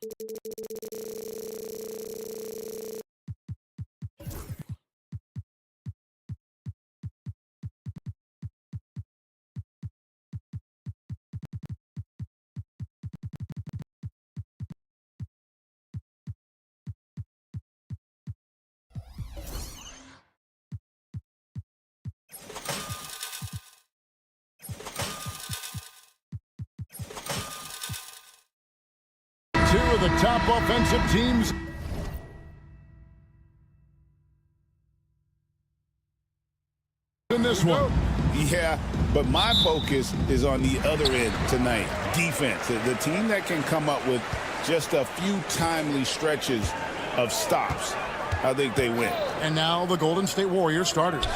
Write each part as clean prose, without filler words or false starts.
Two of the top offensive teams in this one. Yeah, but my focus is on the other end tonight. Defense. The team that can come up with just a few timely stretches of stops, I think they win. And now the Golden State Warriors starters.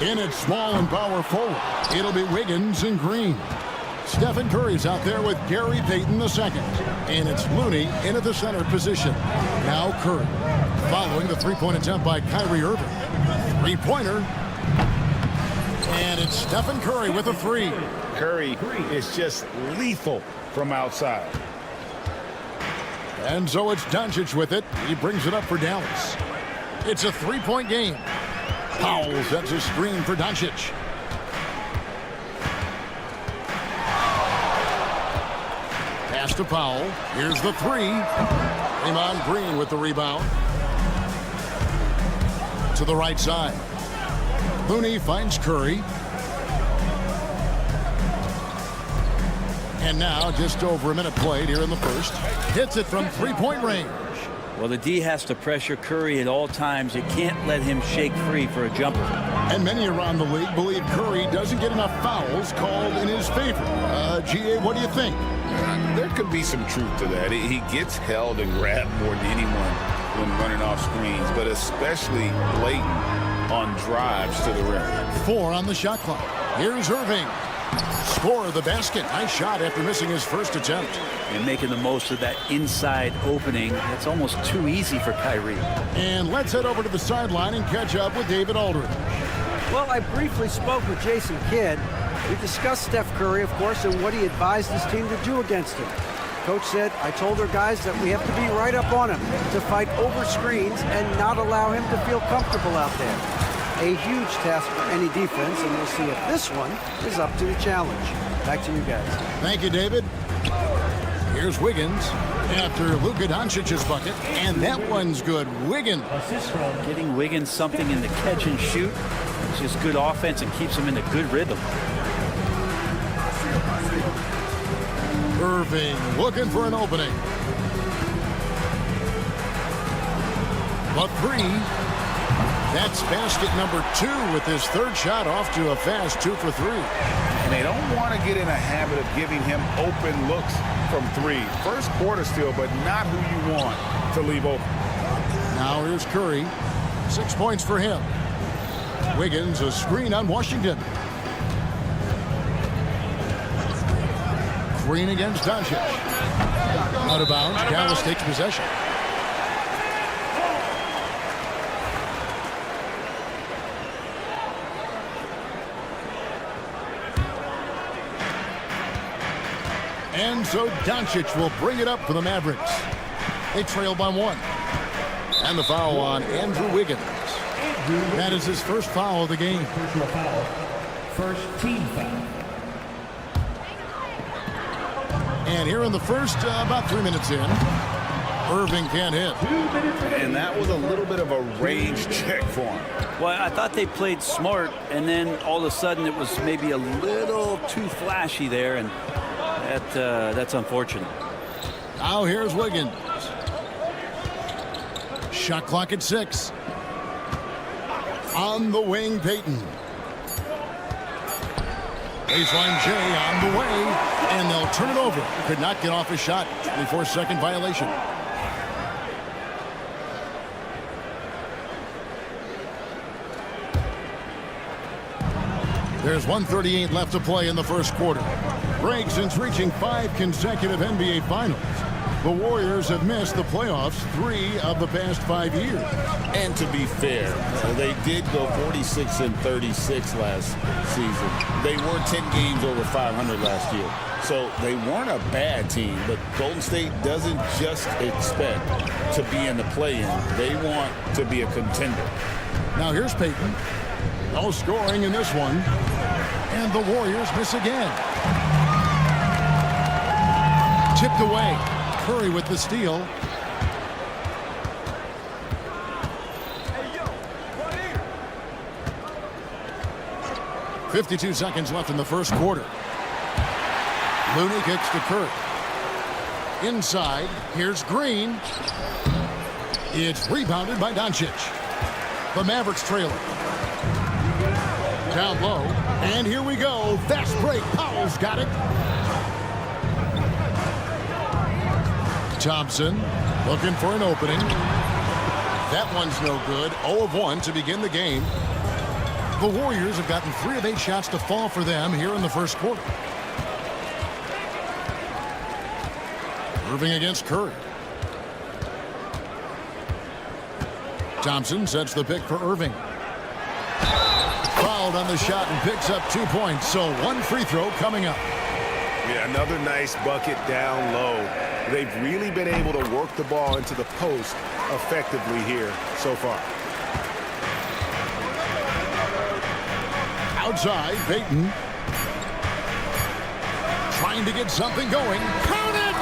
In at small and power forward, it'll be Wiggins and Green. Stephen Curry's out there with Gary Payton II. And it's Looney in at the center position. Now Curry. Following the three-point attempt by Kyrie Irving. Three-pointer. And it's Stephen Curry with a three. Curry is just lethal from outside. And so it's Doncic with it. He brings it up for Dallas. It's a three-point game. Powell sets a screen for Doncic. Pass to Powell. Here's the three. Draymond Green with the rebound. To the right side. Looney finds Curry. And now just over a minute played here in the first. Hits it from three-point range. Well, the D has to pressure Curry at all times. You can't let him shake free for a jumper. And many around the league believe Curry doesn't get enough fouls called in his favor. GA, what do you think? There could be some truth to that. He gets held and grabbed more than anyone when running off screens, but especially blatant on drives to the rim. 4 on the shot clock. Here's Irving. Score the basket. Nice shot after missing his first attempt. And making the most of that inside opening. It's almost too easy for Kyrie. And let's head over to the sideline and catch up with David Aldridge. Well, I briefly spoke with Jason Kidd. We discussed Steph Curry, of course, and what he advised his team to do against him. Coach said, I told our guys that we have to be right up on him to fight over screens and not allow him to feel comfortable out there. A huge task for any defense, and we'll see if this one is up to the challenge. Back to you guys. Thank you, David. Here's Wiggins after Luka Doncic's bucket, and that one's good. Wiggins. Getting Wiggins something in the catch and shoot. It's just good offense and keeps him in a good rhythm. Irving looking for an opening. But three. That's basket number 2 with his third shot off to a fast 2 for 3. And they don't want to get in a habit of giving him open looks from 3. First quarter still, but not who you want to leave open. Now here's Curry. 6 points for him. Wiggins a screen on Washington. Green against Doncic. Out of bounds. Dallas takes possession. And so Doncic will bring it up for the Mavericks. They trail by 1. And the foul on Andrew Wiggins. That is his first foul of the game. First team foul. And here in the first, about 3 minutes in, Irving can't hit. And that was a little bit of a range check for him. Well, I thought they played smart, and then all of a sudden it was maybe a little too flashy there, and that's unfortunate. Now here's Wiggins. Shot clock at 6. On the wing, Payton. Baseline J on the way, and they'll turn it over. Could not get off a shot. 24-second violation. There's 1:38 left to play in the first quarter. Break since reaching 5 consecutive NBA Finals. The Warriors have missed the playoffs 3 of the past 5 years. And to be fair, they did go 46-36 last season. They were 10 games over 500 last year. So they weren't a bad team, but Golden State doesn't just expect to be in the play-in. They want to be a contender. Now here's Payton. No scoring in this one. And the Warriors miss again. Tipped away. Curry with the steal. "52 seconds left in the first quarter. Looney kicks to Curry. Inside, here's Green. It's rebounded by Doncic. The Mavericks trailing. Down low, and here we go. Fast break. Powell's got it. Thompson looking for an opening. That one's no good. 0 of 1 to begin the game. The Warriors have gotten 3 of 8 shots to fall for them here in the first quarter. Irving against Curry. Thompson sets the pick for Irving. Fouled on the shot and picks up 2 points. So 1 free throw coming up. Yeah, another nice bucket down low. They've really been able to work the ball into the post effectively here so far. Outside, Payton. Trying to get something going. Count it!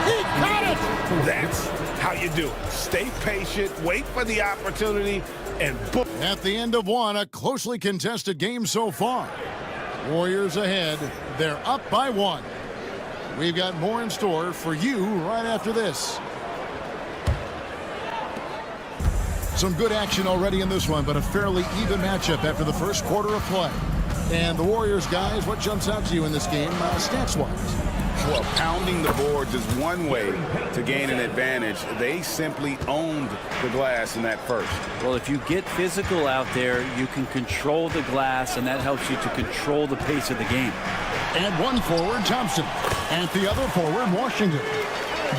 He got it! That's how you do it. Stay patient, wait for the opportunity, and boom. At the end of one, a closely contested game so far. Warriors ahead. They're up by 1. We've got more in store for you right after this. Some good action already in this one, but a fairly even matchup after the first quarter of play. And the Warriors, guys, what jumps out to you in this game, stats-wise? Well, pounding the boards is one way to gain an advantage. They simply owned the glass in that first. Well, if you get physical out there, you can control the glass, and that helps you to control the pace of the game. And one forward, Thompson. At the other forward, Washington.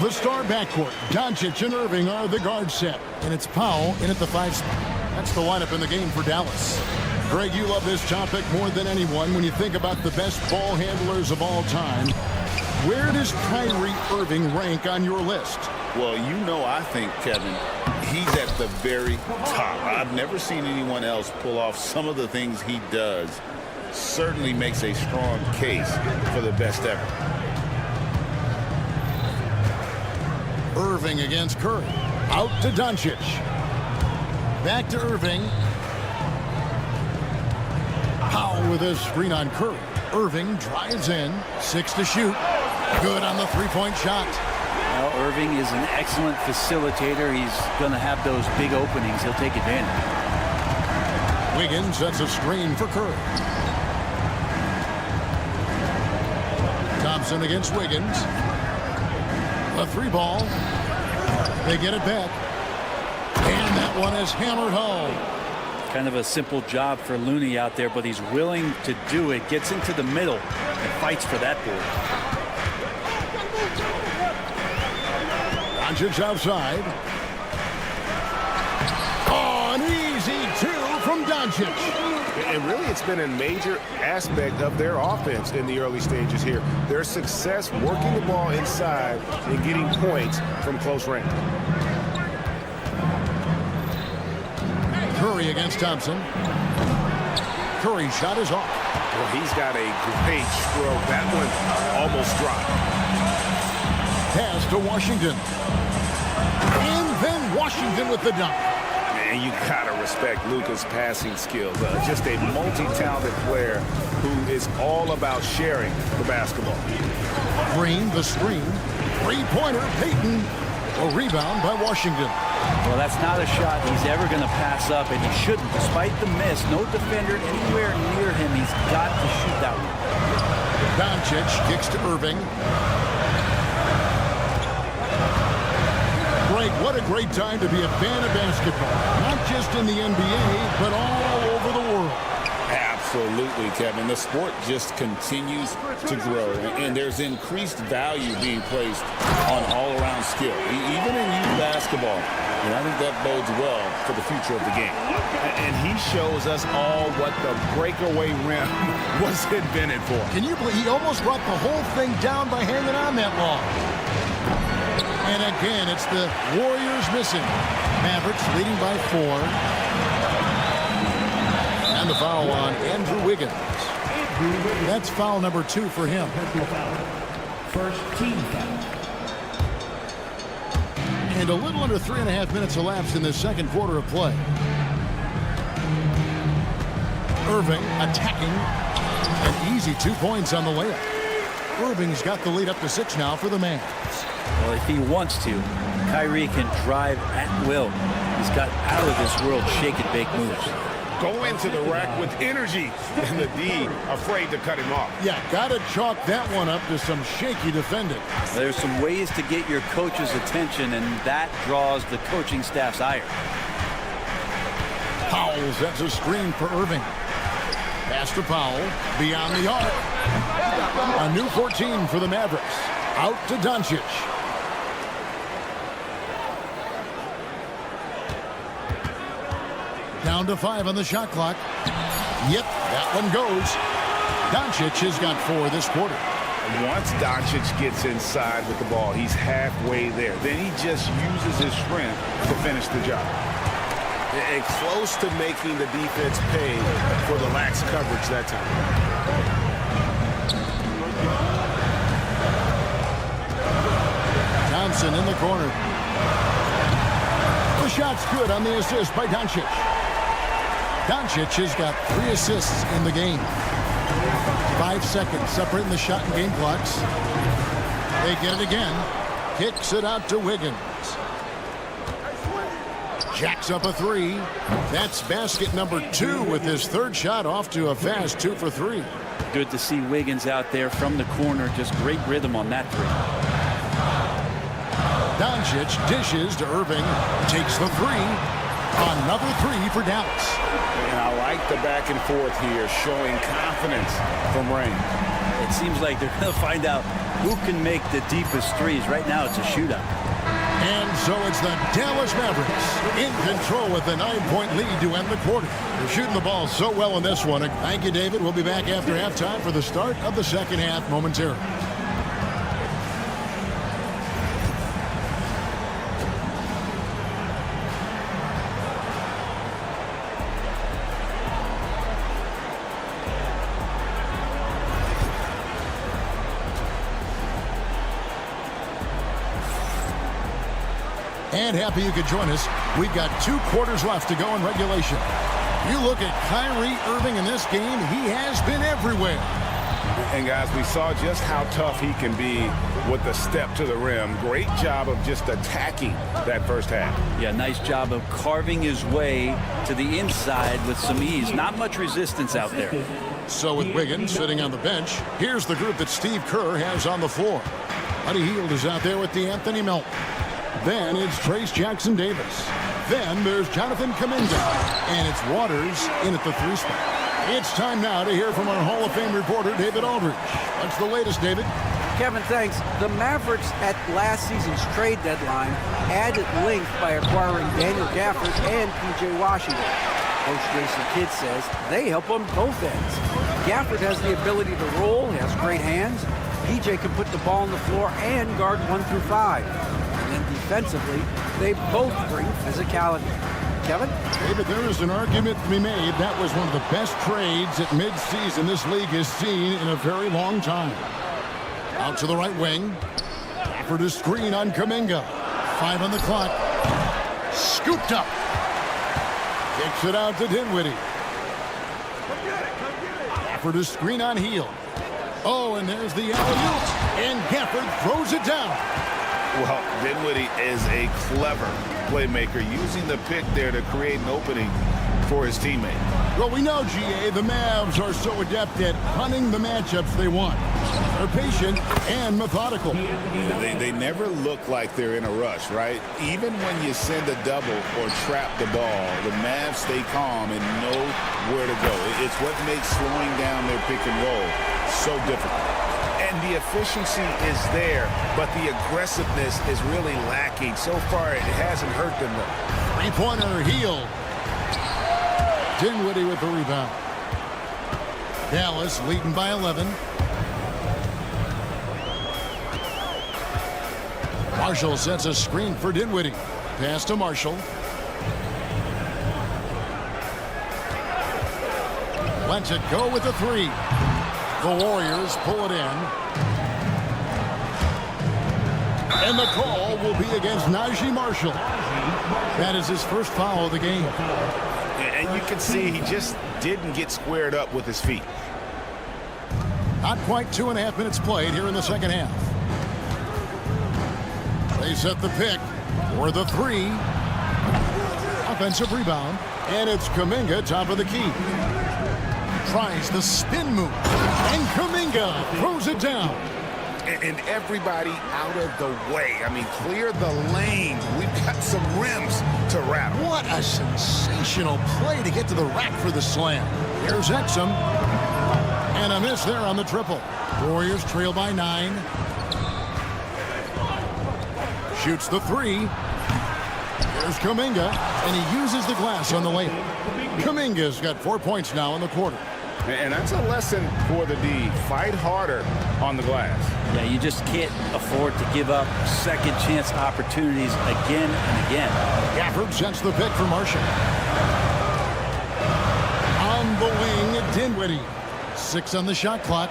The star backcourt, Doncic and Irving are the guard set. And it's Powell in at the 5 spot. That's the lineup in the game for Dallas. Greg, you love this topic more than anyone when you think about the best ball handlers of all time. Where does Kyrie Irving rank on your list? Well, you know, I think, Kevin, he's at the very top. I've never seen anyone else pull off some of the things he does. Certainly makes a strong case for the best ever. Irving against Curry. Out to Doncic. Back to Irving. Powell with a screen on Curry. Irving drives in. 6 to shoot. Good on the three-point shot. Well, Irving is an excellent facilitator. He's going to have those big openings. He'll take advantage. Wiggins sets a screen for Curry. Thompson against Wiggins. A 3-ball. They get it back. And that one is hammered home. Kind of a simple job for Looney out there, but he's willing to do it. Gets into the middle and fights for that board. Doncic outside. Oh, an easy 2 from Doncic. And really, it's been a major aspect of their offense in the early stages here. Their success working the ball inside and getting points from close range. Curry against Thompson. Curry's shot is off. Well, he's got a great stroke. That one almost dropped. Pass to Washington. And then Washington with the dunk. Man, you gotta respect Luka's passing skills. Just a multi-talented player who is all about sharing the basketball. Green, the screen. 3-pointer, Payton. A rebound by Washington. Well, that's not a shot he's ever going to pass up, and he shouldn't. Despite the miss, no defender anywhere near him. He's got to shoot that one. Doncic kicks to Irving. Greg, what a great time to be a fan of basketball. Not just in the NBA, but all over the world. Absolutely, Kevin. The sport just continues to grow, and there's increased value being placed on all-around skill. Even in youth basketball, and I think that bodes well for the future of the game. And he shows us all what the breakaway rim was invented for. Can you believe he almost brought the whole thing down by hanging on that long? And again, it's the Warriors missing. Mavericks leading by 4. And the foul on Andrew Wiggins. That's foul number 2 for him. First team foul. And a little under 3.5 minutes elapsed in this second quarter of play. Irving attacking. An easy 2 points on the layup. Irving's got the lead up to 6 now for the Mavs. Well, if he wants to, Kyrie can drive at will. He's got out of this world shake and bake moves. Go into the rack with energy, and the D afraid to cut him off. Yeah, got to chalk that one up to some shaky defending. There's some ways to get your coach's attention, and that draws the coaching staff's ire. Powell sets a screen for Irving. Pass to Powell, beyond the arc. A new 14 for the Mavericks. Out to Doncic. Down to 5 on the shot clock. Yep, that one goes. Doncic has got 4 this quarter. Once Doncic gets inside with the ball, he's halfway there. Then he just uses his strength to finish the job. And close to making the defense pay for the lax coverage that time. Thompson in the corner. The shot's good on the assist by Doncic. Doncic has got 3 assists in the game. 5 seconds separating the shot and game clocks. They get it again. Kicks it out to Wiggins. Jacks up a 3. That's basket number 2 with his 3rd shot off to a fast 2 for 3. Good to see Wiggins out there from the corner. Just great rhythm on that 3. Doncic dishes to Irving. Takes the 3. Another 3 for Dallas. And I like the back and forth here, showing confidence from Rain. It seems like they're going to find out who can make the deepest threes. Right now, it's a shootout. And so it's the Dallas Mavericks in control with a 9-point lead to end the quarter. They're shooting the ball so well in this one. Thank you, David. We'll be back after halftime for the start of the second half momentarily. And happy you could join us. We've got 2 quarters left to go in regulation. You look at Kyrie Irving in this game, he has been everywhere. And guys, we saw just how tough he can be with the step to the rim. Great job of just attacking that first half. Yeah, nice job of carving his way to the inside with some ease. Not much resistance out there. So with Wiggins sitting on the bench, here's the group that Steve Kerr has on the floor. Buddy Hield is out there with DeAnthony Melton. Then it's Trace Jackson-Davis. Then there's Jonathan Kuminga. And it's Waters in at the 3 spot. It's time now to hear from our Hall of Fame reporter, David Aldridge. What's the latest, David? Kevin, thanks. The Mavericks at last season's trade deadline added length by acquiring Daniel Gafford and P.J. Washington. Coach Jason Kidd says they help on both ends. Gafford has the ability to roll, he has great hands. P.J. can put the ball on the floor and guard 1 through 5. And defensively, they both bring physicality. Kevin? David, there is an argument to be made. That was one of the best trades at midseason this league has seen in a very long time. Out to the right wing. For the screen on Kuminga. 5 on the clock. Scooped up. Kicks it out to Dinwiddie. For the screen on Hield. Oh, and there's the alley-oop. And Gafford throws it down. Well, Dinwiddie is a clever playmaker, using the pick there to create an opening for his teammate. Well, we know, GA, the Mavs are so adept at hunting the matchups they want. They're patient and methodical. They never look like they're in a rush, right? Even when you send a double or trap the ball, the Mavs stay calm and know where to go. It's what makes slowing down their pick and roll so difficult. And the efficiency is there, but the aggressiveness is really lacking. So far, it hasn't hurt them, though. Three-pointer Hield. Dinwiddie with the rebound. Dallas leading by 11. Marshall sets a screen for Dinwiddie. Pass to Marshall. Lets it go with the three. The Warriors pull it in. And the call will be against Najee Marshall. That is his first foul of the game. And you can see he just didn't get squared up with his feet. Not quite 2.5 minutes played here in the second half. They set the pick for the three. Offensive rebound. And it's Kuminga, top of the key. Tries the spin move. And Kuminga throws it down. And everybody out of the way. I mean, clear the lane. We've got some rims to rattle. What a sensational play to get to the rack for the slam. Here's Exum. And a miss there on the triple. Warriors trail by 9. Shoots the three. Here's Kuminga. And he uses the glass on the layup. Kuminga's got 4 points now in the quarter. And that's a lesson for the D. Fight harder on the glass. Yeah, you just can't afford to give up second chance opportunities again and again. Gafford sets the pick for Marshall. On the wing, Dinwiddie. 6 on the shot clock.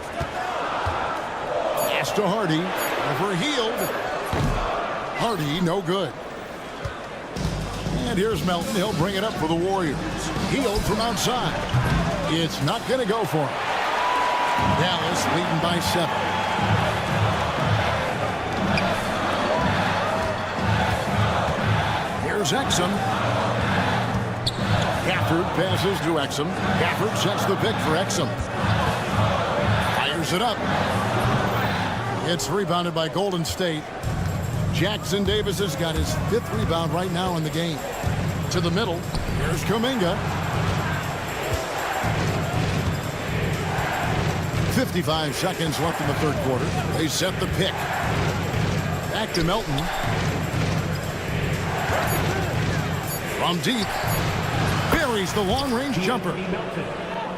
Pass to Hardy. Over Hield. Hardy, no good. And here's Melton. He'll bring it up for the Warriors. Hield from outside. It's not going to go for him. Dallas leading by 7. Here's Exum. Gafford passes to Exum. Gafford sets the pick for Exum. Fires it up. It's rebounded by Golden State. Jackson Davis has got his 5th rebound right now in the game. To the middle. Here's Kuminga. 55 seconds left in the third quarter. They set the pick. Back to Melton. From deep. Buries the long-range jumper.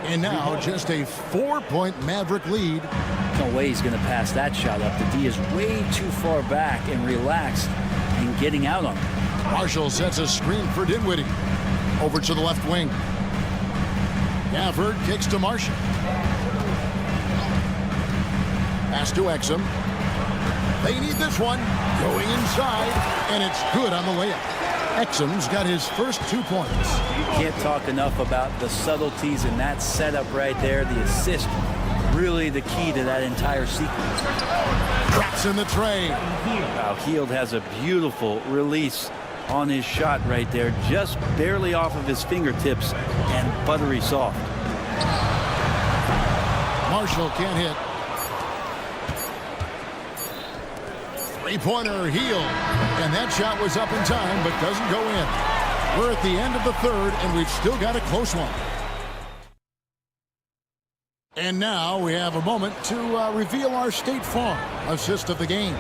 And now just a 4-point Maverick lead. No way he's going to pass that shot up. The D is way too far back and relaxed in getting out on him. Marshall sets a screen for Dinwiddie. Over to the left wing. Gafford kicks to Marshall. Pass to Exum. They need this one. Going inside, and it's good on the layup. Exum's got his first 2 points. Can't talk enough about the subtleties in that setup right there. The assist, really the key to that entire sequence. Drops in the tray. Wow, Hield has a beautiful release on his shot right there. Just barely off of his fingertips and buttery soft. Marshall can't hit. Three-pointer Hield. And that shot was up in time, but doesn't go in. We're at the end of the third, and we've still got a close one. And now we have a moment to reveal our State Farm assist of the game.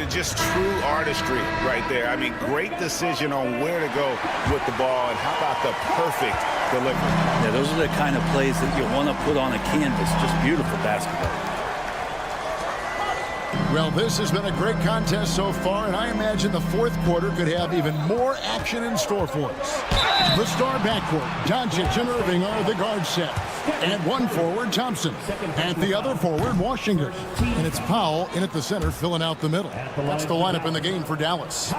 Just true artistry right there. I mean, great decision on where to go with the ball, and how about the perfect delivery. Yeah, those are the kind of plays that you want to put on a canvas. Just beautiful basketball. Well, this has been a great contest so far, and I imagine the fourth quarter could have even more action in store for us. The star backcourt, Doncic and Irving are the guard set. At one forward, Thompson. At the other forward, Washington. And it's Powell in at the center, filling out the middle. That's the lineup in the game for Dallas.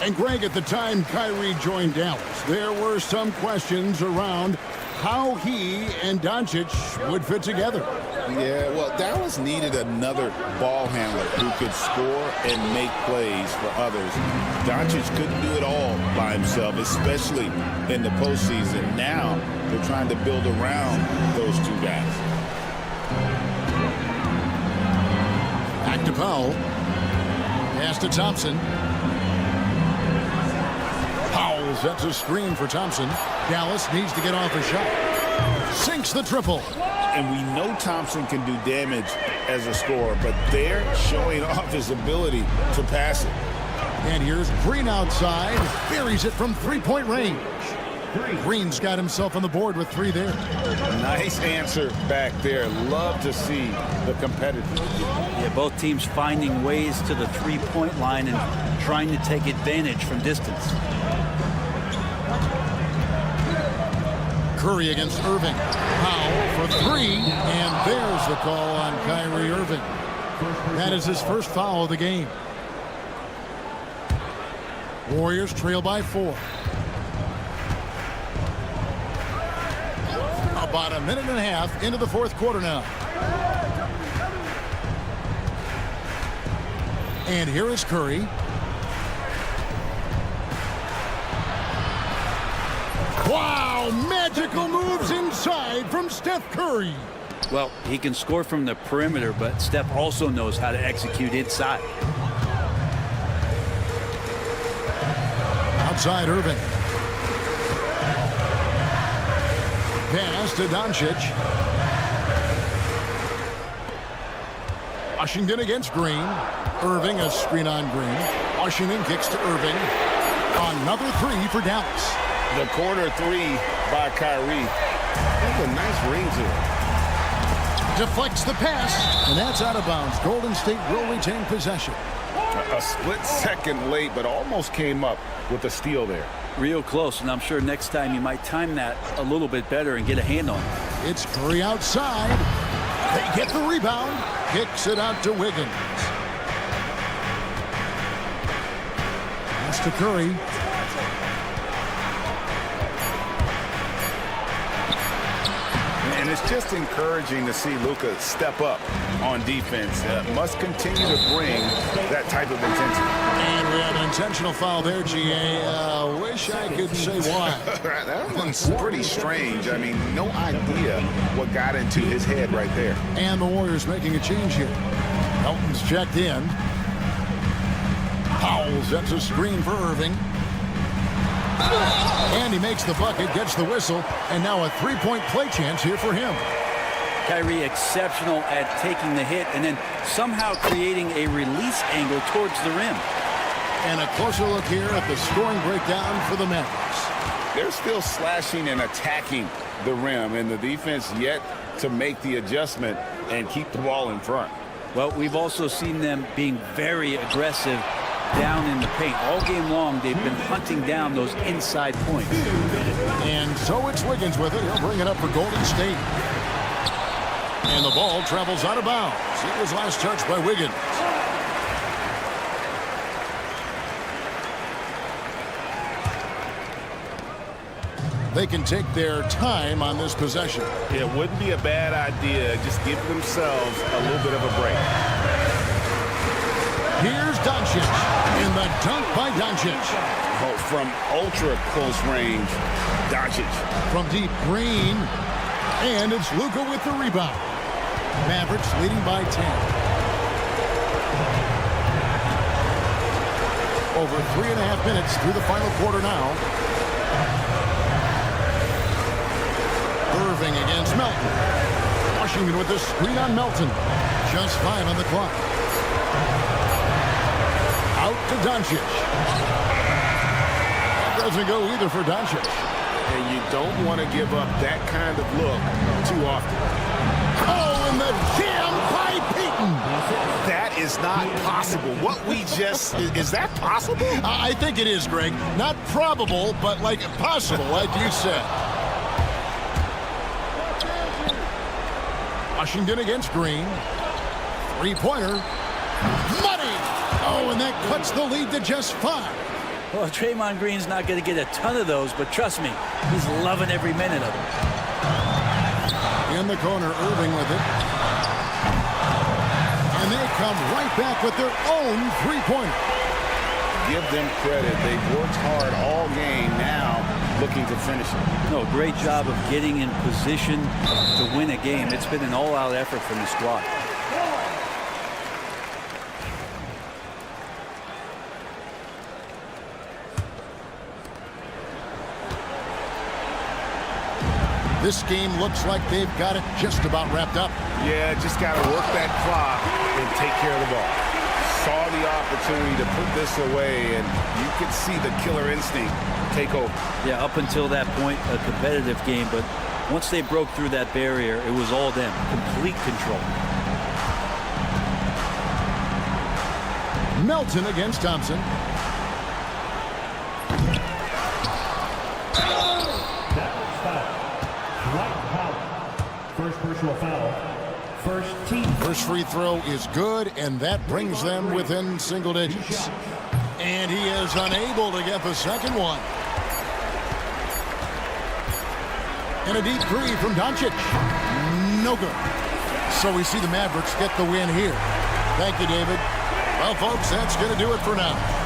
And Greg, at the time Kyrie joined Dallas, there were some questions around how he and Doncic would fit together. Yeah, well, Dallas needed another ball handler who could score and make plays for others. Doncic couldn't do it all by himself, especially in the postseason. Now they're trying to build around those two guys. Back to Powell. Pass to Thompson. Powell sets a screen for Thompson. Dallas needs to get off a shot. Sinks the triple. And we know Thompson can do damage as a scorer, but they're showing off his ability to pass it. And here's Green outside. Buries it from three-point range. Green's got himself on the board with 3 there. Nice answer back there. Love to see the competitiveness. Yeah, both teams finding ways to the three-point line and trying to take advantage from distance. Curry against Irving. Powell for 3, and there's the call on Kyrie Irving. That is his first foul of the game. Warriors trail by 4. About a minute and a half into the fourth quarter now. And here is Curry. Wow, magical moves inside from Steph Curry. Well, he can score from the perimeter, but Steph also knows how to execute inside. Outside Irving. Pass to Doncic. Washington against Green. Irving a screen on Green. Washington kicks to Irving. Another 3 for Dallas. The corner 3 by Kyrie. That's a nice ring to it. Deflects the pass, and that's out of bounds. Golden State will retain possession. A split second late, but almost came up with a steal there. Real close, and I'm sure next time you might time that a little bit better and get a hand on it. It's Curry outside. They get the rebound. Kicks it out to Wiggins. Pass to Curry. And it's just encouraging to see Luka step up on defense. Must continue to bring that type of intensity. And we have an intentional foul there, GA. Wish I could say why. That one's pretty strange. I mean, no idea what got into his head right there. And the Warriors making a change here. Melton's checked in. Powell sets a screen for Irving. And he makes the bucket, gets the whistle, and now a three-point play chance here for him. Kyrie exceptional at taking the hit and then somehow creating a release angle towards the rim. And a closer look here at the scoring breakdown for the Mavericks. They're still slashing and attacking the rim, and the defense yet to make the adjustment and keep the ball in front. Well, we've also seen them being very aggressive down in the paint. All game long, they've been hunting down those inside points. And so it's Wiggins with it. He'll bring it up for Golden State. And the ball travels out of bounds. It was last touched by Wiggins. They can take their time on this possession. It wouldn't be a bad idea. Just give themselves a little bit of a break. Here's Doncic. In the dunk by Doncic. Oh, from ultra close range, Doncic. From deep, Green. And it's Luka with the rebound. Mavericks leading by 10. Over 3.5 minutes through the final quarter now. Irving against Melton. Washington with the screen on Melton. Just 5 on the clock. Out to Doncic. That doesn't go either for Doncic. And you don't want to give up that kind of look too often. Oh, and the jam by Payton. That is not possible. What we just, is that possible? I think it is, Greg. Not probable, but like possible, like you said. Washington against Green. Three-pointer. Money! Oh, and that cuts the lead to just 5. Well, Draymond Green's not going to get a ton of those, but trust me, he's loving every minute of them. In the corner, Irving with it. And they come right back with their own three-pointer. Give them credit. They've worked hard all game, now looking to finish it. No, great job of getting in position to win a game. It's been an all-out effort from the squad. This game looks like they've got it just about wrapped up. Yeah, just got to work that clock and take care of the ball. Saw the opportunity to put this away, and you could see the killer instinct take over. Yeah, up until that point, a competitive game, but once they broke through that barrier, it was all them. Complete control. Melton against Thompson. First personal foul. First team. First free throw is good, and that brings them within single digits. And he is unable to get the second one. And a deep three from Doncic. No good. So we see the Mavericks get the win here. Thank you, David. Well, folks, that's going to do it for now.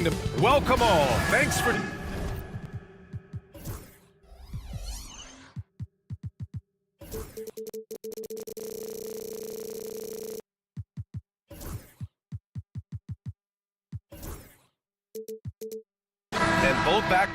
to welcome all. Thanks for... And both back.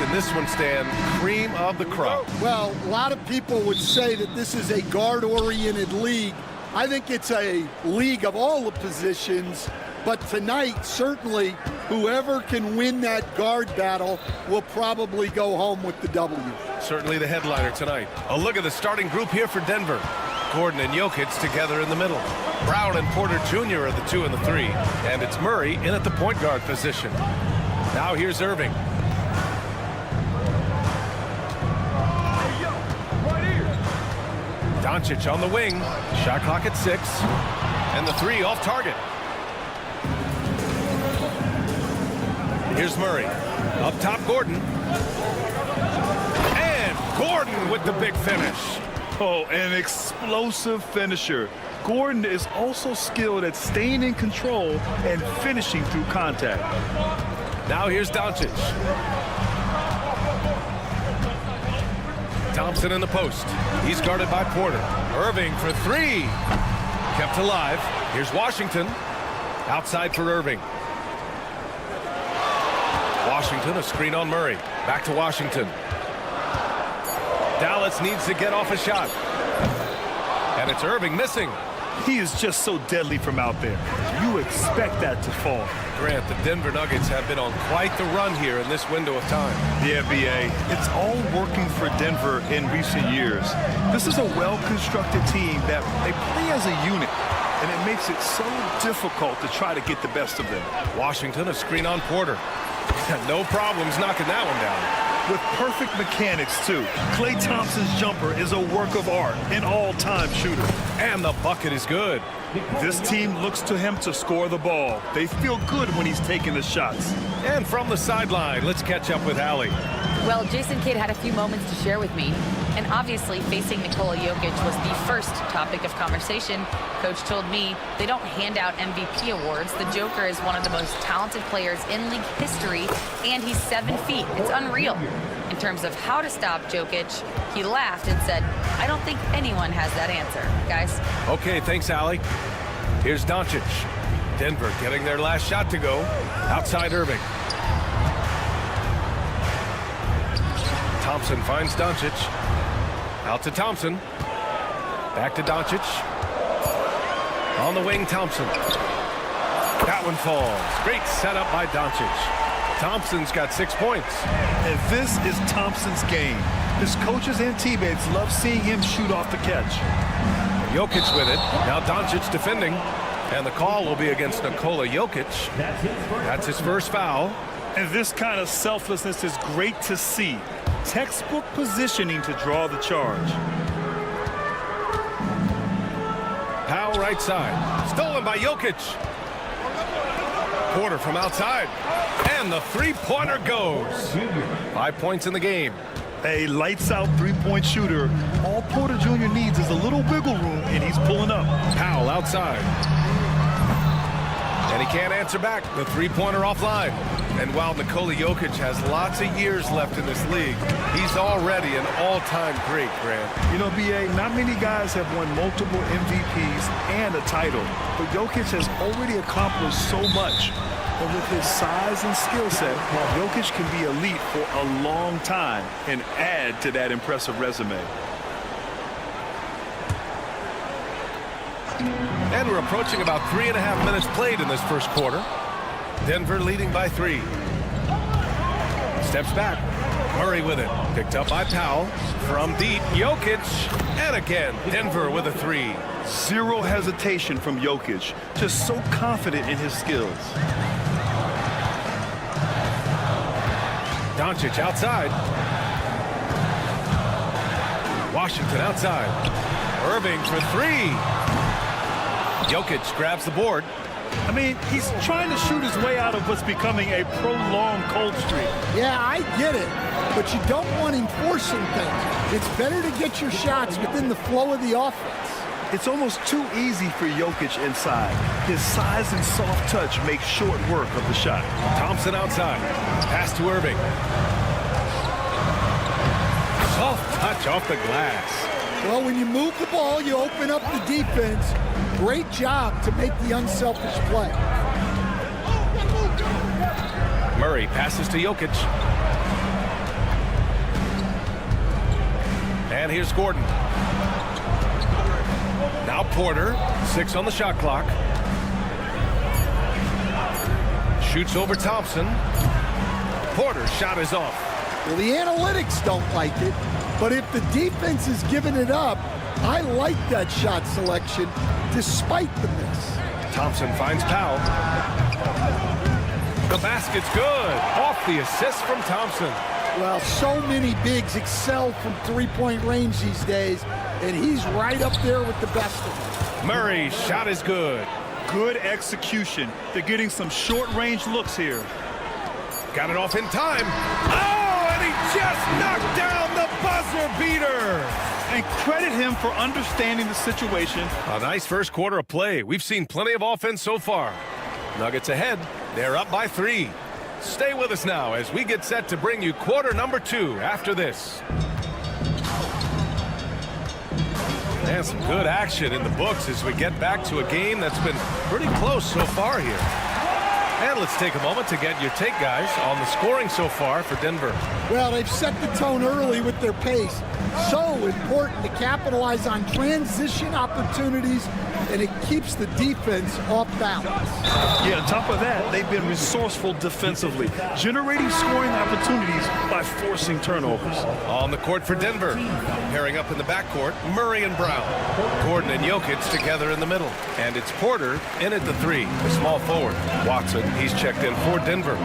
In this one, Stan, cream of the crop. Well, a lot of people would say that this is a guard-oriented league. I think it's a league of all the positions, but tonight, certainly, whoever can win that guard battle will probably go home with the W. Certainly the headliner tonight. A look at the starting group here for Denver. Gordon and Jokic together in the middle. Brown and Porter Jr. are the 2 and the 3. And it's Murray in at the point guard position. Now here's Irving. Doncic on the wing. Shot clock at 6. And the 3 off target. Here's Murray. Up top, Gordon. And Gordon with the big finish. Oh, an explosive finisher. Gordon is also skilled at staying in control and finishing through contact. Now here's Doncic. Thompson in the post. He's guarded by Porter. Irving for 3. Kept alive. Here's Washington. Outside for Irving. Washington, a screen on Murray. Back to Washington. Dallas needs to get off a shot. And it's Irving missing. He is just so deadly from out there. You expect that to fall. Grant, the Denver Nuggets have been on quite the run here in this window of time. Yeah, B.A. It's all working for Denver in recent years. This is a well-constructed team that they play as a unit, and it makes it so difficult to try to get the best of them. Washington, a screen on Porter. No problems knocking that one down. With perfect mechanics, too. Klay Thompson's jumper is a work of art, an all-time shooter. And the bucket is good. This team looks to him to score the ball. They feel good when he's taking the shots. And from the sideline, let's catch up with Allie. Well, Jason Kidd had a few moments to share with me. And obviously, facing Nikola Jokic was the first topic of conversation. Coach told me they don't hand out MVP awards. The Joker is one of the most talented players in league history, and he's 7 feet. It's unreal. In terms of how to stop Jokic, he laughed and said, I don't think anyone has that answer, guys. Okay, thanks, Allie. Here's Doncic. Denver getting their last shot to go. Outside Irving. Thompson finds Doncic. Out to Thompson. Back to Doncic. On the wing, Thompson. That one falls. Great setup by Doncic. Thompson's got 6 points. And this is Thompson's game. His coaches and teammates love seeing him shoot off the catch. Jokic with it. Now Doncic defending. And the call will be against Nikola Jokic. That's his first foul. And this kind of selflessness is great to see. Textbook positioning to draw the charge. Powell right side. Stolen by Jokic. Porter from outside. And the three-pointer goes. 5 points in the game. A lights-out three-point shooter. All Porter Jr. needs is a little wiggle room, and he's pulling up. Powell outside. And he can't answer back. The three-pointer offline. And while Nikola Jokic has lots of years left in this league, he's already an all-time great, Grant. You know, B.A., not many guys have won multiple MVPs and a title, but Jokic has already accomplished so much. And with his size and skill set, Jokic can be elite for a long time and add to that impressive resume. And we're approaching about 3.5 minutes played in this first quarter. Denver leading by 3. Steps back. Murray with it. Picked up by Powell. From deep, Jokic. And again, Denver with a 3. Zero hesitation from Jokic. Just so confident in his skills. Doncic outside. Washington outside. Irving for 3. Jokic grabs the board. I mean, he's trying to shoot his way out of what's becoming a prolonged cold streak. Yeah, I get it, but you don't want him forcing things. It's better to get your shots within the flow of the offense. It's almost too easy for Jokic inside. His size and soft touch make short work of the shot. Thompson outside. Pass to Irving. Soft touch off the glass. Well, when you move the ball, you open up the defense. Great job to make the unselfish play. Murray passes to Jokic. And here's Gordon. Now Porter, 6 on the shot clock. Shoots over Thompson. Porter's shot is off. Well, the analytics don't like it, but if the defense is giving it up, I like that shot selection despite the miss. Thompson finds Powell. The basket's good. Off the assist from Thompson. Well, so many bigs excel from three-point range these days, and he's right up there with the best of them. Murray's shot is good. Good execution. They're getting some short-range looks here. Got it off in time. Oh, and he just knocked down the buzzer beater. And credit him for understanding the situation. A nice first quarter of play. We've seen plenty of offense so far. Nuggets ahead. They're up by 3. Stay with us now as we get set to bring you quarter number 2 after this. And some good action in the books as we get back to a game that's been pretty close so far here. And let's take a moment to get your take, guys, on the scoring so far for Denver. Well, they've set the tone early with their pace. So important to capitalize on transition opportunities, and it keeps the defense off balance. Yeah, on top of that, they've been resourceful defensively, generating scoring opportunities by forcing turnovers. On the court for Denver. Pairing up in the backcourt, Murray and Brown. Gordon and Jokic together in the middle. And it's Porter in at the 3, the small forward. Watson, he's checked in for Denver.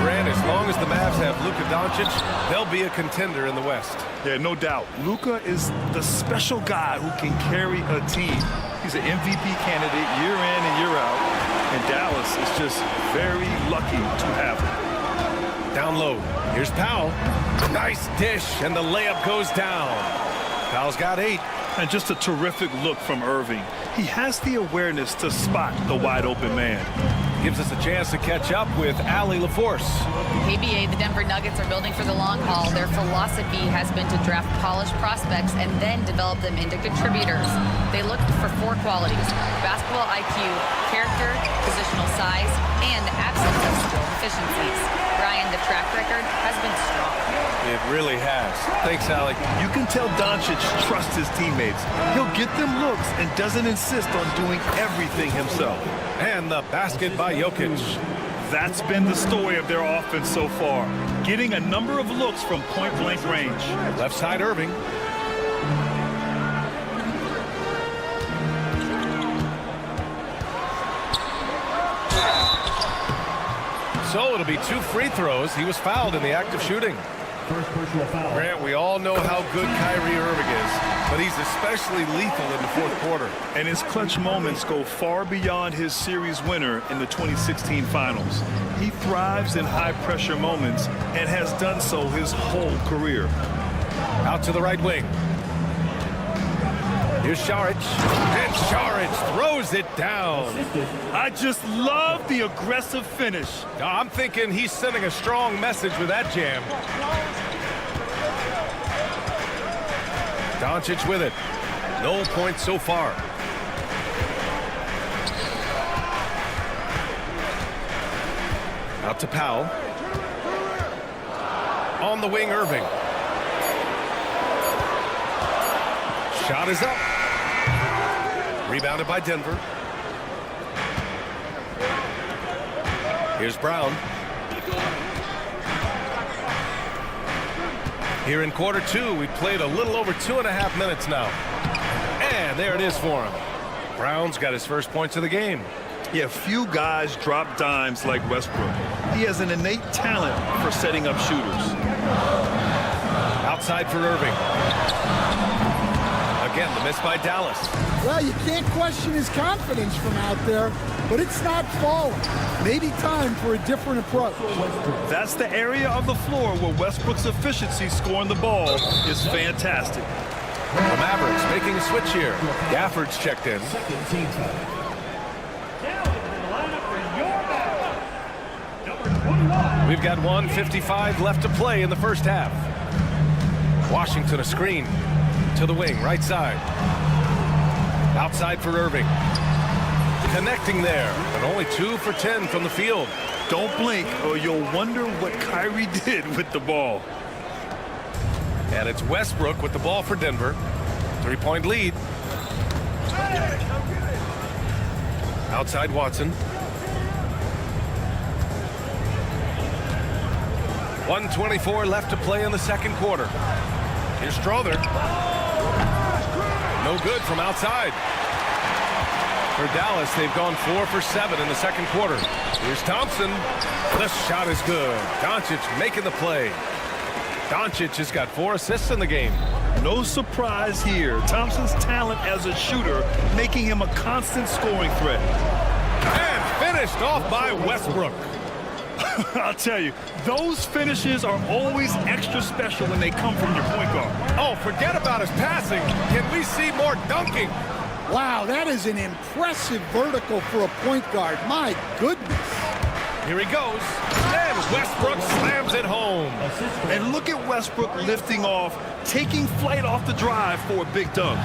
Grant, as long as the Mavs have Luka Doncic, they'll be a contender in the West. Yeah, no doubt. Luka is the special guy who can carry a team. He's an MVP candidate year in and year out, and Dallas is just very lucky to have him. Down low. Here's Powell. Nice dish, and the layup goes down. Powell's got 8. And just a terrific look from Irving. He has the awareness to spot the wide-open man. Gives us a chance to catch up with Allie LaForce. ABA, the Denver Nuggets are building for the long haul. Their philosophy has been to draft polished prospects and then develop them into contributors. They look for 4 qualities: basketball IQ, character, positional size, and absence of skill deficiencies. Brian, the track record has been strong. It really has. Thanks, Allie. You can tell Doncic trusts his teammates. He'll get them looks and doesn't insist on doing everything himself. And the basket by Jokic. That's been the story of their offense so far, getting a number of looks from point-blank range. Left side, Irving. So it'll be 2 free throws. He was fouled in the act of shooting. First personal foul. Grant, we all know how good Kyrie Irving is, but he's especially lethal in the fourth quarter. And his clutch moments go far beyond his series winner in the 2016 finals. He thrives in high-pressure moments and has done so his whole career. Out to the right wing. Here's Šarić. And Šarić throws it down. I just love the aggressive finish. I'm thinking he's sending a strong message with that jam. Doncic with it. No points so far. Out to Powell. On the wing, Irving. Shot is up. Rebounded by Denver. Here's Brown. Here in quarter two, we played a little over 2.5 minutes now. And there it is for him. Brown's got his first points of the game. Yeah, few guys drop dimes like Westbrook. He has an innate talent for setting up shooters. Outside for Irving. Again, the miss by Dallas. Well, you can't question his confidence from out there, but it's not falling. Maybe time for a different approach. That's the area of the floor where Westbrook's efficiency scoring the ball is fantastic. The Mavericks making a switch here. Gafford's checked in. Second team foul. Down in the lineup for your Mavericks. Number 21. We've got 1:55 left to play in the first half. Washington a screen to the wing, right side. Outside for Irving. Connecting there, but only 2 for 10 from the field. Don't blink or you'll wonder what Kyrie did with the ball. And it's Westbrook with the ball for Denver. 3-point lead. Outside Watson. 1:24 left to play in the second quarter. Here's Strother. No good from outside. For Dallas, they've gone 4 for 7 in the second quarter. Here's Thompson. The shot is good. Doncic making the play. Doncic has got 4 assists in the game. No surprise here. Thompson's talent as a shooter making him a constant scoring threat. And finished off by Westbrook. I'll tell you, those finishes are always extra special when they come from your point guard. Oh, forget about his passing. Can we see more dunking? Wow, that is an impressive vertical for a point guard. My goodness. Here he goes. And Westbrook slams it home. And look at Westbrook lifting off, taking flight off the drive for a big dunk.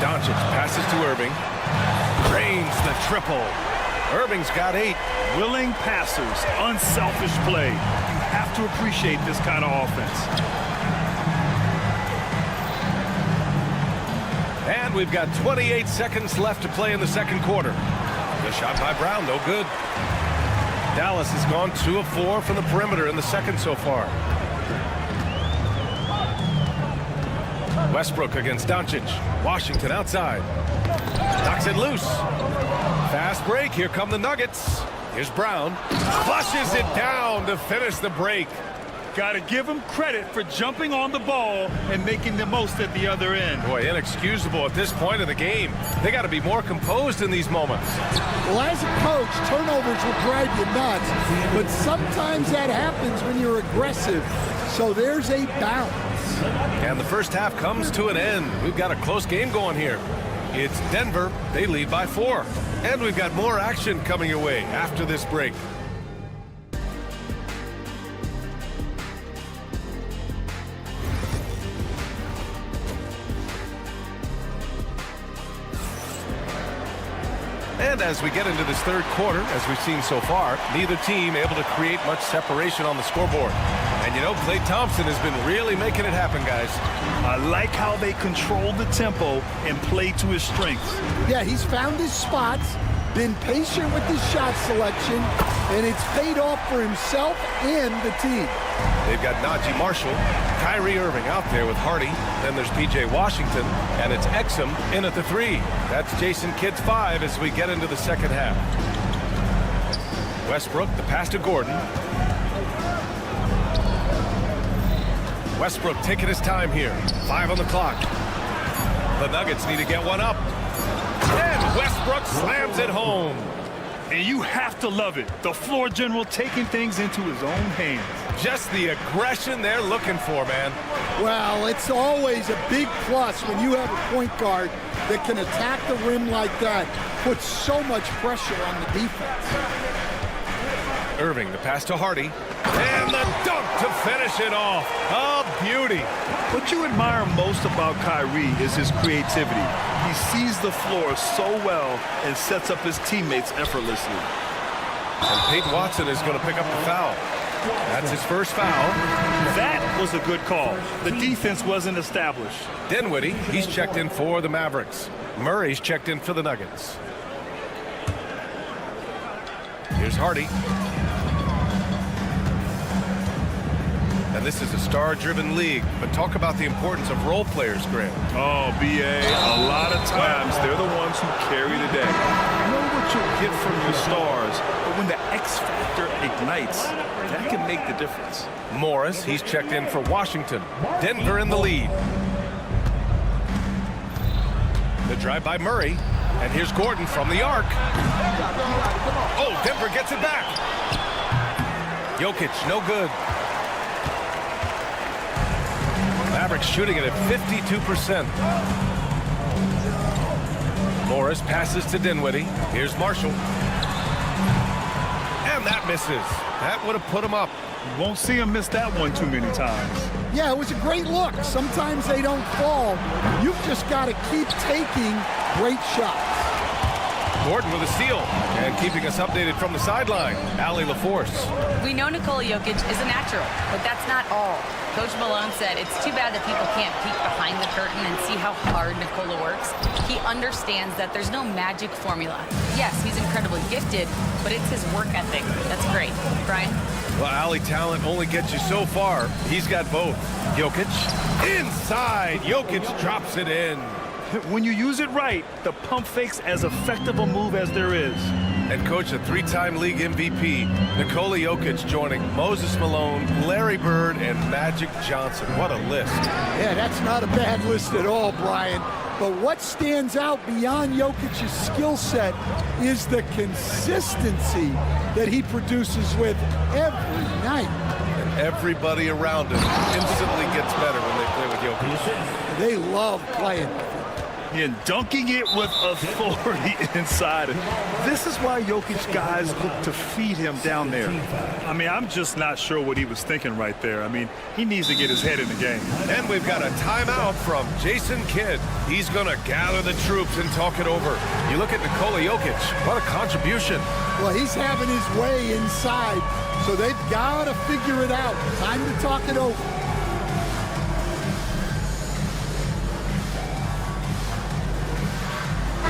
Doncic passes to Irving. Drains the triple. Irving's got 8. Willing passers, unselfish play. You have to appreciate this kind of offense. And we've got 28 seconds left to play in the second quarter. The shot by Brown, no good. Dallas has gone 2 of 4 from the perimeter in the second so far. Westbrook against Doncic. Washington outside. Knocks it loose. Fast break. Here come the Nuggets. Here's Brown. Flushes it down to finish the break. Got to give him credit for jumping on the ball and making the most at the other end. Boy, inexcusable at this point of the game. They got to be more composed in these moments. Well, as a coach, turnovers will drive you nuts, but sometimes that happens when you're aggressive. So there's a balance. And the first half comes to an end. We've got a close game going here. It's Denver. They lead by 4. And we've got more action coming your way after this break. And as we get into this third quarter, as we've seen so far, neither team able to create much separation on the scoreboard. And you know, Klay Thompson has been really making it happen, guys. I like how they control the tempo and play to his strengths. Yeah, he's found his spots, been patient with his shot selection, and it's paid off for himself and the team. They've got Najee Marshall, Kyrie Irving out there with Hardy. Then there's P.J. Washington, and it's Exum in at the 3. That's Jason Kidd's 5 as we get into the second half. Westbrook, the pass to Gordon. Westbrook taking his time here. 5 on the clock. The Nuggets need to get one up. And Westbrook slams it home. And you have to love it. The floor general taking things into his own hands. Just the aggression they're looking for, man. Well, it's always a big plus when you have a point guard that can attack the rim like that, puts so much pressure on the defense. Irving, the pass to Hardy. And the dunk to finish it off. A beauty. What you admire most about Kyrie is his creativity. He sees the floor so well and sets up his teammates effortlessly. And Peyton Watson is going to pick up the foul. That's his first foul. That was a good call. The defense wasn't established. Dinwiddie, he's checked in for the Mavericks. Murray's checked in for the Nuggets. Here's Hardy. And this is a star-driven league, but talk about the importance of role players, Grant. Oh, B.A., a lot of times they're the ones who carry the day. You know what you'll get from your stars, but when the X factor ignites, that can make the difference. Morris, he's checked in for Washington. Denver in the lead. The drive by Murray, and here's Gordon from the arc. Oh, Denver gets it back. Jokic, no good. Mavericks shooting it at 52%. Morris passes to Dinwiddie. Here's Marshall. And that misses. That would have put him up. You won't see him miss that one too many times. Yeah, it was a great look. Sometimes they don't fall. You've just got to keep taking great shots. Gordon with a steal. And keeping us updated from the sideline, Allie LaForce. We know Nikola Jokic is a natural, but that's not all. Coach Malone said it's too bad that people can't peek behind the curtain and see how hard Nikola works. He understands that there's no magic formula. Yes, he's incredibly gifted, but it's his work ethic that's great. Brian? Well, Allie, talent only gets you so far. He's got both. Jokic inside. Jokic drops it in. When you use it right, the pump fake's as effective a move as there is. And coach, a three-time league MVP, Nikola Jokic joining Moses Malone, Larry Bird, and Magic Johnson. What a list. Yeah, that's not a bad list at all, Brian. But what stands out beyond Jokic's skill set is the consistency that he produces with every night. And everybody around him instantly gets better when they play with Jokic. They love playing. And dunking it with authority inside. This is why Jokic guys look to feed him down there. I mean, I'm just not sure what he was thinking right there. I mean, he needs to get his head in the game. And we've got a timeout from Jason Kidd. He's going to gather the troops and talk it over. You look at Nikola Jokic, what a contribution. Well, he's having his way inside, so they've got to figure it out. Time to talk it over.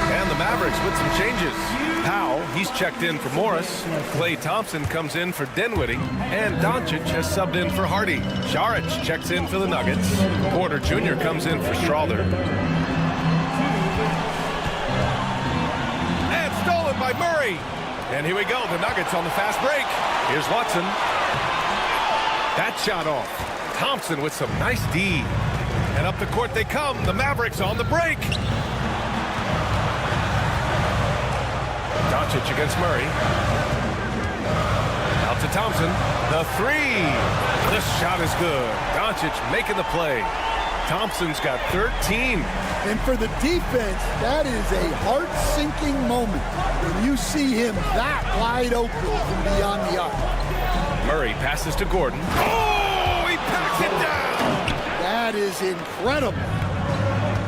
And the Mavericks with some changes. Powell, he's checked in for Morris. Klay Thompson comes in for Dinwiddie. And Doncic has subbed in for Hardy. Saric checks in for the Nuggets. Porter Jr. comes in for Strawther. And stolen by Murray. And here we go, the Nuggets on the fast break. Here's Watson. That shot off. Thompson with some nice D. And up the court they come. The Mavericks on the break. Doncic against Murray. Out to Thompson. The three. The shot is good. Doncic making the play. Thompson's got 13. And for the defense, that is a heart-sinking moment when you see him that wide open from beyond the arc. Murray passes to Gordon. Oh, he packs it down. That is incredible.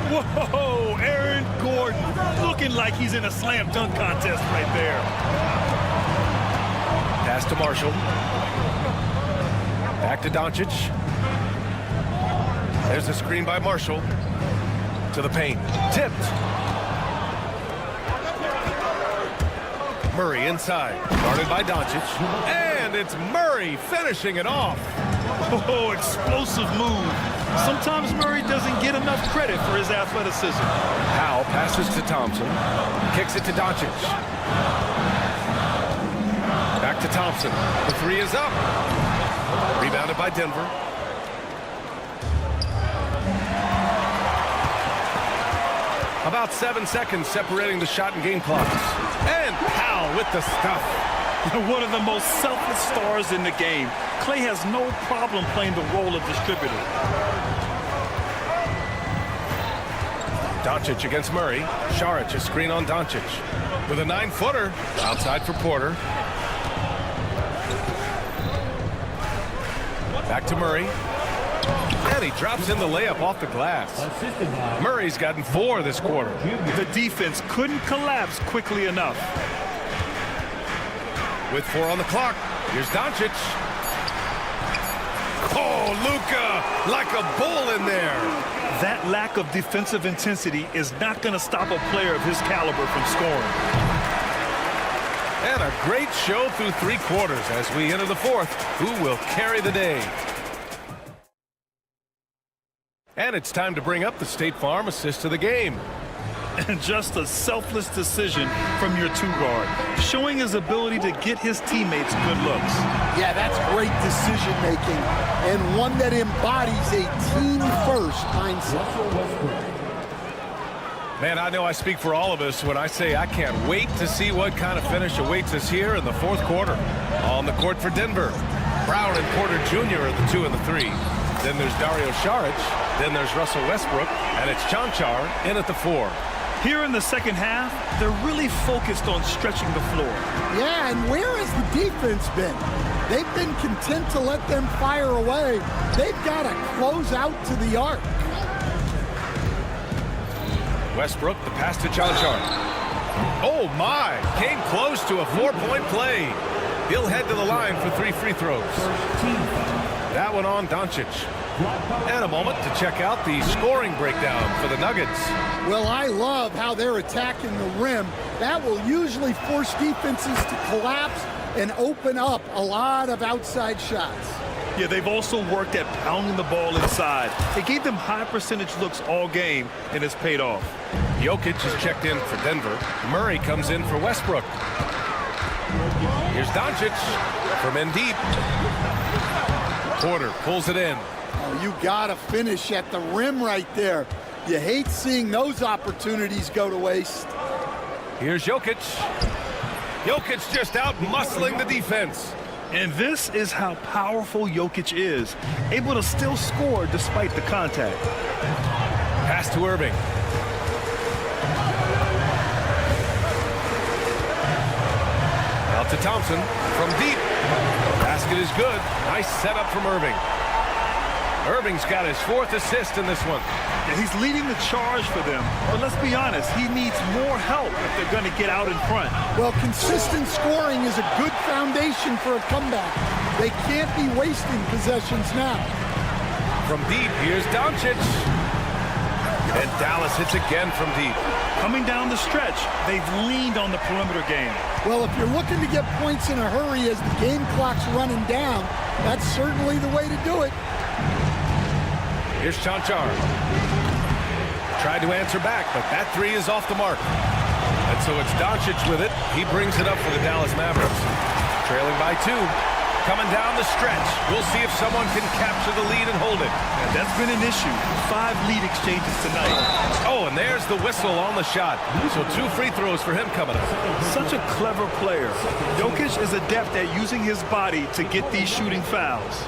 Whoa, Aaron Gordon looking like he's in a slam dunk contest right there. Pass to Marshall. Back to Doncic. There's a screen by Marshall. To the paint. Tipped. Murray inside. Guarded by Doncic. And it's Murray finishing it off. Oh, explosive move. Sometimes Murray doesn't get enough credit for his athleticism. Powell passes to Thompson. Kicks it to Doncic. Back to Thompson. The three is up. Rebounded by Denver. About 7 seconds separating the shot and game clocks. And Powell with the stuff. One of the most selfless stars in the game. Klay has no problem playing the role of distributor. Doncic against Murray. Saric a screen on Doncic. With a 9-footer. Outside for Porter. Back to Murray. And he drops in the layup off the glass. Murray's gotten 4 this quarter. The defense couldn't collapse quickly enough. With 4 on the clock, here's Doncic. Oh, Luka, like a bull in there. That lack of defensive intensity is not going to stop a player of his caliber from scoring. And a great show through 3 quarters as we enter the 4th. Who will carry the day? And it's time to bring up the State Farm assist of the game. And just a selfless decision from your 2-guard, showing his ability to get his teammates good looks. Yeah, that's great decision making, and one that embodies a team-first mindset. Man, I know I speak for all of us when I say I can't wait to see what kind of finish awaits us here in the 4th quarter. On the court for Denver, Brown and Porter Jr. are the 2 and the 3. Then there's Dario Saric. Then there's Russell Westbrook. And it's Chanchar in at the 4. Here in the second half, they're really focused on stretching the floor. Yeah, and where has the defense been? They've been content to let them fire away. They've got to close out to the arc. Westbrook, the pass to Chanchar. Oh, my. Came close to a 4-point play. He'll head to the line for 3 free throws. That one on Doncic. And a moment to check out the scoring breakdown for the Nuggets. Well, I love how they're attacking the rim. That will usually force defenses to collapse and open up a lot of outside shots. Yeah, they've also worked at pounding the ball inside. It gave them high percentage looks all game, and it's paid off. Jokic is checked in for Denver. Murray comes in for Westbrook. Here's Doncic from in deep. Porter pulls it in. Oh, you gotta finish at the rim right there. You hate seeing those opportunities go to waste. Here's Jokic. Jokic just out muscling the defense. And this is how powerful Jokic is, able to still score despite the contact. Pass to Irving. Out to Thompson from deep. Basket is good. Nice setup from Irving. Irving's got his 4th assist in this one. Yeah, he's leading the charge for them. But let's be honest, he needs more help if they're going to get out in front. Well, consistent scoring is a good foundation for a comeback. They can't be wasting possessions now. From deep, here's Doncic. And Dallas hits again from deep. Coming down the stretch, they've leaned on the perimeter game. Well, if you're looking to get points in a hurry as the game clock's running down, that's certainly the way to do it. Here's Chanchar. Tried to answer back, but that 3 is off the mark. And so it's Doncic with it. He brings it up for the Dallas Mavericks. Trailing by 2. Coming down the stretch. We'll see if someone can capture the lead and hold it. And that's been an issue. 5 lead exchanges tonight. Oh, and there's the whistle on the shot. So 2 free throws for him coming up. Such a clever player. Jokic is adept at using his body to get these shooting fouls.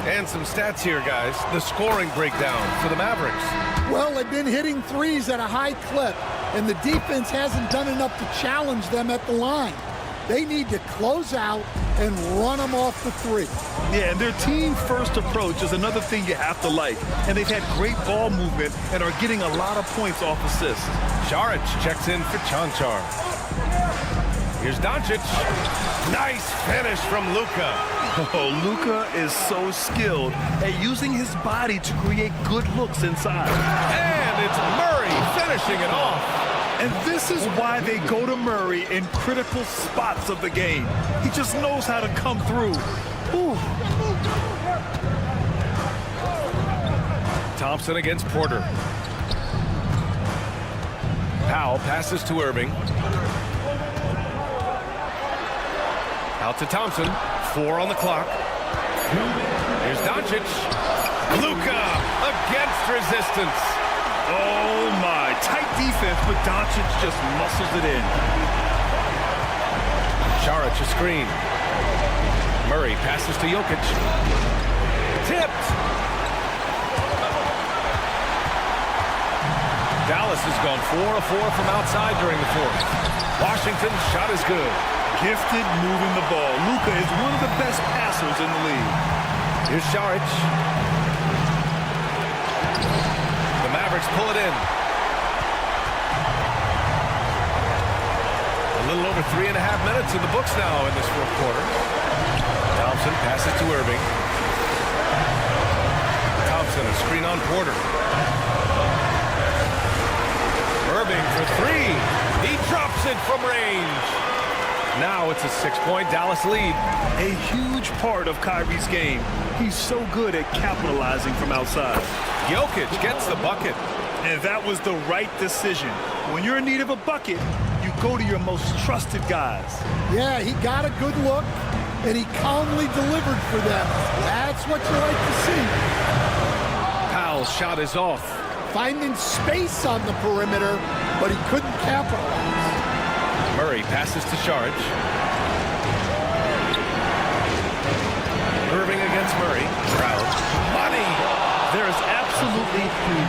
And some stats here, guys. The scoring breakdown for the Mavericks. Well, they've been hitting threes at a high clip, and the defense hasn't done enough to challenge them at the line. They need to close out and run them off the 3. Yeah, and their team-first approach is another thing you have to like. And they've had great ball movement and are getting a lot of points off assists. Saric checks in for Chanchar. Here's Doncic. Nice finish from Luka. Oh, Luka is so skilled at using his body to create good looks inside. And it's Murray finishing it off. And this is why they go to Murray in critical spots of the game. He just knows how to come through. Ooh. Thompson against Porter. Powell passes to Irving. Out to Thompson. 4 on the clock. Here's Doncic. Luka against resistance. Oh, my. Tight defense, but Doncic just muscles it in. Saric a screen. Murray passes to Jokic. Tipped. Dallas has gone 4 of 4 from outside during the 4th. Washington's shot is good. Gifted moving the ball. Luka is one of the best passers in the league. Here's Saric. The Mavericks pull it in. A little over 3.5 minutes in the books now in this 4th quarter. Thompson passes to Irving. screen on Porter. Irving for three. He drops it from range. Now it's a 6-point Dallas lead. A huge part of Kyrie's game. He's so good at capitalizing from outside. Jokic gets the bucket. And that was the right decision. When you're in need of a bucket, you go to your most trusted guys. Yeah, he got a good look, and he calmly delivered for them. That's what you like to see. Powell's shot is off. Finding space on the perimeter, but he couldn't capitalize. Murray passes to Sharge. Irving against Murray. Brown. Money! There is absolutely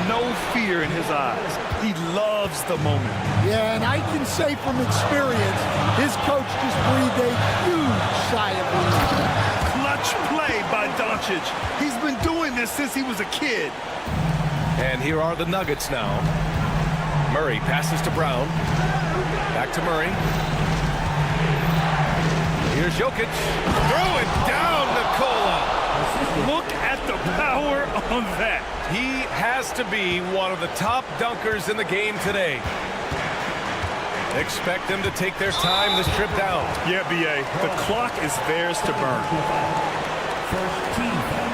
no fear in his eyes. He loves the moment. Yeah, and I can say from experience, his coach just breathed a huge sigh of relief. Clutch play by Doncic. He's been doing this since he was a kid. And here are the Nuggets now. Murray passes to Brown. Back to Murray. Here's Jokic. Throw it down, Nikola. Look at the power on that. He has to be one of the top dunkers in the game today. Expect them to take their time this trip down. Yeah, B.A., the clock is theirs to burn. First team foul.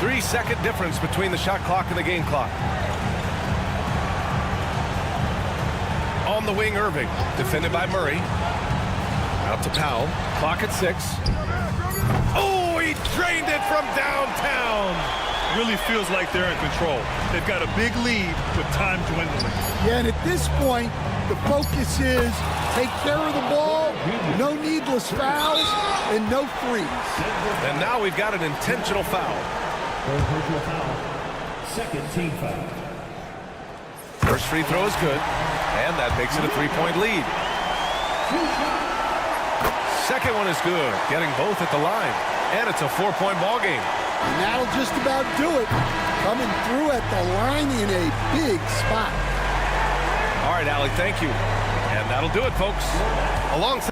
3-second difference between the shot clock and the game clock. On the wing, Irving, defended by Murray. Out to Powell. Clock at 6. Oh, he drained it from downtown. Really feels like they're in control. They've got a big lead with time dwindling. Yeah, and at this point, the focus is take care of the ball, no needless fouls, and no threes. And now we've got an intentional foul. Personal foul. Second team foul. First free throw is good, and that makes it a 3-point lead. Second one is good, getting both at the line, and it's a 4-point ball game. And that'll just about do it. Coming through at the line in a big spot. All right, Allie, thank you. And that'll do it, folks. Alongside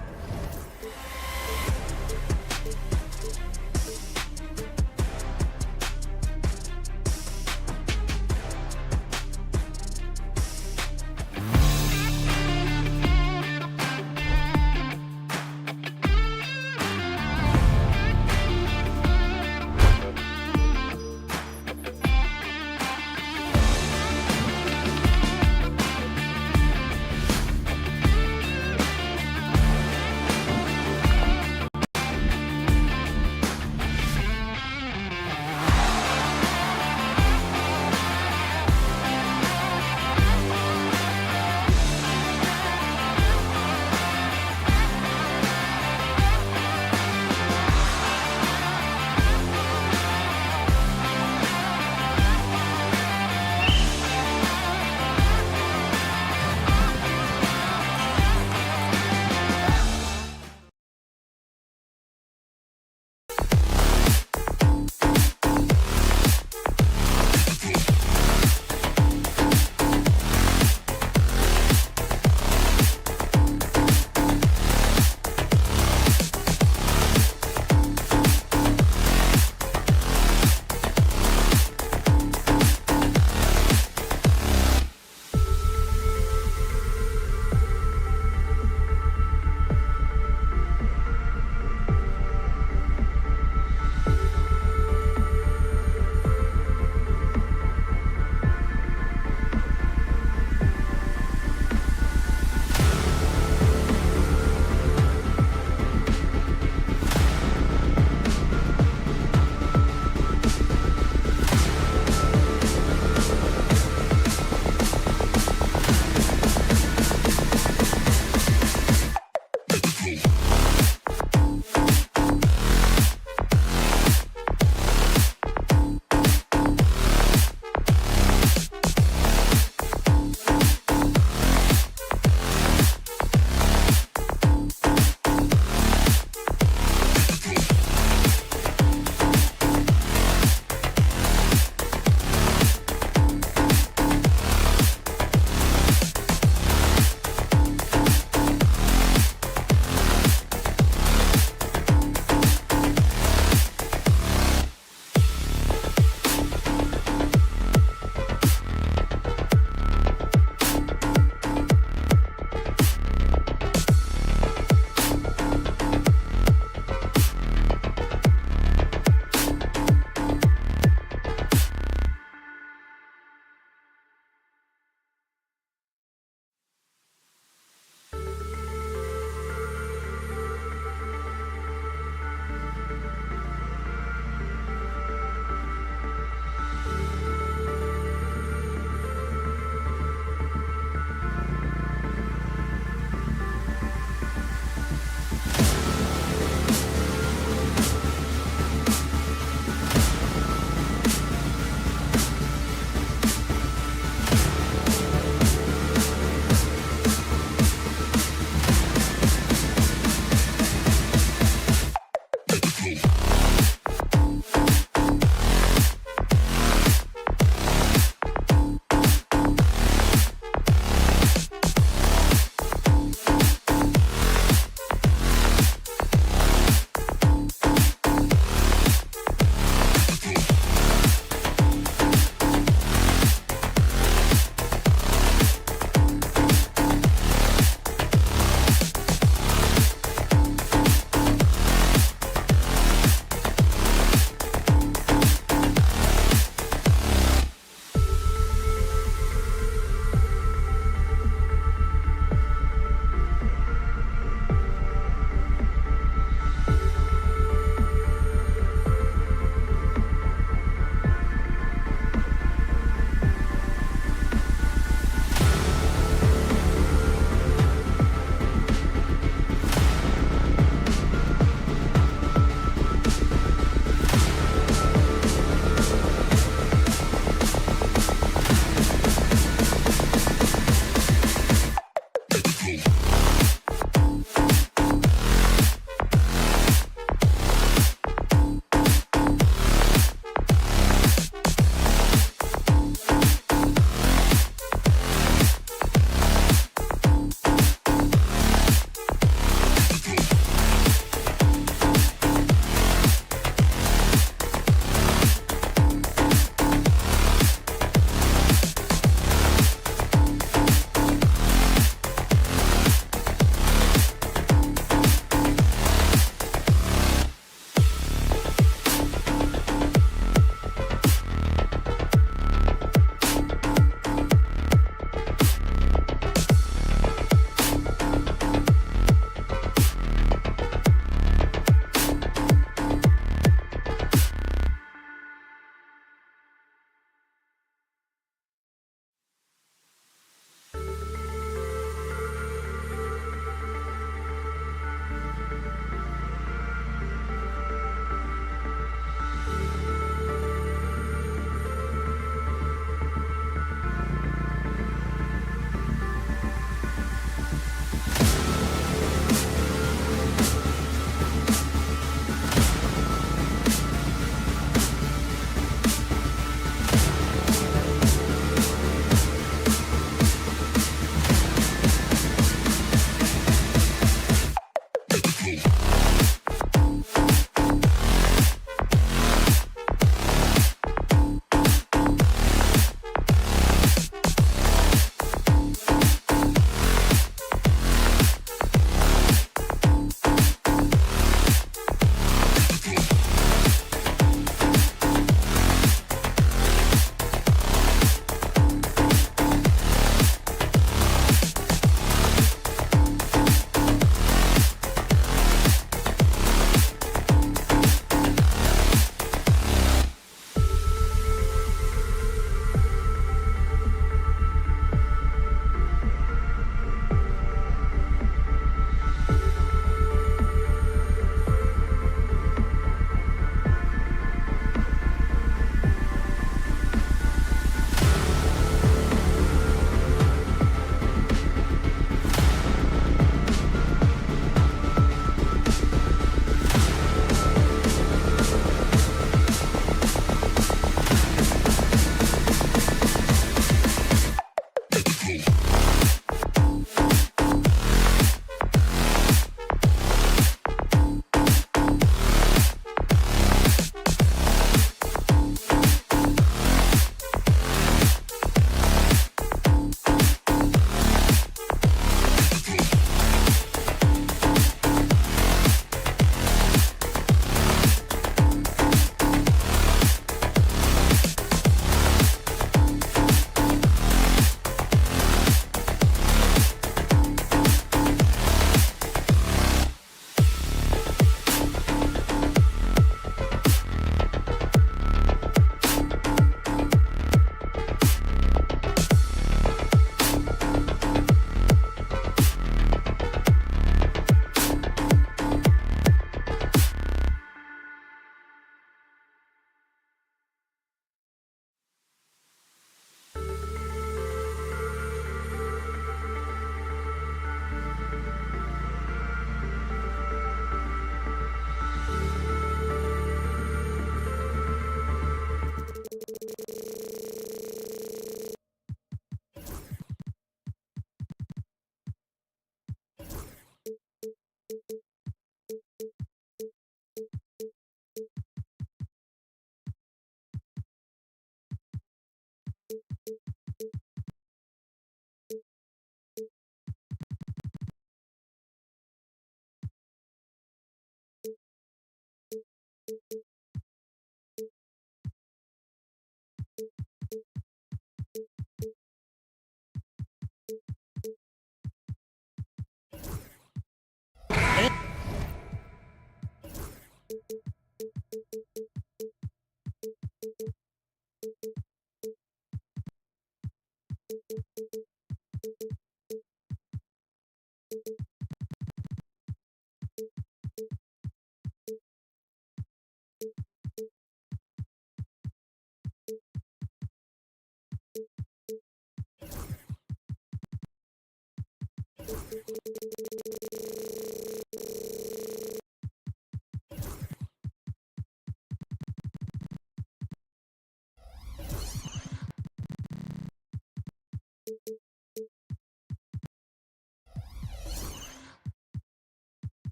And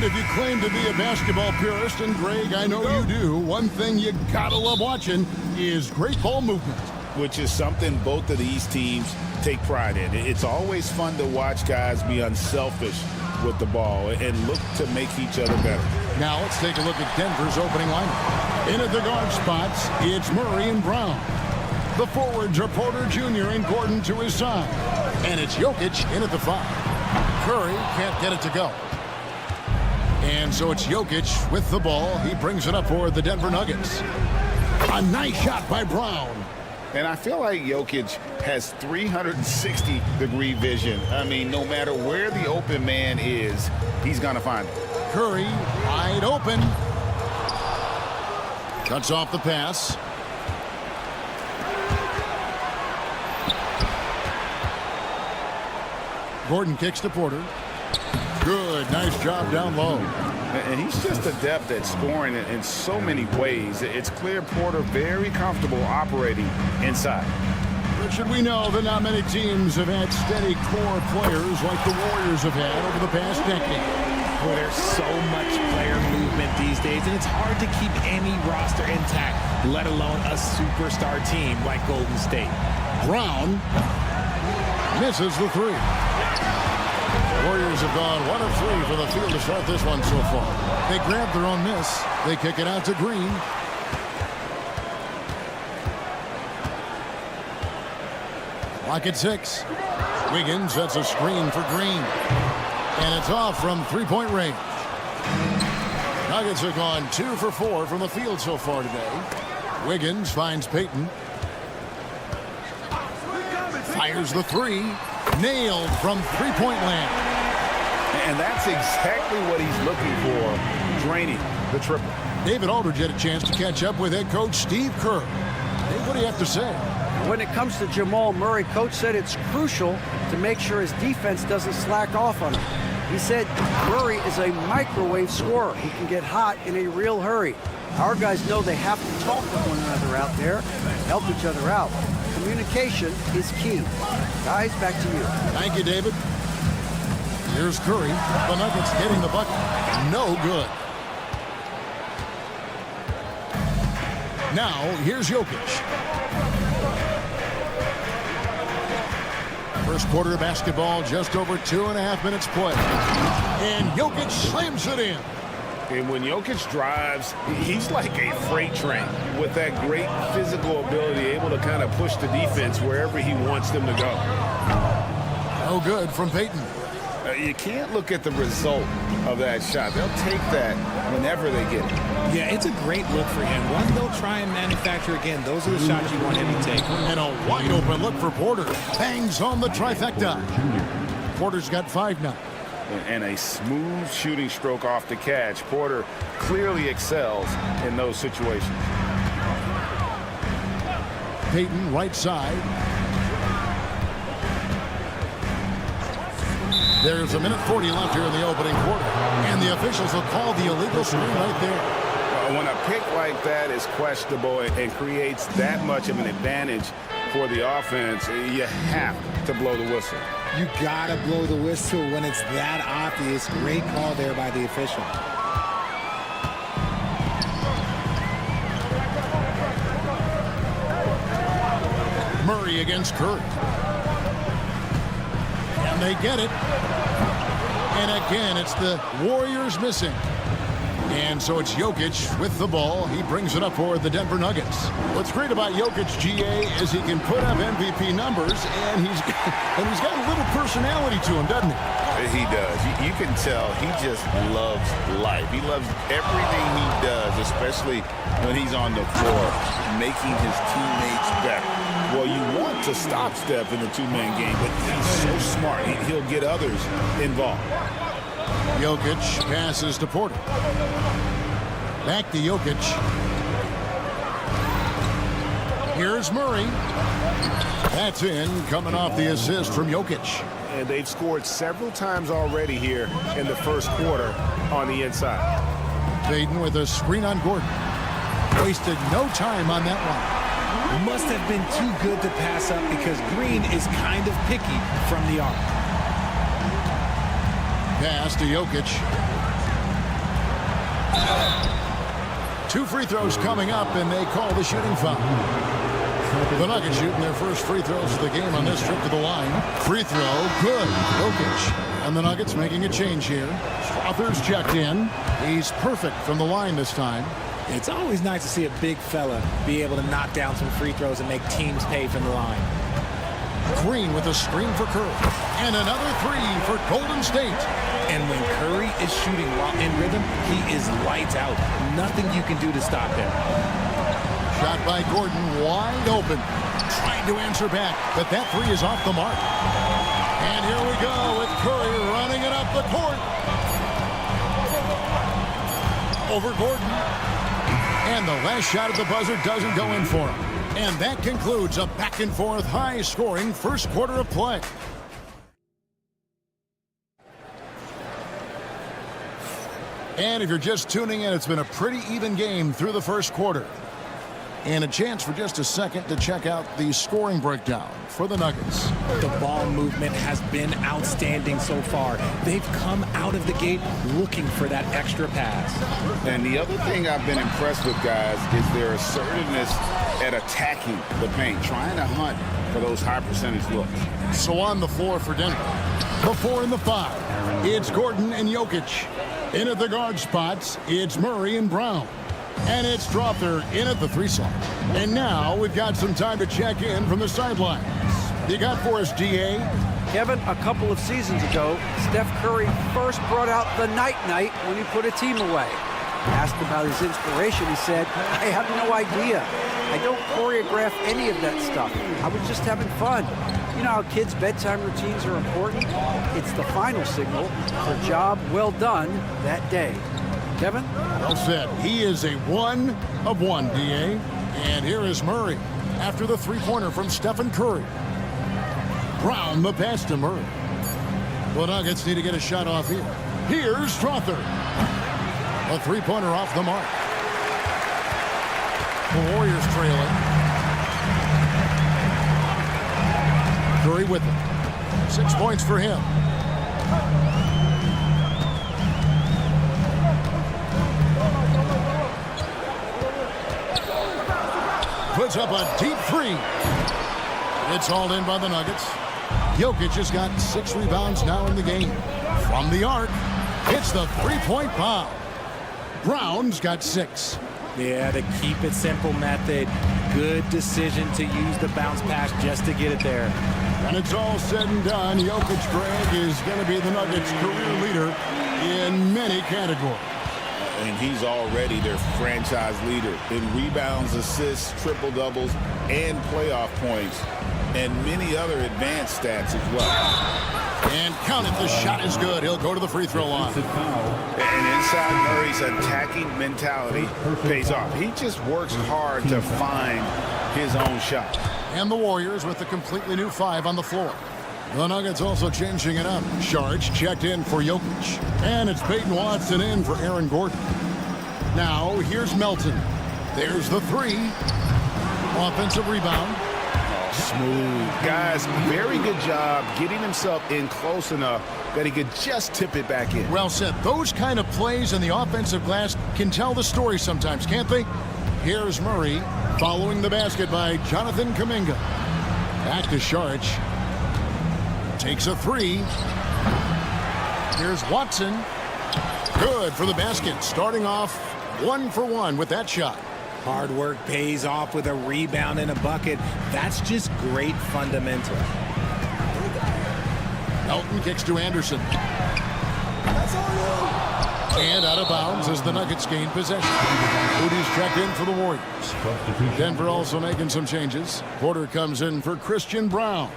if you claim to be a basketball purist, and Greg, I know you do, one thing you gotta love watching is great ball movement. Which is something both of these teams take pride in. It's always fun to watch guys be unselfish with the ball and look to make each other better. Now let's take a look at Denver's opening lineup. In at the guard spots, it's Murray and Brown. The forwards are Porter Jr. and Gordon to his side. And it's Jokic in at the 5. Curry can't get it to go. And so it's Jokic with the ball. He brings it up for the Denver Nuggets. A nice shot by Brown. And I feel like Jokic has 360-degree vision. I mean, no matter where the open man is, he's going to find it. Curry wide open. Cuts off the pass. Gordon kicks to Porter. Good, nice job down low. And he's just adept at scoring in so many ways. It's clear Porter very comfortable operating inside. Richard, we know that not many teams have had steady core players like the Warriors have had over the past decade. Well, there's so much player movement these days, and it's hard to keep any roster intact, let alone a superstar team like Golden State. Brown misses the 3. Warriors have gone 1 of 3 for the field to start this one so far. They grab their own miss. They kick it out to Green. Clock at 6. Wiggins sets a screen for Green. And it's off from three-point range. Nuggets have gone 2 for 4 from the field so far today. Wiggins finds Payton. Fires the 3. Nailed from three-point land. And that's exactly what he's looking for, draining the triple. David Aldridge had a chance to catch up with head coach Steve Kerr. Hey, what do you have to say? When it comes to Jamal Murray, coach said it's crucial to make sure his defense doesn't slack off on him. He said Murray is a microwave scorer. He can get hot in a real hurry. Our guys know they have to talk with one another out there, help each other out. Communication is key. Guys, back to you. Thank you, David. Here's Curry. The Nuggets hitting the bucket. No good. Now, here's Jokic. First quarter of basketball, just over 2.5 minutes play. And Jokic slams it in. And when Jokic drives, he's like a freight train with that great physical ability, able to kind of push the defense wherever he wants them to go. No good from Payton. You can't look at the result of that shot. They'll take that whenever they get it. Yeah, it's a great look for him. One they'll try and manufacture again. Those are the shots you want him to take. And a wide open look for Porter. Bangs on the trifecta. Porter's got 5 now. And a smooth shooting stroke off the catch. Porter clearly excels in those situations. Payton, right side. There's 1:40 left here in the opening quarter. And the officials will call the illegal screen right there. When a pick like that is questionable and creates that much of an advantage for the offense, you have to blow the whistle. You gotta blow the whistle when it's that obvious. Great call there by the official. Murray against Curry. And they get it. And again, it's the Warriors missing. And so it's Jokic with the ball. He brings it up for the Denver Nuggets. What's great about Jokic, GA, is he can put up MVP numbers, and he's got a little personality to him, doesn't he? He does. You can tell he just loves life. He loves everything he does, especially when he's on the floor, making his teammates better. Well, you want to stop Steph in the two-man game, but he's so smart. He'll get others involved. Jokic passes to Porter. Back to Jokic. Here's Murray. That's in, coming off the assist from Jokic. and they've scored several times already here in the first quarter on the inside. Payton with a screen on Gordon. Wasted no time on that one. Must have been too good to pass up because Green is kind of picky from the arc. Pass to Jokic. 2 free throws coming up, and they call the shooting foul. The Nuggets shooting their first free throws of the game on this trip to the line. Free throw, good. Jokic. And the Nuggets making a change here. Strother's checked in. He's perfect from the line this time. It's always nice to see a big fella be able to knock down some free throws and make teams pay from the line. Green with a screen for Curry. And another 3 for Golden State. And when Curry is shooting while in rhythm, he is lights out. Nothing you can do to stop him. Shot by Gordon, wide open. Trying to answer back, but that 3 is off the mark. And here we go with Curry running it up the court. Over Gordon. And the last shot at the buzzer doesn't go in for him. And that concludes a back-and-forth, high-scoring first quarter of play. And if you're just tuning in, it's been a pretty even game through the first quarter. And a chance for just a second to check out the scoring breakdown for the Nuggets. The ball movement has been outstanding so far. They've come out of the gate looking for that extra pass. And the other thing I've been impressed with, guys, is their assertiveness at attacking the paint, trying to hunt for those high percentage looks. So on the floor for Denver, the 4 and the 5, it's Gordon and Jokic. In at the guard spots, it's Murray and Brown. And it's Strother in at the 3 slot. And now we've got some time to check in from the sidelines. You got for us, DA? Kevin, a couple of seasons ago, Steph Curry first brought out the night-night when he put a team away. Asked about his inspiration, he said, I have no idea. I don't choreograph any of that stuff. I was just having fun. You know how kids' bedtime routines are important? It's the final signal for job well done that day. Kevin? Well said. He is a 1 of 1, DA. And here is Murray after the 3-pointer from Stephen Curry. Brown the pass to Murray. The Nuggets need to get a shot off here. Here's Strother. A 3-pointer off the mark. The Warriors trailing. Curry with it. 6 points for him. Puts up a deep 3. It's hauled in by the Nuggets. Jokic has got 6 rebounds now in the game. From the arc, it's the 3-point bomb. Brown's got 6. Yeah, the keep it simple method. Good decision to use the bounce pass just to get it there. When it's all said and done, Jokic, Greg, is going to be the Nuggets' career leader in many categories. And he's already their franchise leader in rebounds, assists, triple-doubles, and playoff points, and many other advanced stats as well. And count it, the shot is good. He'll go to the free throw line. And inside Murray's attacking mentality pays off. He just works hard to find his own shot. And the Warriors with a completely new 5 on the floor. The Nuggets also changing it up. Sharge checked in for Jokic. And it's Peyton Watson in for Aaron Gordon. Now, here's Melton. There's the 3. Offensive rebound. Smooth. Guys, very good job getting himself in close enough that he could just tip it back in. Well said. Those kind of plays in the offensive glass can tell the story sometimes, can't they? Here's Murray following the basket by Jonathan Kuminga. Back to Sharge. Takes a 3. Here's Watson. Good for the basket. Starting off 1 for 1 with that shot. Hard work pays off with a rebound and a bucket. That's just great fundamental. Melton kicks to Anderson. And out of bounds as the Nuggets gain possession. Moody's checked in for the Warriors. Denver also making some changes. Porter comes in for Christian Brown.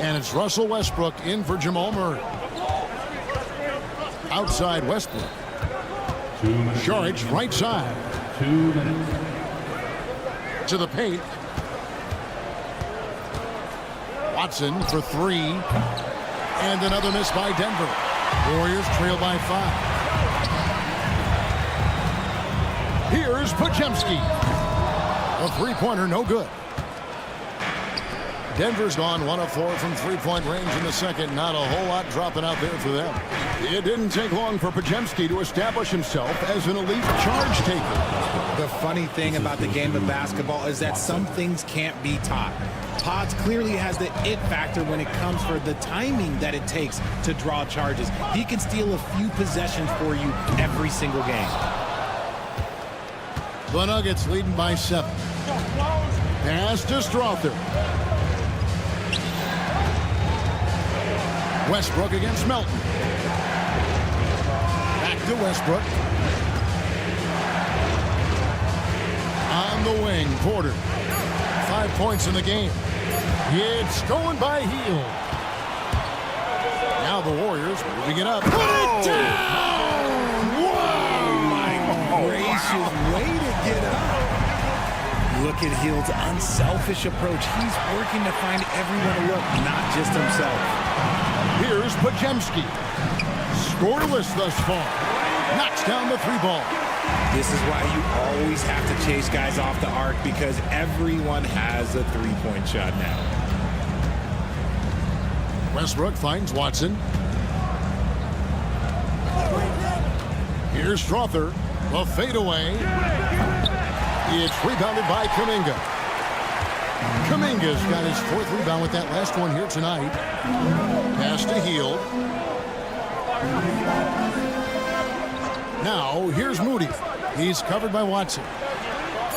And it's Russell Westbrook in for Jamal Murray. Outside Westbrook. Sharge right side. 2 minutes. To the paint. Watson for 3. And another miss by Denver. Warriors trail by 5. Here's Podziemski. A three-pointer, no good. Denver's gone 1 of 4 from three-point range in the second. Not a whole lot dropping out there for them. It didn't take long for Podziemski to establish himself as an elite charge taker. The funny thing about the game of basketball is that some things can't be taught. Pods clearly has the it factor when it comes for the timing that it takes to draw charges. He can steal a few possessions for you every single game. The Nuggets leading by 7. Pass to Strother. Westbrook against Melton. Back to Westbrook. On the wing, Porter. 5 points in the game. It's stolen by Hield. Now the Warriors moving it up. Put it down! Whoa! My gracious, way to get up. Look at Hield's unselfish approach. He's working to find everyone to look, not just himself. Here's Podziemski. Scoreless thus far. Knocks down the 3-ball. This is why you always have to chase guys off the arc, because everyone has a three-point shot now. Westbrook finds Watson. Here's Strother. A fadeaway. It's rebounded by Kuminga. Kuminga's got his 4th rebound with that last one here tonight. Pass to Hield. Now, here's Moody. He's covered by Watson.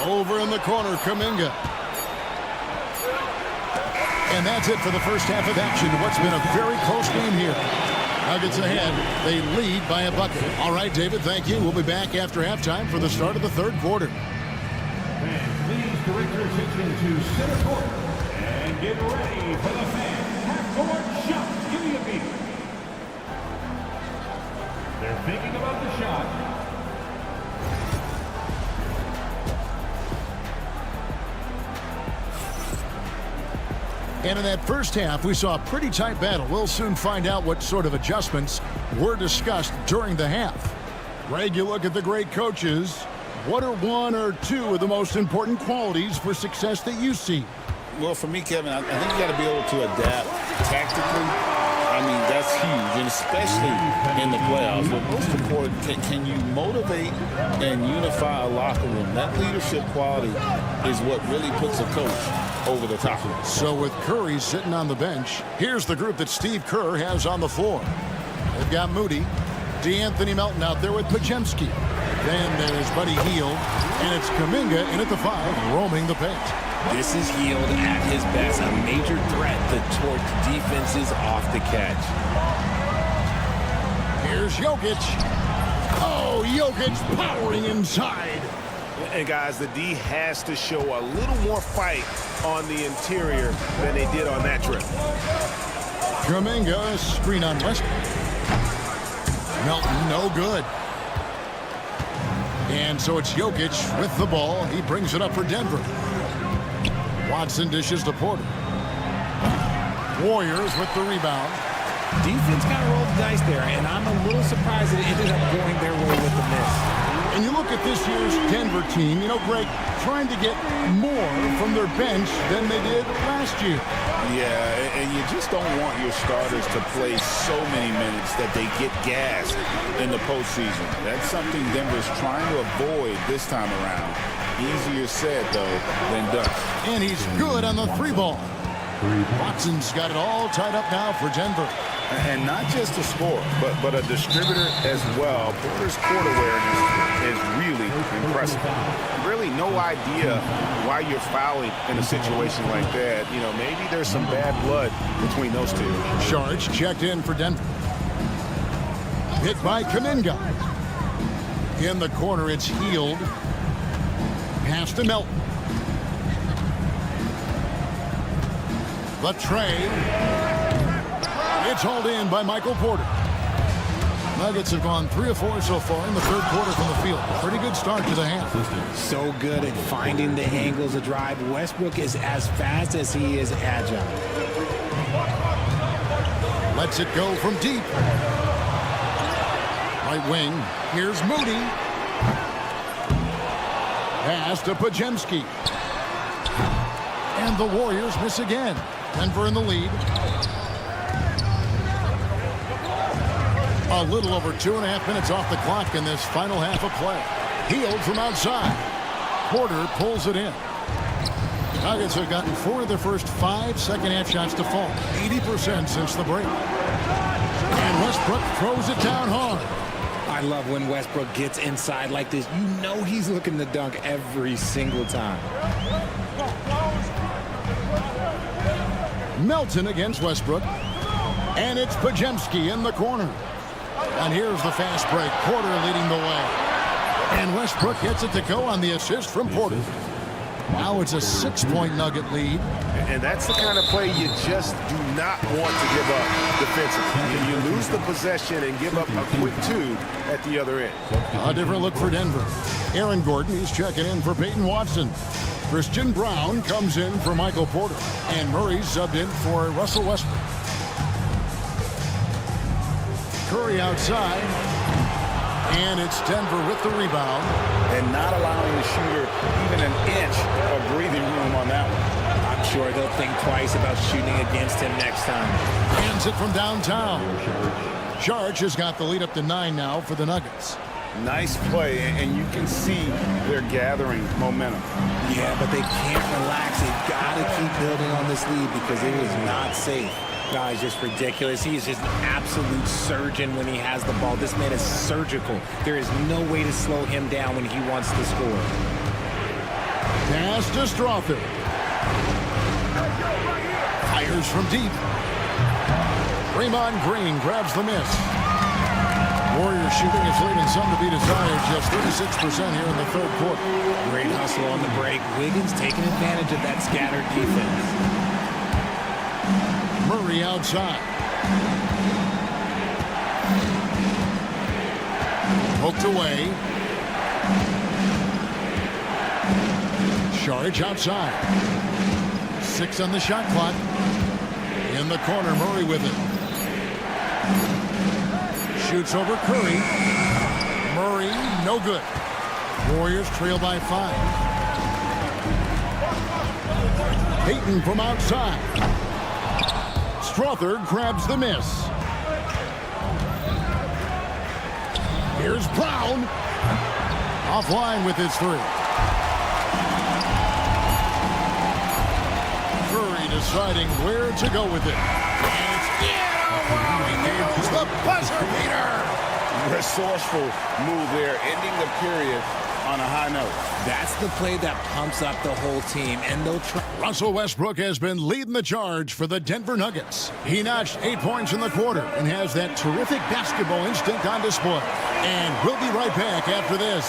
Over in the corner, Kuminga. And that's it for the first half of action. What's been a very close game here. Nuggets ahead. They lead by a bucket. All right, David, thank you. We'll be back after halftime for the start of the 3rd quarter. And please direct your attention to center court and get ready for the fan half-court shot. Give me a beat. They're thinking about the shot. And in that first half, we saw a pretty tight battle. We'll soon find out what sort of adjustments were discussed during the half. Greg, you look at the great coaches. What are 1 or 2 of the most important qualities for success that you see? Well, for me, Kevin, I think you got to be able to adapt tactically. I mean, that's huge, and especially in the playoffs. But most important, can you motivate and unify a locker room? That leadership quality is what really puts a coach over the top. So with Curry sitting on the bench, here's the group that Steve Kerr has on the floor. They've got Moody, DeAnthony Melton out there with Podziemski. Then there's Buddy Hield, and it's Kuminga in at the 5, roaming the paint. This is Hield at his best, a major threat to torch defenses off the catch. Here's Jokic. Oh, Jokic powering inside. And guys, the D has to show a little more fight on the interior than they did on that trip. Kuminga, screen on Westbrook. Melton, no good. And so it's Jokic with the ball. He brings it up for Denver. Watson dishes to Porter. Warriors with the rebound. Defense kind of rolled the dice there, and I'm a little surprised that it ended up going their way with the miss. And you look at this year's Denver team, you know, Greg, trying to get more from their bench than they did last year. Yeah, and you just don't want your starters to play so many minutes that they get gassed in the postseason. That's something Denver's trying to avoid this time around. Easier said, though, than done. And he's good on the 3-ball. Watson's got it all tied up now for Denver. And not just a scorer, but a distributor as well. Porter's court awareness is really impressive. Really no idea why you're fouling in a situation like that. You know, maybe there's some bad blood between those two. Sharge checked in for Denver. Hit by Kuminga. In the corner, it's Hield. Pass to Melton. The tray. It's hauled in by Michael Porter. Nuggets have gone 3 of 4 so far in the 3rd quarter from the field. Pretty good start to the half. So good at finding the angles of drive. Westbrook is as fast as he is agile. Lets it go from deep. Right wing. Here's Moody. Pass to Pajemski. And the Warriors miss again. Denver in the lead. A little over 2.5 minutes off the clock in this final half of play. Healed from outside. Porter pulls it in. Nuggets have gotten 4 of their first 5 second-half shots to fall. 80% since the break. And Westbrook throws it down hard. I love when Westbrook gets inside like this. You know he's looking to dunk every single time. Melton against Westbrook. And it's Pajemski in the corner. And here's the fast break. Porter leading the way. And Westbrook gets it to go on the assist from Porter. Now it's a 6-point Nugget lead. And that's the kind of play you just do not want to give up defensively. You lose the possession and give up a quick 2 at the other end. A different look for Denver. Aaron Gordon, he's checking in for Peyton Watson. Christian Brown comes in for Michael Porter. And Murray subbed in for Russell Westbrook. Curry outside. And it's Denver with the rebound. And not allowing the shooter even an inch of breathing room on that one. I'm sure they'll think twice about shooting against him next time. Hands it from downtown. Charge has got the lead up to 9 now for the Nuggets. Nice play, and you can see they're gathering momentum. Yeah, but they can't relax. They've got to keep building on this lead because it is not safe. No, he's just ridiculous. He is just an absolute surgeon when he has the ball. This man is surgical. There is no way to slow him down when he wants to score. Pass to Strother. Fires from deep. Draymond Green grabs the miss. Warriors shooting is leaving some to be desired. Just 36% here in the third quarter. Great hustle on the break. Wiggins taking advantage of that scattered defense. Murray outside. Poked away. Charge outside. 6 on the shot clock. In the corner, Murray with it. Shoots over Curry. Murray, no good. Warriors trail by 5. Payton from outside. Strother grabs the miss. Here's Brown. Offline with his 3. Curry deciding where to go with it. And it's he nails the buzzer beater. Resourceful move there, ending the period on a high note. That's the play that pumps up the whole team, and they'll try. Russell Westbrook has been leading the charge for the Denver Nuggets. He notched 8 points in the quarter and has that terrific basketball instinct on display. And we'll be right back after this.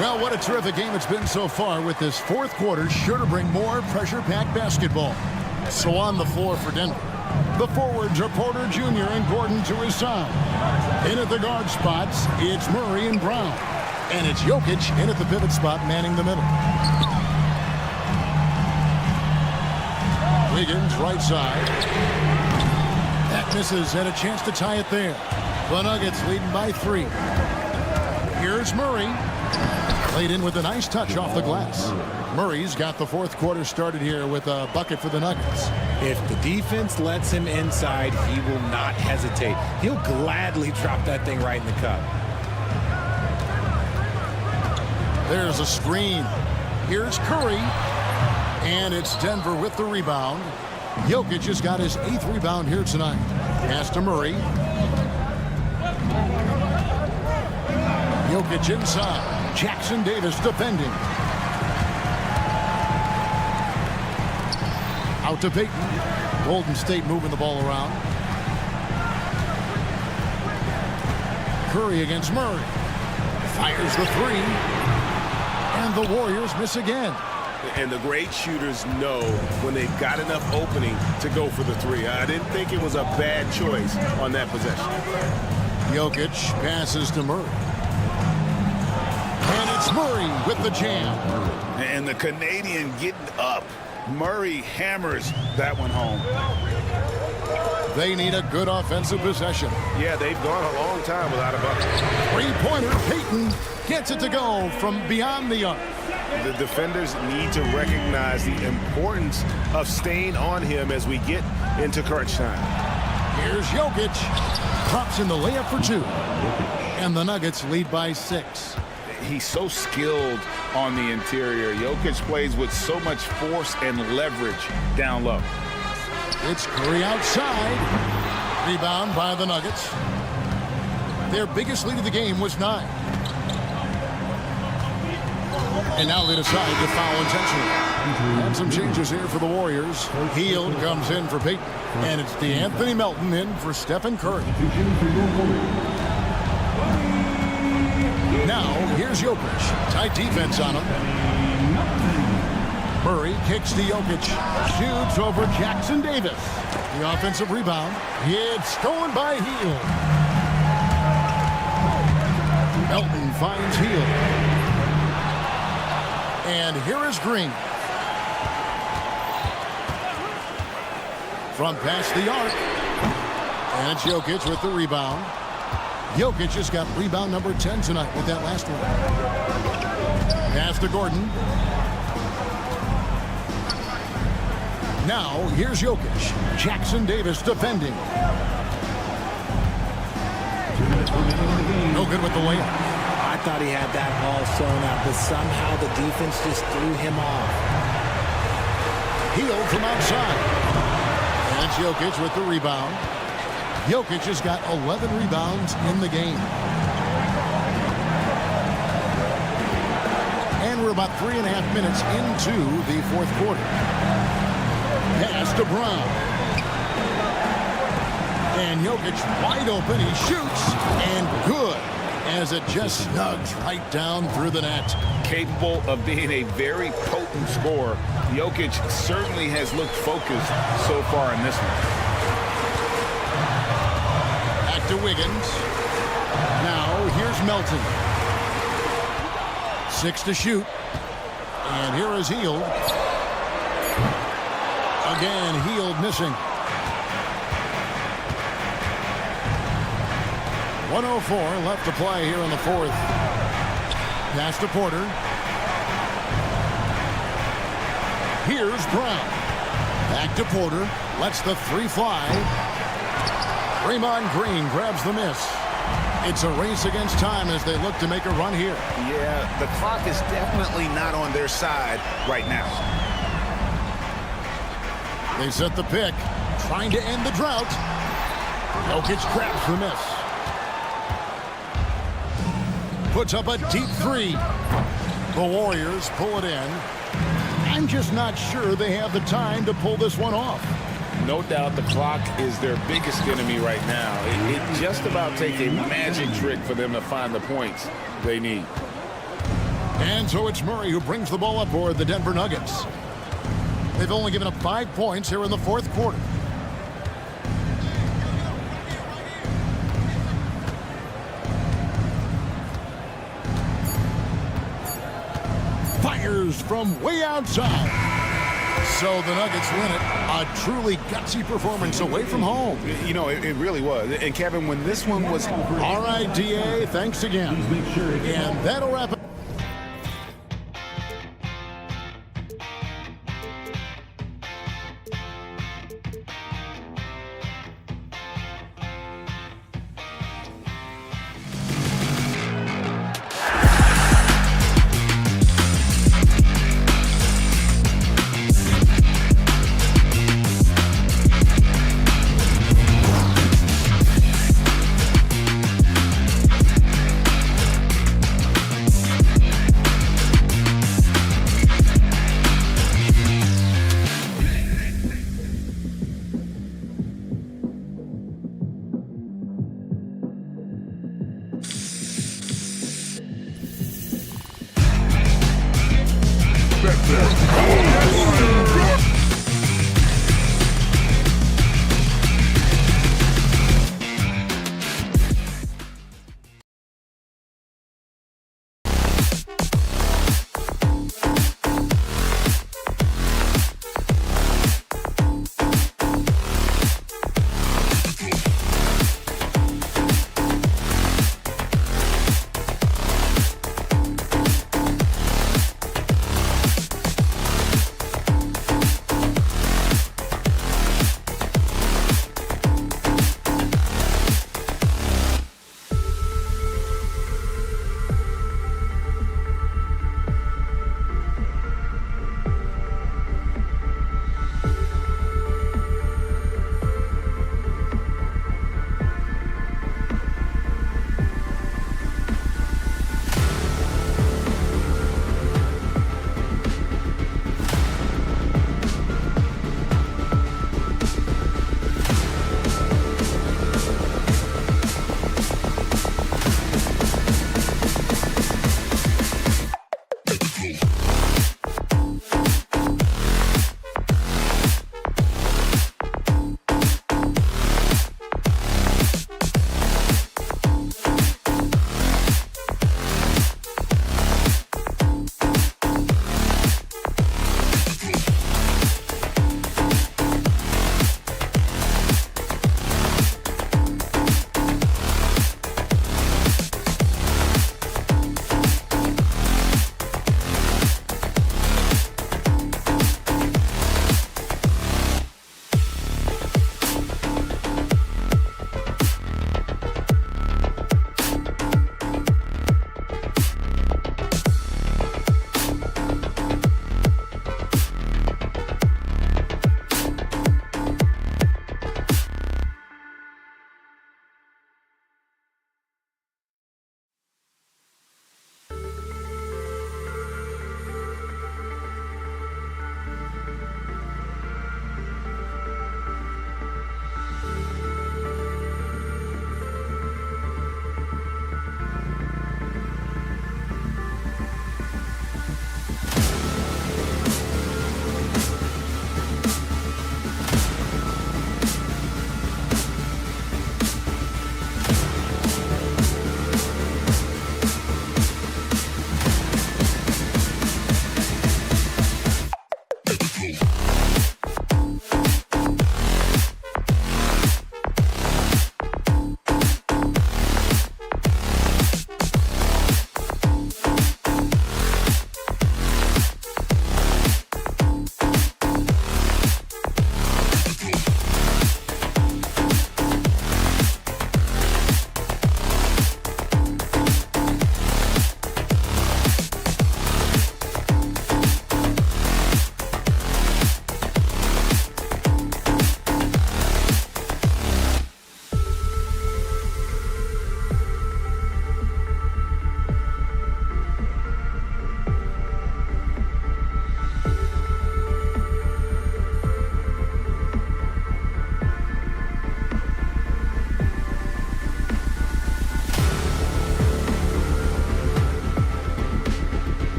Well, what a terrific game it's been so far, with this fourth quarter sure to bring more pressure-packed basketball. So on the floor for Denver, the forwards are Porter Jr. and Gordon to his side. In at the guard spots, it's Murray and Brown. And it's Jokic in at the pivot spot, manning the middle. Wiggins, right side. That misses, had a chance to tie it there. The Nuggets leading by 3. Here's Murray. Played in with a nice touch off the glass. Murray's got the fourth quarter started here with a bucket for the Nuggets. If the defense lets him inside, he will not hesitate. He'll gladly drop that thing right in the cup. There's a screen. Here's Curry. And it's Denver with the rebound. Jokic has got his 8th rebound here tonight. Pass to Murray. Jokic inside. Jackson Davis defending. Out to Payton. Golden State moving the ball around. Curry against Murray. Fires the 3. And the Warriors miss again. And the great shooters know when they've got enough opening to go for the 3. I didn't think it was a bad choice on that possession. Jokic passes to Murray. And it's Murray with the jam. And the Canadian getting up. Murray hammers that one home. They need a good offensive possession. Yeah, they've gone a long time without a bucket. Three-pointer, Payton gets it to go from beyond the arc. The defenders need to recognize the importance of staying on him as we get into crunch time. Here's Jokic. Drops in the layup for 2. And the Nuggets lead by 6. He's so skilled on the interior. Jokic plays with so much force and leverage down low. It's Curry outside. Rebound by the Nuggets. Their biggest lead of the game was 9. And now they decide to foul intentionally. And some changes here for the Warriors. Hield comes in for Payton. And it's DeAnthony Melton in for Stephen Curry. Now, here's Jokic. Tight defense on him. Murray kicks to Jokic. Shoots over Jackson Davis. The offensive rebound. It's stolen by Hield. Melton finds Hield. And here is Green. From past the arc. And it's Jokic with the rebound. Jokic has got rebound number 10 tonight with that last one. Pass to Gordon. Now, here's Jokic. Jackson Davis defending. No good with the layup. I thought he had that ball sewn up, but somehow the defense just threw him off. Hield from outside. And it's Jokic with the rebound. Jokic has got 11 rebounds in the game. And we're about 3.5 minutes into the fourth quarter. Pass to Brown. And Jokic wide open. He shoots. And good. As it just snugs right down through the net. Capable of being a very potent scorer. Jokic certainly has looked focused so far in this one. Back to Wiggins. Now here's Melton. 6 to shoot. And here is Hield. Again, Hield missing. 1:04 left to play here in the fourth. Pass to Porter. Here's Brown. Back to Porter. Lets the 3 fly. Draymond Green grabs the miss. It's a race against time as they look to make a run here. Yeah, the clock is definitely not on their side right now. They set the pick, trying to end the drought. Jokic grabs the miss. Puts up a deep 3. The Warriors pull it in. I'm just not sure they have the time to pull this one off. No doubt the clock is their biggest enemy right now. It just about takes a magic trick for them to find the points they need. And so it's Murray who brings the ball up for the Denver Nuggets. They've only given up 5 points here in the fourth quarter. Fires from way outside. So the Nuggets win it. A truly gutsy performance away from home. You know, it really was. And Kevin, when this one was... All right, DA, thanks again. And that'll wrap it.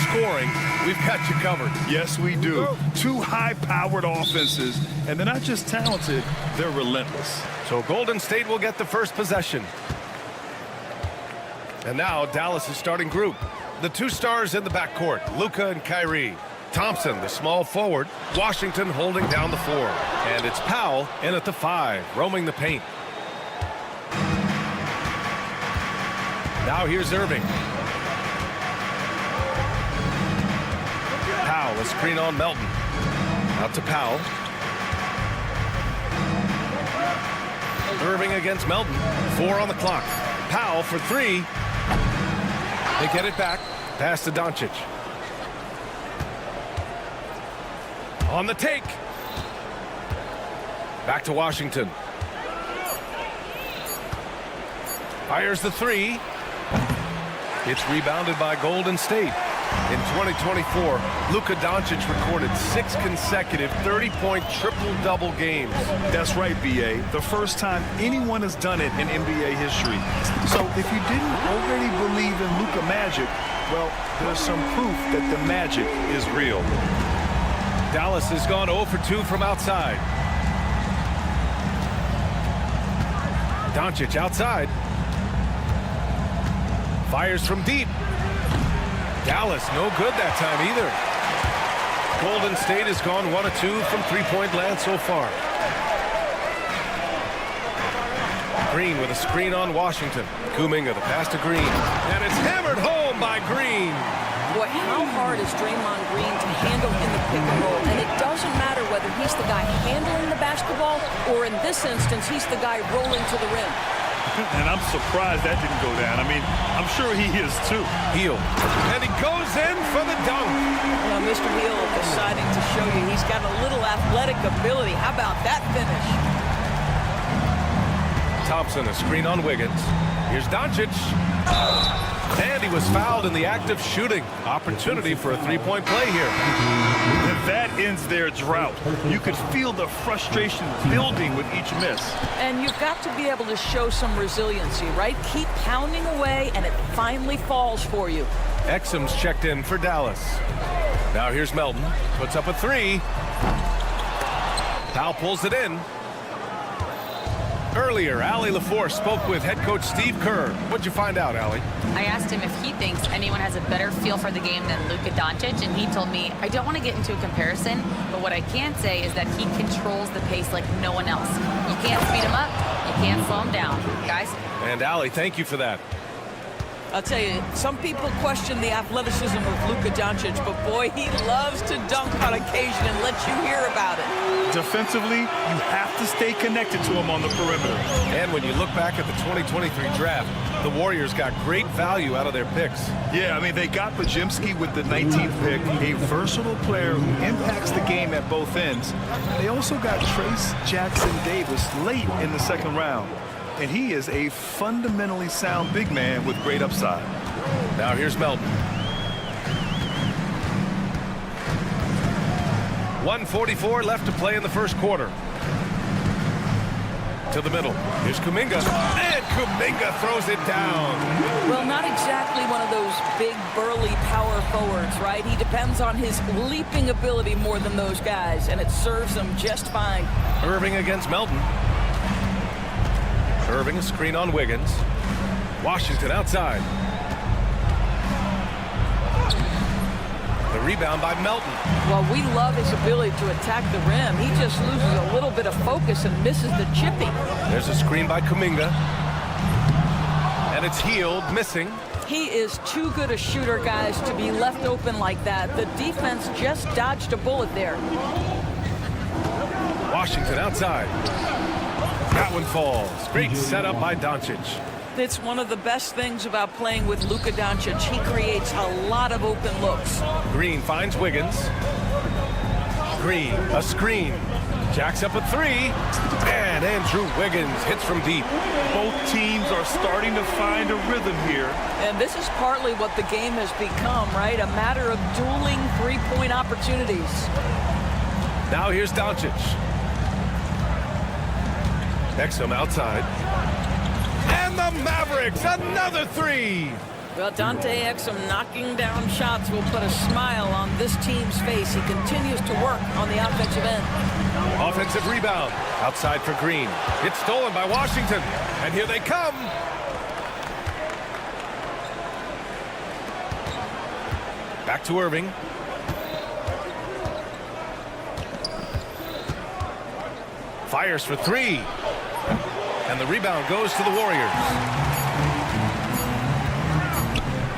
scoring, we've got you covered. Yes, we do. Two high-powered offenses, and they're not just talented, they're relentless. So Golden State will get the first possession. And now Dallas' starting group. The two stars in the backcourt, Luka and Kyrie. Thompson, the small forward. Washington holding down the 4. And it's Powell in at the 5, roaming the paint. Now here's Irving. Powell, a screen on Melton. Out to Powell. Irving against Melton. 4 on the clock. Powell for 3. They get it back. Pass to Doncic. On the take. Back to Washington. Fires the 3. It's rebounded by Golden State. In 2024, Luka Doncic recorded 6 consecutive 30-point triple-double games. That's right, B.A. The first time anyone has done it in NBA history. So if you didn't already believe in Luka magic, well, there's some proof that the magic is real. Dallas has gone 0 for 2 from outside. Doncic outside. Fires from deep. Dallas no good that time either. Golden State has gone 1 of 2 from three-point land so far. Green with a screen on Washington. Kuminga the pass to Green. And it's hammered home by Green. Boy, how hard is Draymond Green to handle in the pick and roll? And it doesn't matter whether he's the guy handling the basketball or in this instance, he's the guy rolling to the rim. And I'm surprised that didn't go down. I mean, I'm sure he is too. Heel. And he goes in for the dunk. Well, Mr. Hill deciding to show you he's got a little athletic ability. How about that finish? Thompson, a screen on Wiggins. Here's Doncic. And he was fouled in the act of shooting. Opportunity for a three-point play here. And that ends their drought. You could feel the frustration building with each miss. And you've got to be able to show some resiliency, right? Keep pounding away, and it finally falls for you. Exum's checked in for Dallas. Now here's Melton. Puts up a 3. Powell pulls it in. Earlier, Allie LaForce spoke with head coach Steve Kerr. What'd you find out, Allie? I asked him if he thinks anyone has a better feel for the game than Luka Doncic, and he told me, I don't want to get into a comparison, but what I can say is that he controls the pace like no one else. You can't speed him up, you can't slow him down. Guys? And Allie, thank you for that. I'll tell you, some people question the athleticism of Luka Doncic, but boy, he loves to dunk on occasion and let you hear about it. Defensively, you have to stay connected to him on the perimeter. And when you look back at the 2023 draft, the Warriors got great value out of their picks. Yeah, I mean, they got Podziemski with the 19th pick, a versatile player who impacts the game at both ends. They also got Trace Jackson-Davis late in the second round. And he is a fundamentally sound big man with great upside. Now here's Melton. 1:44 left to play in the first quarter. To the middle. Here's Kuminga. And Kuminga throws it down. Well, not exactly one of those big, burly power forwards, right? He depends on his leaping ability more than those guys, and it serves him just fine. Irving against Melton. Irving, a screen on Wiggins. Washington outside. The rebound by Melton. Well, we love his ability to attack the rim. He just loses a little bit of focus and misses the chippy. There's a screen by Kuminga. And it's healed, missing. He is too good a shooter, guys, to be left open like that. The defense just dodged a bullet there. Washington outside. That one falls. Great setup by Doncic. It's one of the best things about playing with Luka Doncic. He creates a lot of open looks. Green finds Wiggins. Green, a screen. Jacks up a 3. And Andrew Wiggins hits from deep. Both teams are starting to find a rhythm here. And this is partly what the game has become, right? A matter of dueling three-point opportunities. Now here's Doncic. Exum outside. And the Mavericks, another 3. Well, Dante Exum knocking down shots will put a smile on this team's face. He continues to work on the offensive end. Offensive rebound. Outside for Green. It's stolen by Washington. And here they come. Back to Irving. Fires for three. And the rebound goes to the Warriors.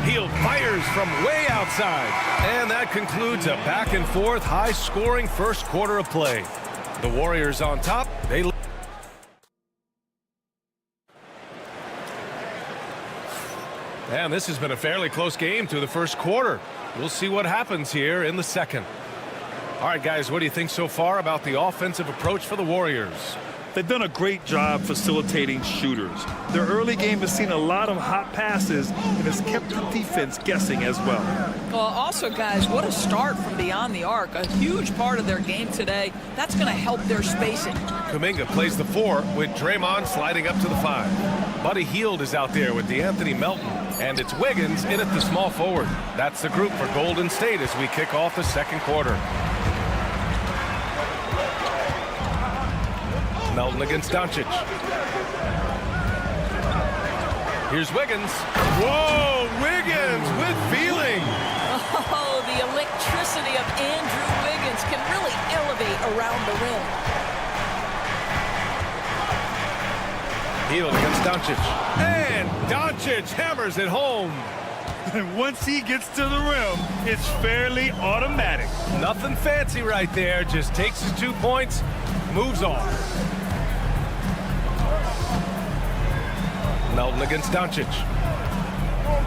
Hield fires from way outside. And that concludes a back-and-forth, high-scoring first quarter of play. The Warriors on top. And this has been a fairly close game through the first quarter. We'll see what happens here in the second. All right, guys, what do you think so far about the offensive approach for the Warriors? They've done a great job facilitating shooters. Their early game has seen a lot of hot passes and has kept the defense guessing as well. Well, also, guys, what a start from beyond the arc. A huge part of their game today. That's going to help their spacing. Kuminga plays the 4 with Draymond sliding up to the 5. Buddy Hield is out there with DeAnthony Melton. And it's Wiggins in at the small forward. That's the group for Golden State as we kick off the second quarter. Melton against Doncic. Here's Wiggins. Whoa, Wiggins with feeling. Oh, the electricity of Andrew Wiggins can really elevate around the rim. Hield against Doncic. And Doncic hammers it home. And once he gets to the rim, it's fairly automatic. Nothing fancy right there. Just takes his 2 points, moves on. Melton against Doncic.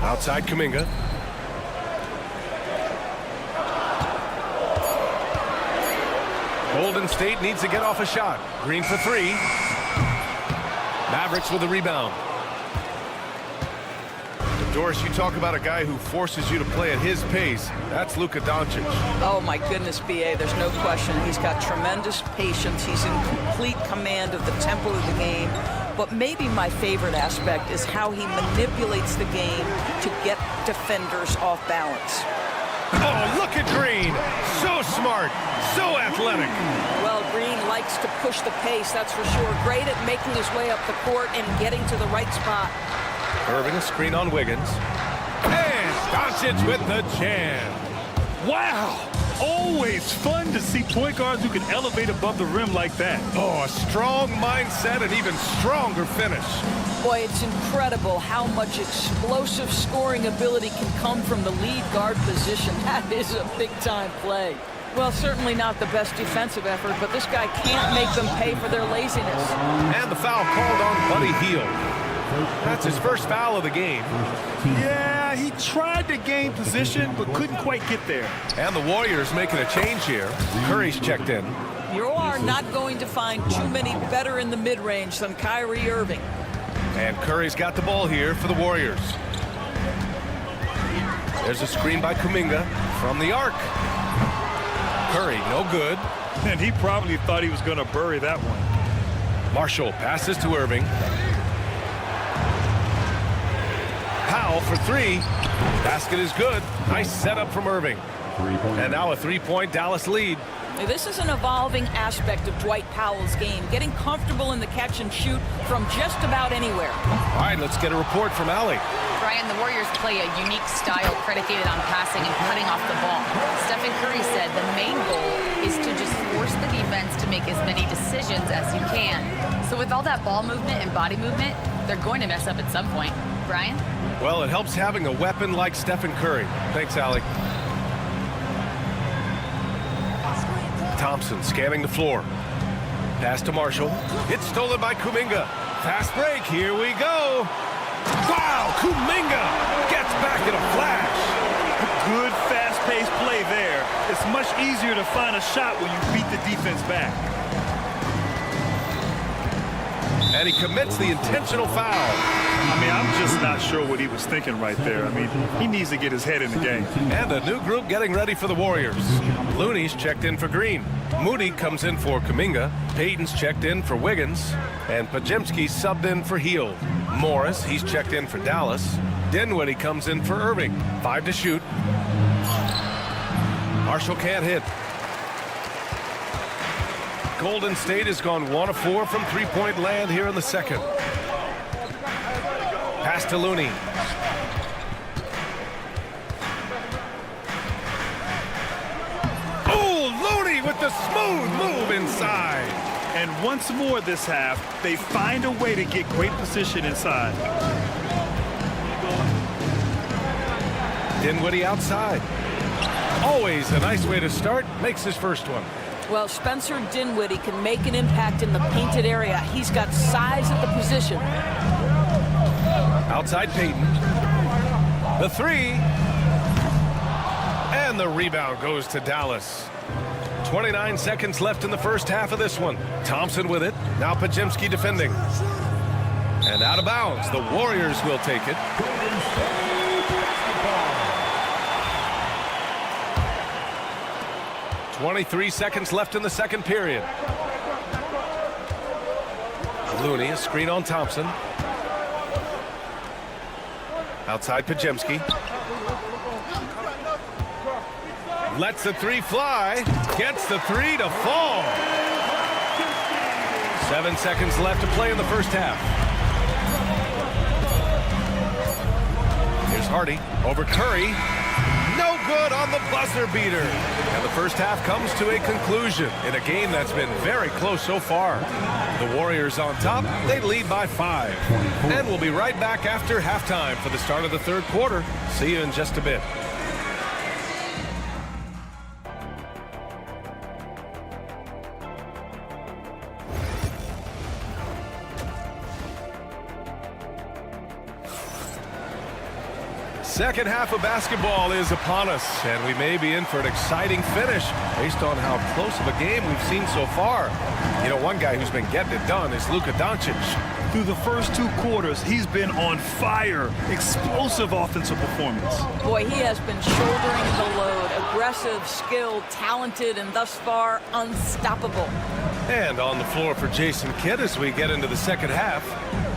Outside Kuminga. Golden State needs to get off a shot. Green for 3. Mavericks with a rebound. Doris, you talk about a guy who forces you to play at his pace. That's Luka Doncic. Oh, my goodness, B.A., there's no question. He's got tremendous patience. He's in complete command of the tempo of the game. But maybe my favorite aspect is how he manipulates the game to get defenders off balance. Oh, look at Green. So smart, so athletic. Well, Green likes to push the pace, that's for sure. Great at making his way up the court and getting to the right spot. Irving, a screen on Wiggins. And Doncic with the jam. Wow! Always fun to see point guards who can elevate above the rim like that. Oh, a strong mindset and even stronger finish. Boy, it's incredible how much explosive scoring ability can come from the lead guard position. That is a big-time play. Well, certainly not the best defensive effort, but this guy can't make them pay for their laziness. And the foul called on Buddy Hield. That's his first foul of the game. Yeah, he tried to gain position, but couldn't quite get there. And the Warriors making a change here. Curry's checked in. You are not going to find too many better in the mid-range than Kyrie Irving. And Curry's got the ball here for the Warriors. There's a screen by Kuminga from the arc. Curry, no good. And he probably thought he was going to bury that one. Marshall passes to Irving. Powell for 3. Basket is good. Nice setup from Irving. And now a 3-point Dallas lead. This is an evolving aspect of Dwight Powell's game, getting comfortable in the catch and shoot from just about anywhere. All right, let's get a report from Allie. Brian, the Warriors play a unique style predicated on passing and cutting off the ball. Stephen Curry said the main goal is to just force the defense to make as many decisions as you can. So with all that ball movement and body movement, they're going to mess up at some point. Brian? Well, it helps having a weapon like Stephen Curry. Thanks, Allie. Thompson scanning the floor. Pass to Marshall. It's stolen by Kuminga. Fast break. Here we go. Wow, Kuminga gets back in a flash. Good fast-paced play there. It's much easier to find a shot when you beat the defense back. And he commits the intentional foul. I mean, I'm just not sure what he was thinking right there. I mean, he needs to get his head in the game. And a new group getting ready for the Warriors. Looney's checked in for Green. Moody comes in for Kuminga. Payton's checked in for Wiggins. And Pajemski subbed in for Hield. Morris, he's checked in for Dallas. Dinwiddie comes in for Irving. 5 to shoot. Marshall can't hit. Golden State has gone 1 of 4 from three-point land here in the second. Pass to Looney. Oh, Looney with the smooth move inside. And once more this half, they find a way to get great position inside. Dinwiddie outside. Always a nice way to start. Makes his first one. Well, Spencer Dinwiddie can make an impact in the painted area. He's got size at the position. Outside Payton. The three. And the rebound goes to Dallas. 29 seconds left in the first half of this one. Thompson with it. Now Podziemski defending. And out of bounds. The Warriors will take it. .23 seconds left in the second period. Looney, a screen on Thompson. Outside Podziemski. Lets the three fly. Gets the three to fall. 7 seconds left to play in the first half. Here's Hardy over Curry. No good on the buzzer beater. And the first half comes to a conclusion in a game that's been very close so far. The Warriors on top. They lead by 5. And we'll be right back after halftime for the start of the third quarter. See you in just a bit. Second half of basketball is upon us, and we may be in for an exciting finish based on how close of a game we've seen so far. You know, one guy who's been getting it done is Luka Doncic. Through the first 2 quarters, he's been on fire. Explosive offensive performance. Boy, he has been shouldering the load. Aggressive, skilled, talented, and thus far, unstoppable. And on the floor for Jason Kidd as we get into the second half,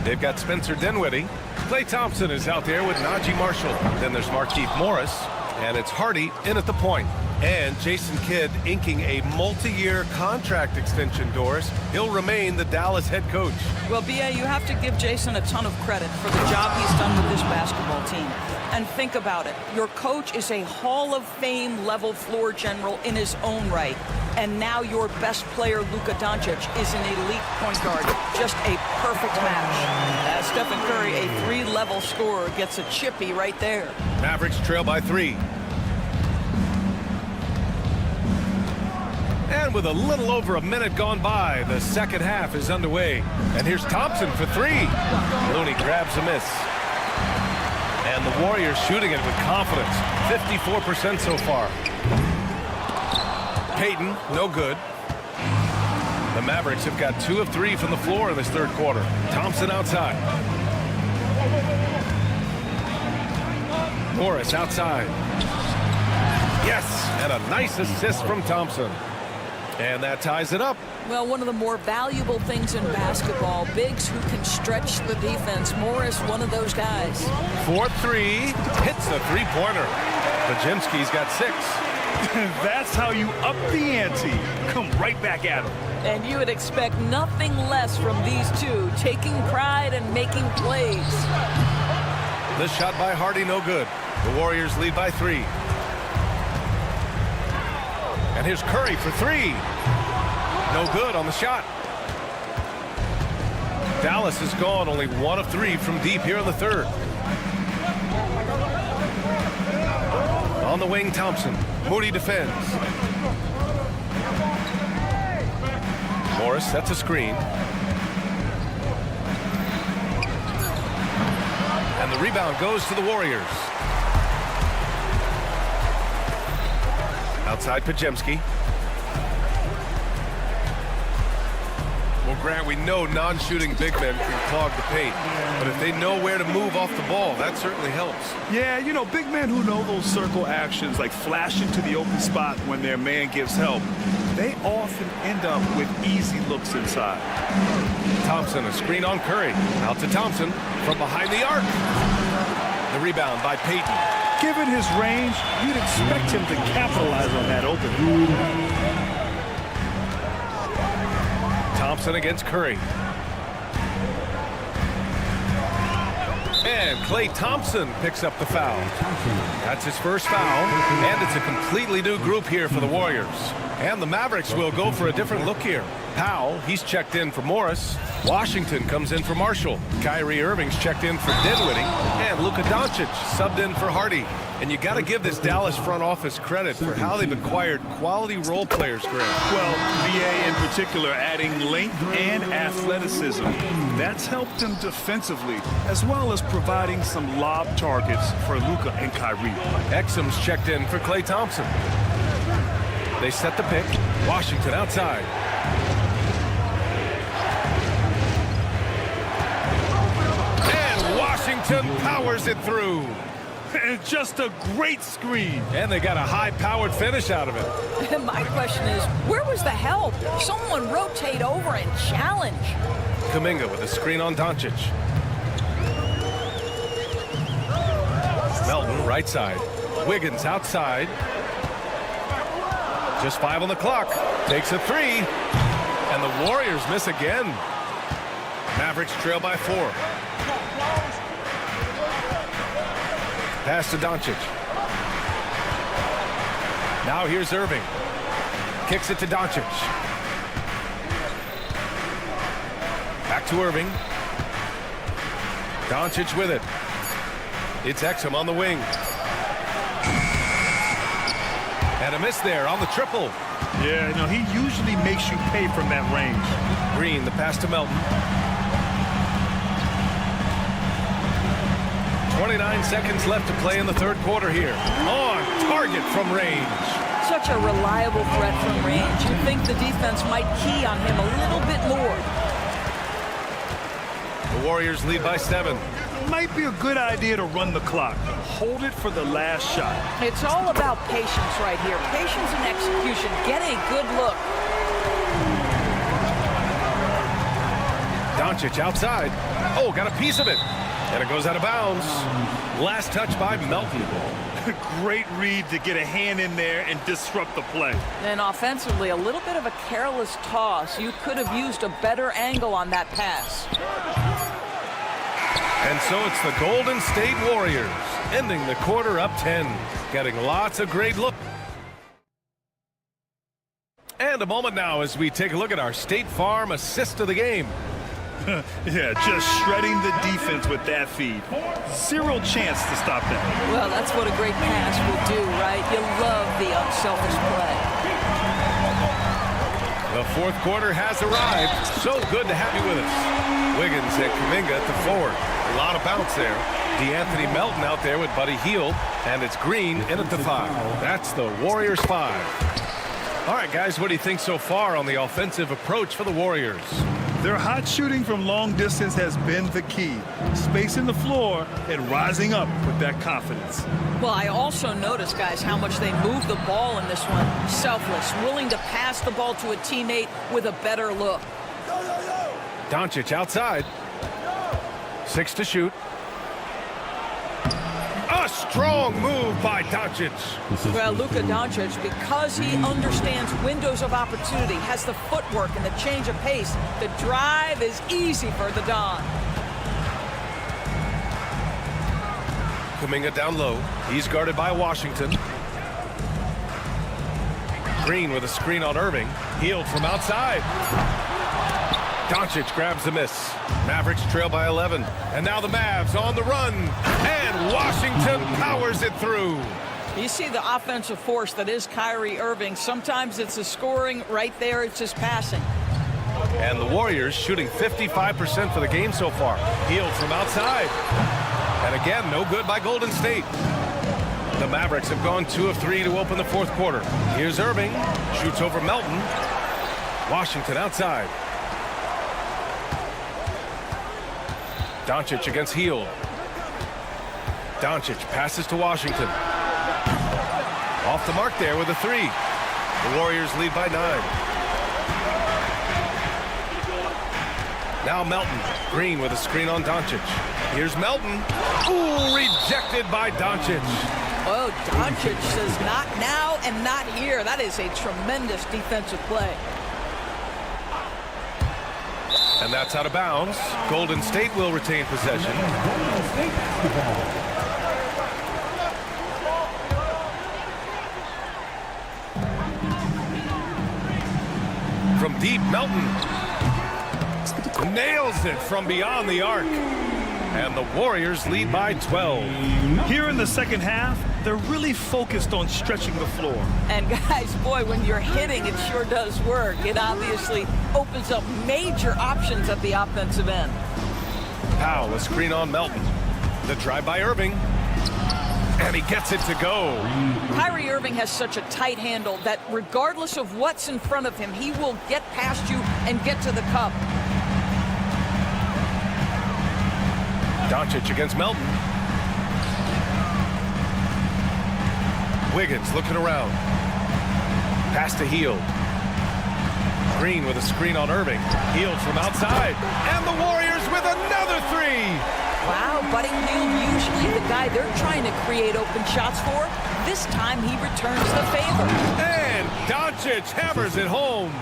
they've got Spencer Dinwiddie. Klay Thompson is out there with Najee Marshall. Then there's Markieff Morris, and it's Hardy in at the point. And Jason Kidd inking a multi-year contract extension, Doris. He'll remain the Dallas head coach. Well, B.A., you have to give Jason a ton of credit for the job he's done with this basketball team. And think about it. Your coach is a Hall of Fame level floor general in his own right. And now your best player, Luka Doncic, is an elite point guard. Just a perfect match. Stephen Curry, a 3-level scorer, gets a chippy right there. Mavericks trail by 3. And with a little over a minute gone by, the second half is underway. And here's Thompson for 3. Looney grabs a miss. And the Warriors shooting it with confidence. 54% so far. Payton, no good. The Mavericks have got 2 of 3 from the floor in this third quarter. Thompson outside. Morris outside. Yes, and a nice assist from Thompson. And that ties it up. Well, one of the more valuable things in basketball, bigs who can stretch the defense. Morris, one of those guys. 4-3, hits the three-pointer. Podziemski's got 6. That's how you up the ante. Come right back at him. And you would expect nothing less from these two, taking pride and making plays. The shot by Hardy, no good. The Warriors lead by 3. And here's Curry for 3. No good on the shot. Dallas has gone only 1 of 3 from deep here in the third. On the wing, Thompson. Moody defends. Morris sets a screen. And the rebound goes to the Warriors. Outside Podziemski. Well, Grant, we know non-shooting big men can clog the paint. But if they know where to move off the ball, that certainly helps. Yeah, you know, big men who know those circle actions, like flashing to the open spot when their man gives help, they often end up with easy looks inside. Thompson, a screen on Curry. Out to Thompson from behind the arc. The rebound by Payton. Given his range, you'd expect him to capitalize on that opening. Thompson against Curry. And Klay Thompson picks up the foul. That's his first foul, and it's a completely new group here for the Warriors. And the Mavericks will go for a different look here. Powell, he's checked in for Morris. Washington comes in for Marshall. Kyrie Irving's checked in for Dinwiddie. And Luka Doncic subbed in for Hardy. And you got to give this Dallas front office credit for how they've acquired quality role players, Graham. Well, VA in particular adding length and athleticism. That's helped them defensively, as well as providing some lob targets for Luka and Kyrie. Exum's checked in for Klay Thompson. They set the pick. Washington outside. And Washington powers it through. And just a great screen. And they got a high-powered finish out of it. My question is, where was the help? Someone rotate over and challenge. Kuminga with a screen on Doncic. Melton right side. Wiggins outside. Just 5 on the clock. Takes a 3. And the Warriors miss again. Mavericks trail by 4. Pass to Doncic. Now here's Irving. Kicks it to Doncic. Back to Irving. Doncic with it. It's Exum on the wing. And a miss there on the triple. Yeah, no, he usually makes you pay from that range. Green, the pass to Melton. 29 seconds left to play in the third quarter here. On target from range. Such a reliable threat from range. You'd think the defense might key on him a little bit more. The Warriors lead by 7. Might be a good idea to run the clock. Hold it for the last shot. It's all about patience right here. Patience and execution. Get a good look. Doncic outside. Oh, got a piece of it. And it goes out of bounds. Last touch by Melton. Great read to get a hand in there and disrupt the play. And offensively, a little bit of a careless toss. You could have used a better angle on that pass. And so it's the Golden State Warriors ending the quarter up 10. Getting lots of great looks. And a moment now as we take a look at our State Farm assist of the game. Yeah, just shredding the defense with that feed. Zero chance to stop that. Well, that's what a great pass will do, right? You love the unselfish play. The fourth quarter has arrived. So good to have you with us. Wiggins and Kuminga at the forward. A lot of bounce there. DeAnthony Melton out there with Buddy Hield. And it's Green in at the 5. That's the Warriors 5. All right, guys, what do you think so far on the offensive approach for the Warriors? Their hot shooting from long distance has been the key. Spacing the floor and rising up with that confidence. Well, I also noticed, guys, how much they move the ball in this one. Selfless, willing to pass the ball to a teammate with a better look. Doncic outside. 6 to shoot. A strong move by Doncic. Well, Luka Doncic, because he understands windows of opportunity, has the footwork and the change of pace. The drive is easy for the Don. Kuminga down low. He's guarded by Washington. Green with a screen on Irving. Hield from outside. Doncic grabs the miss. Mavericks trail by 11. And now the Mavs on the run. And Washington powers it through. You see the offensive force that is Kyrie Irving. Sometimes it's the scoring. Right there, it's just passing. And the Warriors shooting 55% for the game so far. Hield from outside. And again, no good by Golden State. The Mavericks have gone 2 of 3 to open the fourth quarter. Here's Irving. Shoots over Melton. Washington outside. Doncic against Hield. Doncic passes to Washington. Off the mark there with a 3. The Warriors lead by 9. Now Melton. Green with a screen on Doncic. Here's Melton. Ooh, rejected by Doncic. Oh, Doncic says not now and not here. That is a tremendous defensive play. And that's out of bounds. Golden State will retain possession. From deep, Melton nails it from beyond the arc. And the Warriors lead by 12. Here in the second half, they're really focused on stretching the floor. And guys, boy, when you're hitting, it sure does work. It obviously opens up major options at the offensive end. Powell, a screen on Melton. The drive by Irving. And he gets it to go. Kyrie Irving has such a tight handle that regardless of what's in front of him, he will get past you and get to the cup. Doncic against Melton. Wiggins looking around. Pass to Hield. Green with a screen on Irving. Hield from outside. And the Warriors with another three. Wow, Buddy Hield, usually the guy they're trying to create open shots for. This time he returns the favor. And Doncic hammers it home.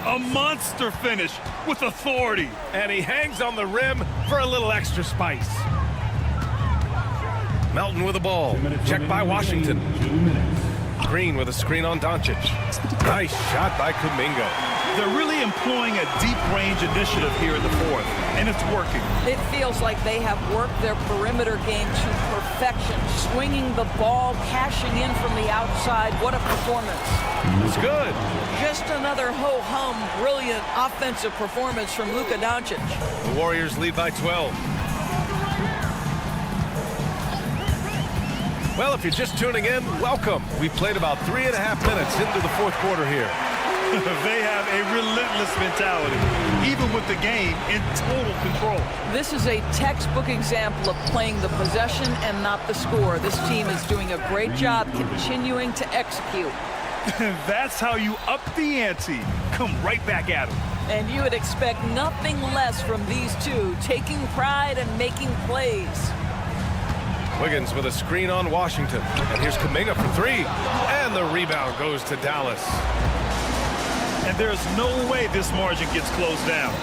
A monster finish with authority. And he hangs on the rim for a little extra spice. Melton with the ball. Checked by Washington. Green with a screen on Doncic. Nice shot by Kuminga. They're really employing a deep range initiative here in the fourth, and it's working. It feels like they have worked their perimeter game to perfection, swinging the ball, cashing in from the outside. What a performance. It's good. Just another ho-hum, brilliant offensive performance from Luka Doncic. The Warriors lead by 12. Well, if you're just tuning in, welcome. We played about 3.5 minutes into the fourth quarter here. They have a relentless mentality, even with the game in total control. This is a textbook example of playing the possession and not the score. This team is doing a great job continuing to execute. That's how you up the ante. Come right back at them. And you would expect nothing less from these two, taking pride and making plays. Wiggins with a screen on Washington. And here's Kuminga for three. And the rebound goes to Dallas. And there's no way this margin gets closed down.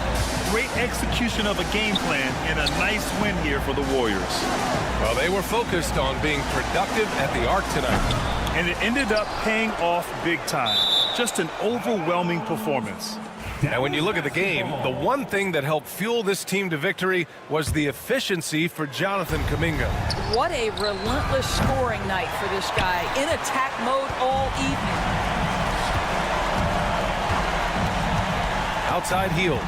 Great execution of a game plan and a nice win here for the Warriors. Well, they were focused on being productive at the arc tonight. And it ended up paying off big time. Just an overwhelming performance. And when you look at the game, the one thing that helped fuel this team to victory was the efficiency for Jonathan Kuminga. What a relentless scoring night for this guy. In attack mode all evening. Outside Hield.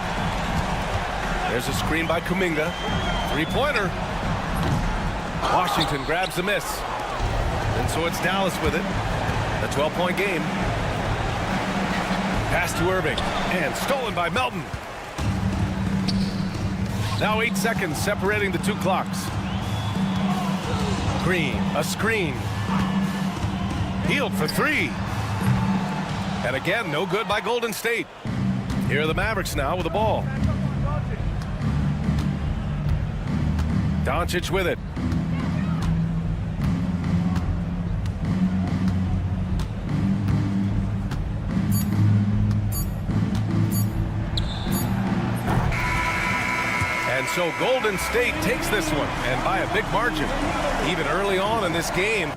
There's a screen by Kuminga. Three-pointer. Washington grabs the miss. And so it's Dallas with it. A 12-point game. Pass to Irving. And stolen by Melton. Now 8 seconds separating the two clocks. Green, a screen. Hield for three. And again, no good by Golden State. Here are the Mavericks now with the ball. Doncic with it. And so Golden State takes this one, and by a big margin. Even early on in this game.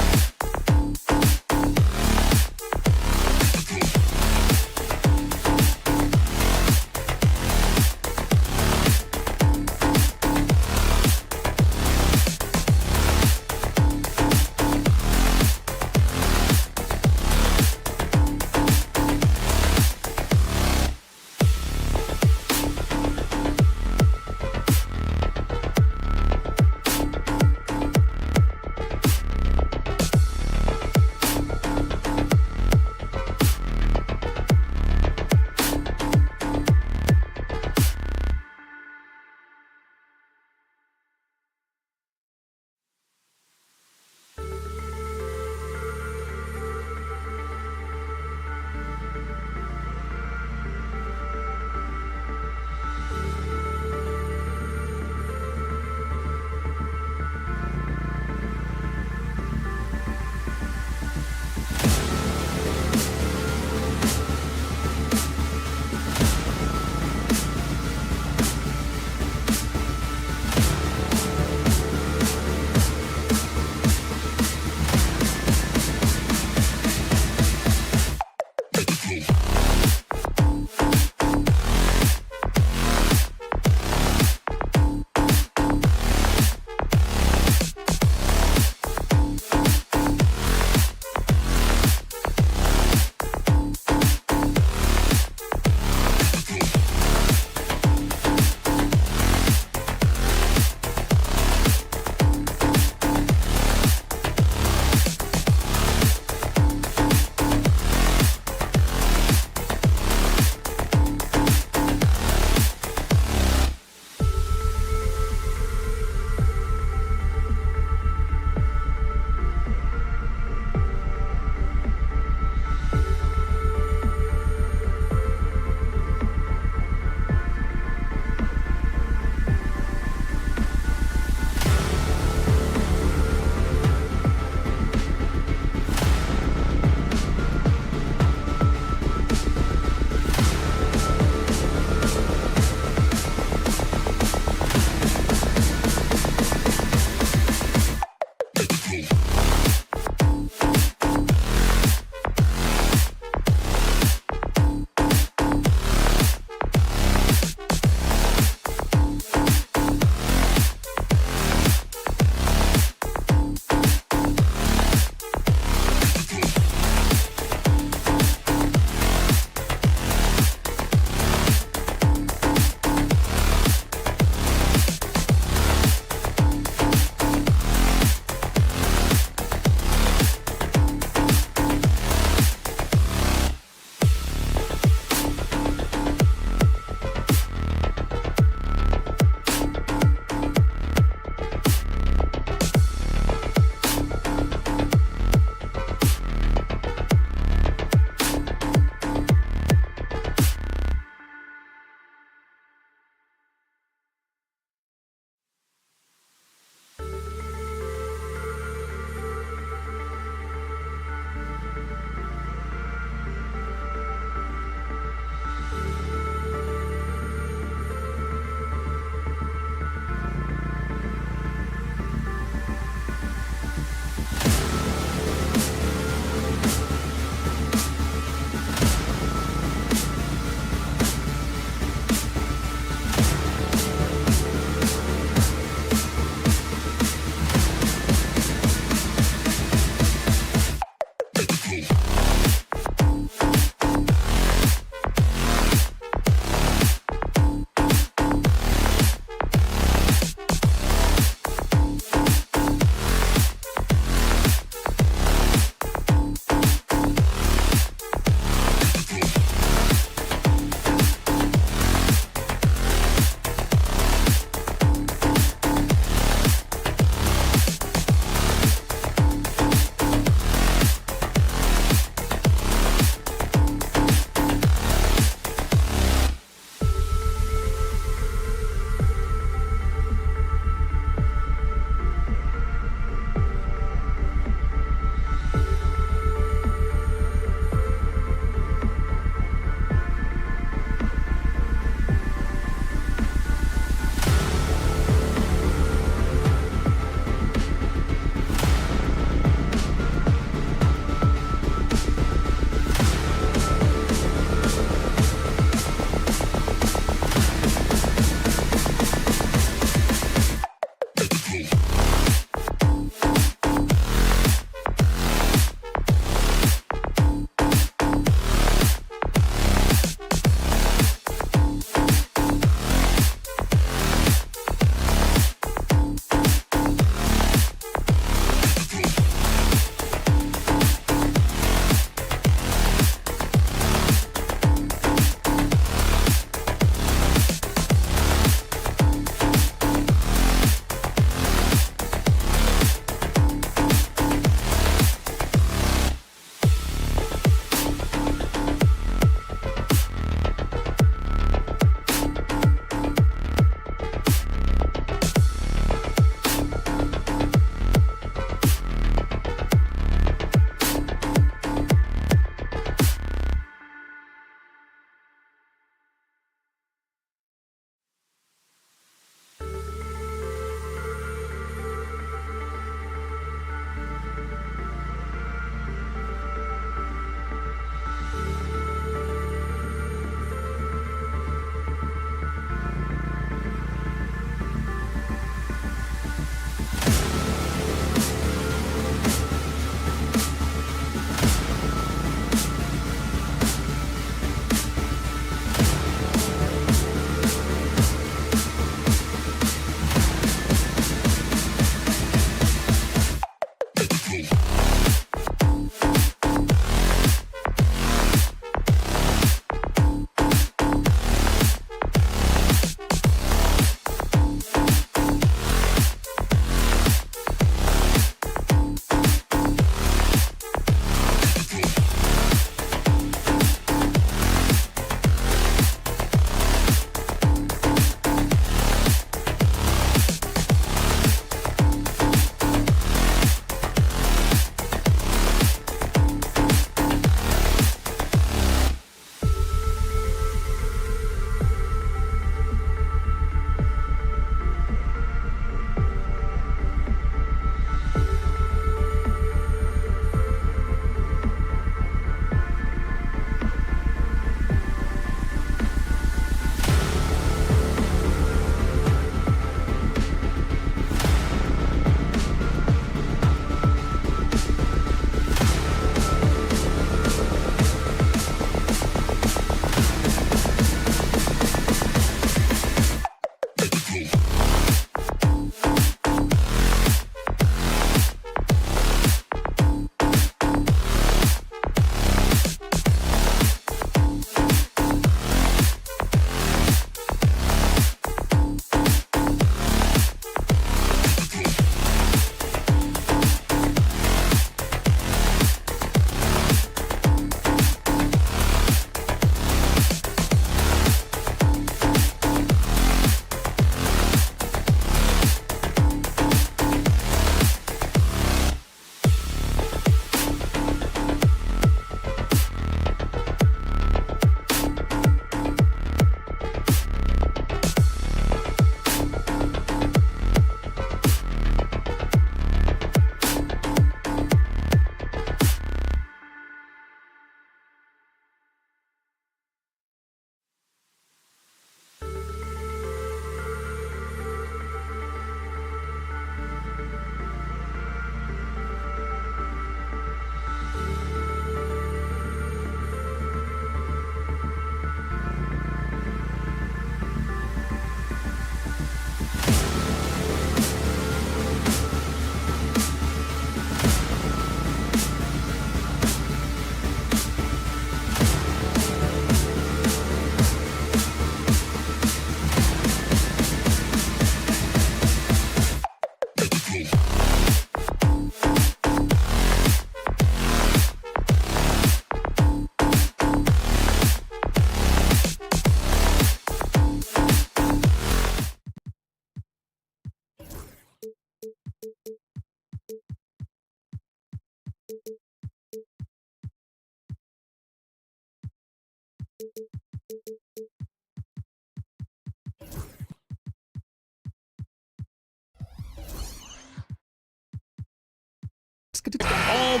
All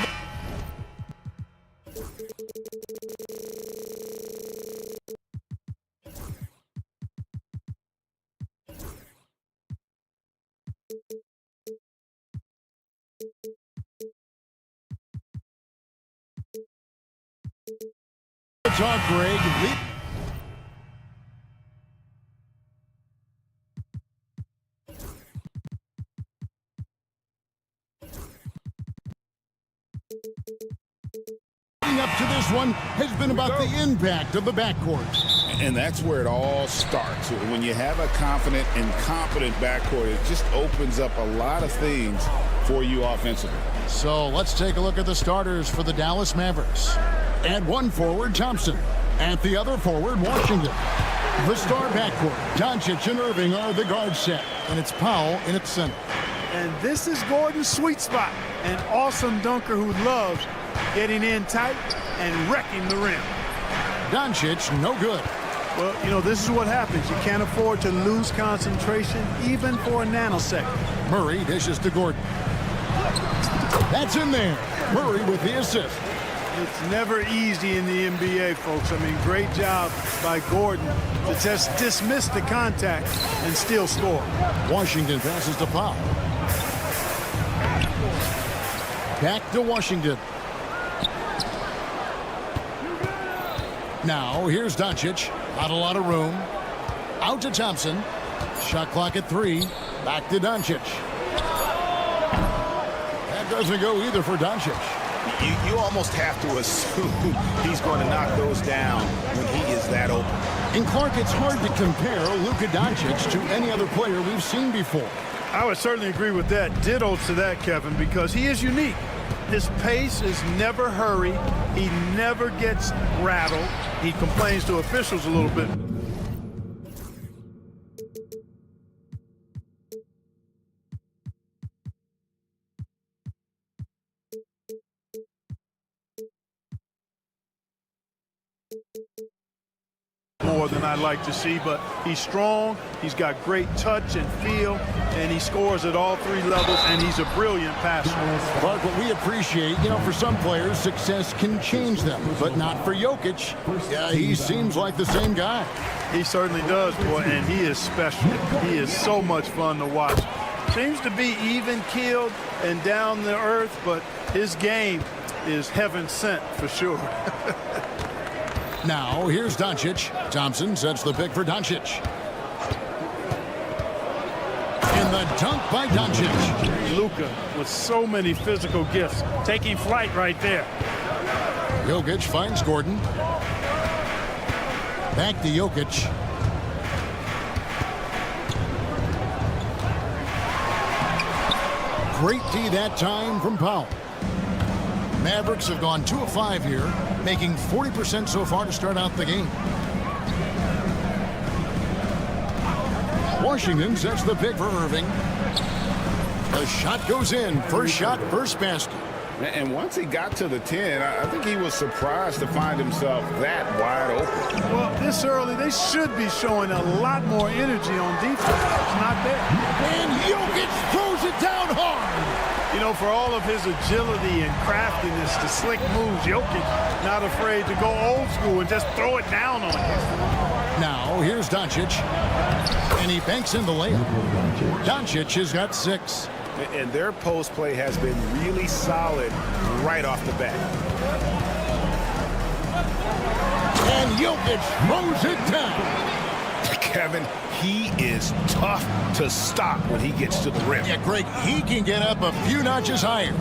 talk, Greg. Leading up to this one has been about the impact of the backcourt. And that's where it all starts. When you have a confident and competent backcourt, it just opens up a lot of things for you offensively. So let's take a look at the starters for the Dallas Mavericks. At one forward, Thompson. At the other forward, Washington. The star backcourt, Doncic and Irving are the guard set, and it's Powell in its center. And this is Gordon's sweet spot, an awesome dunker who loves getting in tight and wrecking the rim. Doncic, no good. Well, you know, this is what happens. You can't afford to lose concentration even for a nanosecond. Murray dishes to Gordon. That's in there. Murray with the assist. It's never easy in the NBA, folks. I mean, great job by Gordon to just dismiss the contact and still score. Washington passes to Powell. Back to Washington. Now, here's Doncic. Not a lot of room. Out to Thompson. Shot clock at 3. Back to Doncic. That doesn't go either for Doncic. You almost have to assume he's going to knock those down when he is that open. And Clark, it's hard to compare Luka Doncic to any other player we've seen before. I would certainly agree with that. Ditto to that, Kevin, because he is unique. His pace is never hurried. He never gets rattled. He complains to officials a little bit. More than I'd like to see, but he's strong, he's got great touch and feel, and he scores at all 3 levels, and he's a brilliant passer. Clark, what we appreciate, you know, for some players, success can change them, but not for Jokic. Yeah, he seems like the same guy. He certainly does, boy, and he is special. He is so much fun to watch. Seems to be even-keeled and down to earth, but his game is heaven sent for sure. Now, here's Doncic. Thompson sets the pick for Doncic. And the dunk by Doncic. Luka with so many physical gifts, taking flight right there. Jokic finds Gordon. Back to Jokic. Great D that time from Powell. Mavericks have gone 2 of 5 here, making 40% so far to start out the game. Washington sets the pick for Irving. The shot goes in. First shot, first basket. And once he got to the 10, I think he was surprised to find himself that wide open. Well, this early, they should be showing a lot more energy on defense. It's not there. And Jokic throws it down hard. You know, for all of his agility and craftiness, the slick moves, Jokic not afraid to go old school and just throw it down on him. Now, here's Doncic. And he banks in the layup. Doncic has got 6. And their post play has been really solid right off the bat. And Jokic throws it down. Kevin, he is tough to stop when he gets to the rim. Yeah, Greg, he can get up a few notches higher.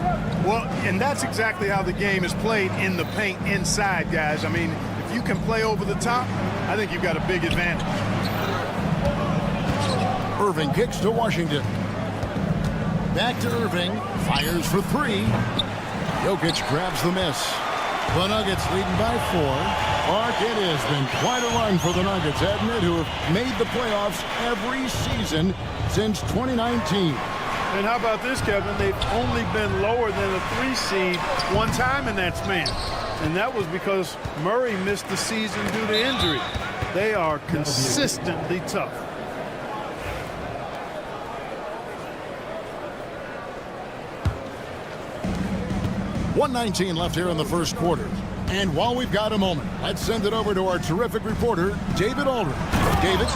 Well, and that's exactly how the game is played in the paint inside, guys. I mean, if you can play over the top, I think you've got a big advantage. Irving kicks to Washington. Back to Irving. Fires for 3. Jokic grabs the miss. The Nuggets leading by 4. Clark, it has been quite a run for the Nuggets, hasn't it, who have made the playoffs every season since 2019. And how about this, Kevin? They've only been lower than a 3 seed one time in that span. And that was because Murray missed the season due to injury. They are consistently tough. 1:19 left here in the first quarter. And while we've got a moment, let's send it over to our terrific reporter, David Aldridge. David?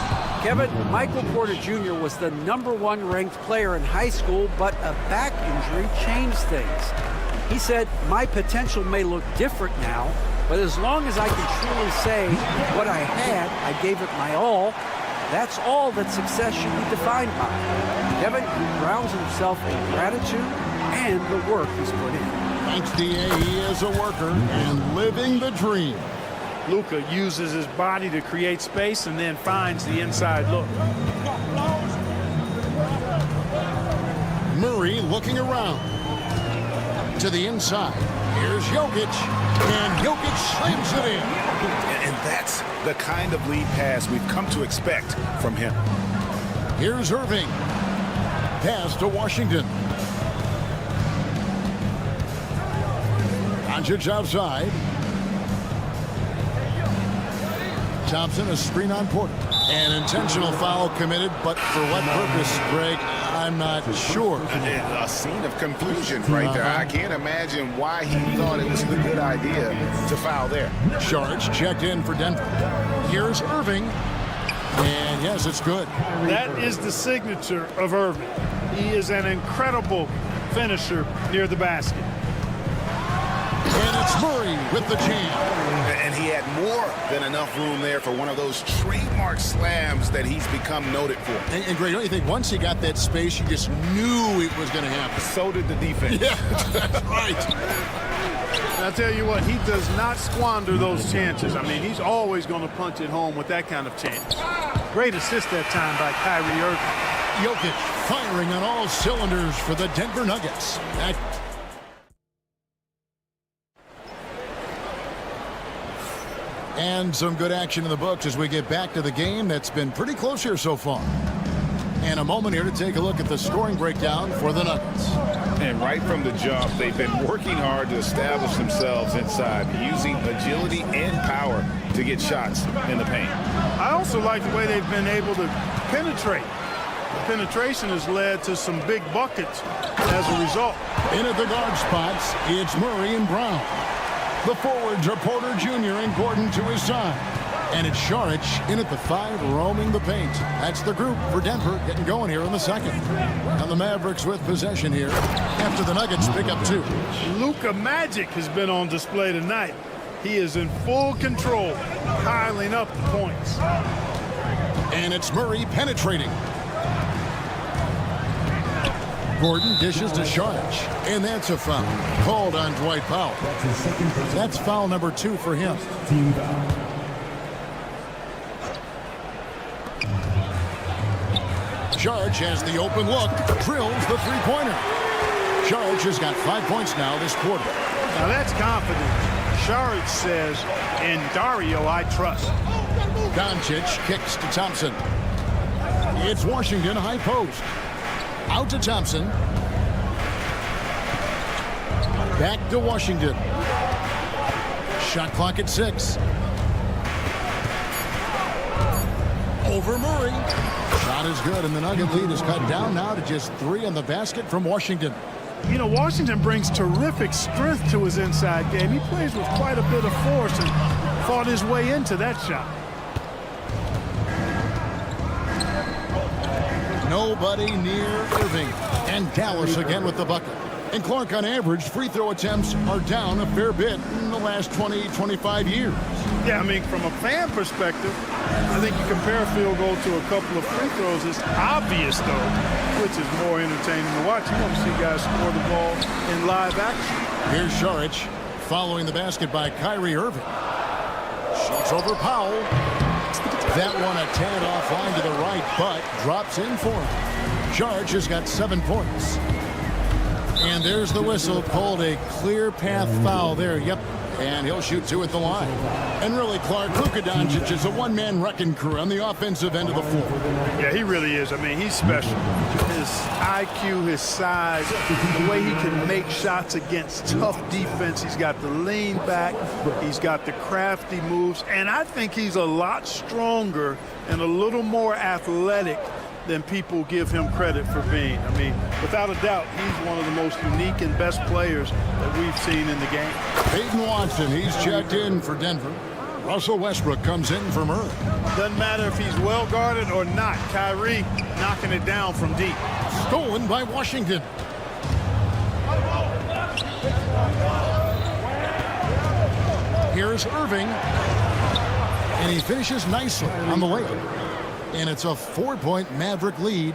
Kevin, Michael Porter Jr. was the #1 ranked player in high school, but a back injury changed things. He said, "My potential may look different now, but as long as I can truly say what I had, I gave it my all, that's all that success should be defined by." Kevin grounds himself in gratitude and the work he's put in. Thanks, D.A. He is a worker and living the dream. Luka uses his body to create space and then finds the inside look. Murray looking around. To the inside. Here's Jokic. And Jokic slams it in. And that's the kind of lead pass we've come to expect from him. Here's Irving. Pass to Washington. Doncic outside. Thompson, a screen on Porter. An intentional foul committed, but for what purpose, Greg, I'm not sure. A scene of confusion right there. I can't imagine why he thought it was a good idea to foul there. Sharge checked in for Denver. Here's Irving. And yes, it's good. That is the signature of Irving. He is an incredible finisher near the basket. And it's Murray with the jam. And he had more than enough room there for one of those trademark slams that he's become noted for. And Greg, don't you think once he got that space, you just knew it was going to happen? So did the defense. Yeah, that's right. And I'll tell you what, he does not squander those chances. I mean, he's always going to punch it home with that kind of chance. Great assist that time by Kyrie Irving. Jokic firing on all cylinders for the Denver Nuggets. And some good action in the books as we get back to the game that's been pretty close here so far. And a moment here to take a look at the scoring breakdown for the Nuggets. And right from the jump, they've been working hard to establish themselves inside, using agility and power to get shots in the paint. I also like the way they've been able to penetrate. The penetration has led to some big buckets as a result. In at the guard spots, it's Murray and Brown. The forwards are Porter Jr. and Gordon to his side. And it's Saric in at the 5, roaming the paint. That's the group for Denver getting going here in the second. And the Mavericks with possession here after the Nuggets pick up 2. Luka Magic has been on display tonight. He is in full control, piling up the points. And it's Murray penetrating. Gordon dishes to Saric, and that's a foul called on Dwight Powell. That's foul number 2 for him. Saric has the open look, drills the three-pointer. Saric has got 5 points now this quarter. Now that's confidence. Saric says, "In Dario, I trust." Doncic kicks to Thompson. It's Washington high post. Out to Thompson. Back to Washington. Shot clock at 6. Over Murray. Shot is good, and the Nugget lead is cut down now to just 3 on the basket from Washington. You know, Washington brings terrific strength to his inside game. He plays with quite a bit of force and fought his way into that shot. Nobody near Irving. And Dallas again with the bucket. And Clark, on average, free throw attempts are down a fair bit in the last 20, 25 years. Yeah, I mean, from a fan perspective, I think you compare a field goal to a couple of free throws. It's obvious, though, which is more entertaining to watch. You want to see guys score the ball in live action. Here's Saric following the basket by Kyrie Irving. Shoots over Powell. That one a tad offline to the right, but drops in for him. Saric has got 7 points. And there's the whistle, called a clear path foul there. Yep, and he'll shoot 2 at the line. And really, Clark, Luka Doncic is a one-man wrecking crew on the offensive end of the floor. Yeah, he really is. I mean, he's special. His IQ, his size, the way he can make shots against tough defense. He's got the lean back. He's got the crafty moves. And I think he's a lot stronger and a little more athletic than people give him credit for being. I mean, without a doubt, he's one of the most unique and best players that we've seen in the game. Peyton Watson, he's checked in for Denver. Russell Westbrook comes in for Murray. Doesn't matter if he's well guarded or not. Kyrie knocking it down from deep. Stolen by Washington. Here's Irving. And he finishes nicely on the layup. And it's a 4-point Maverick lead.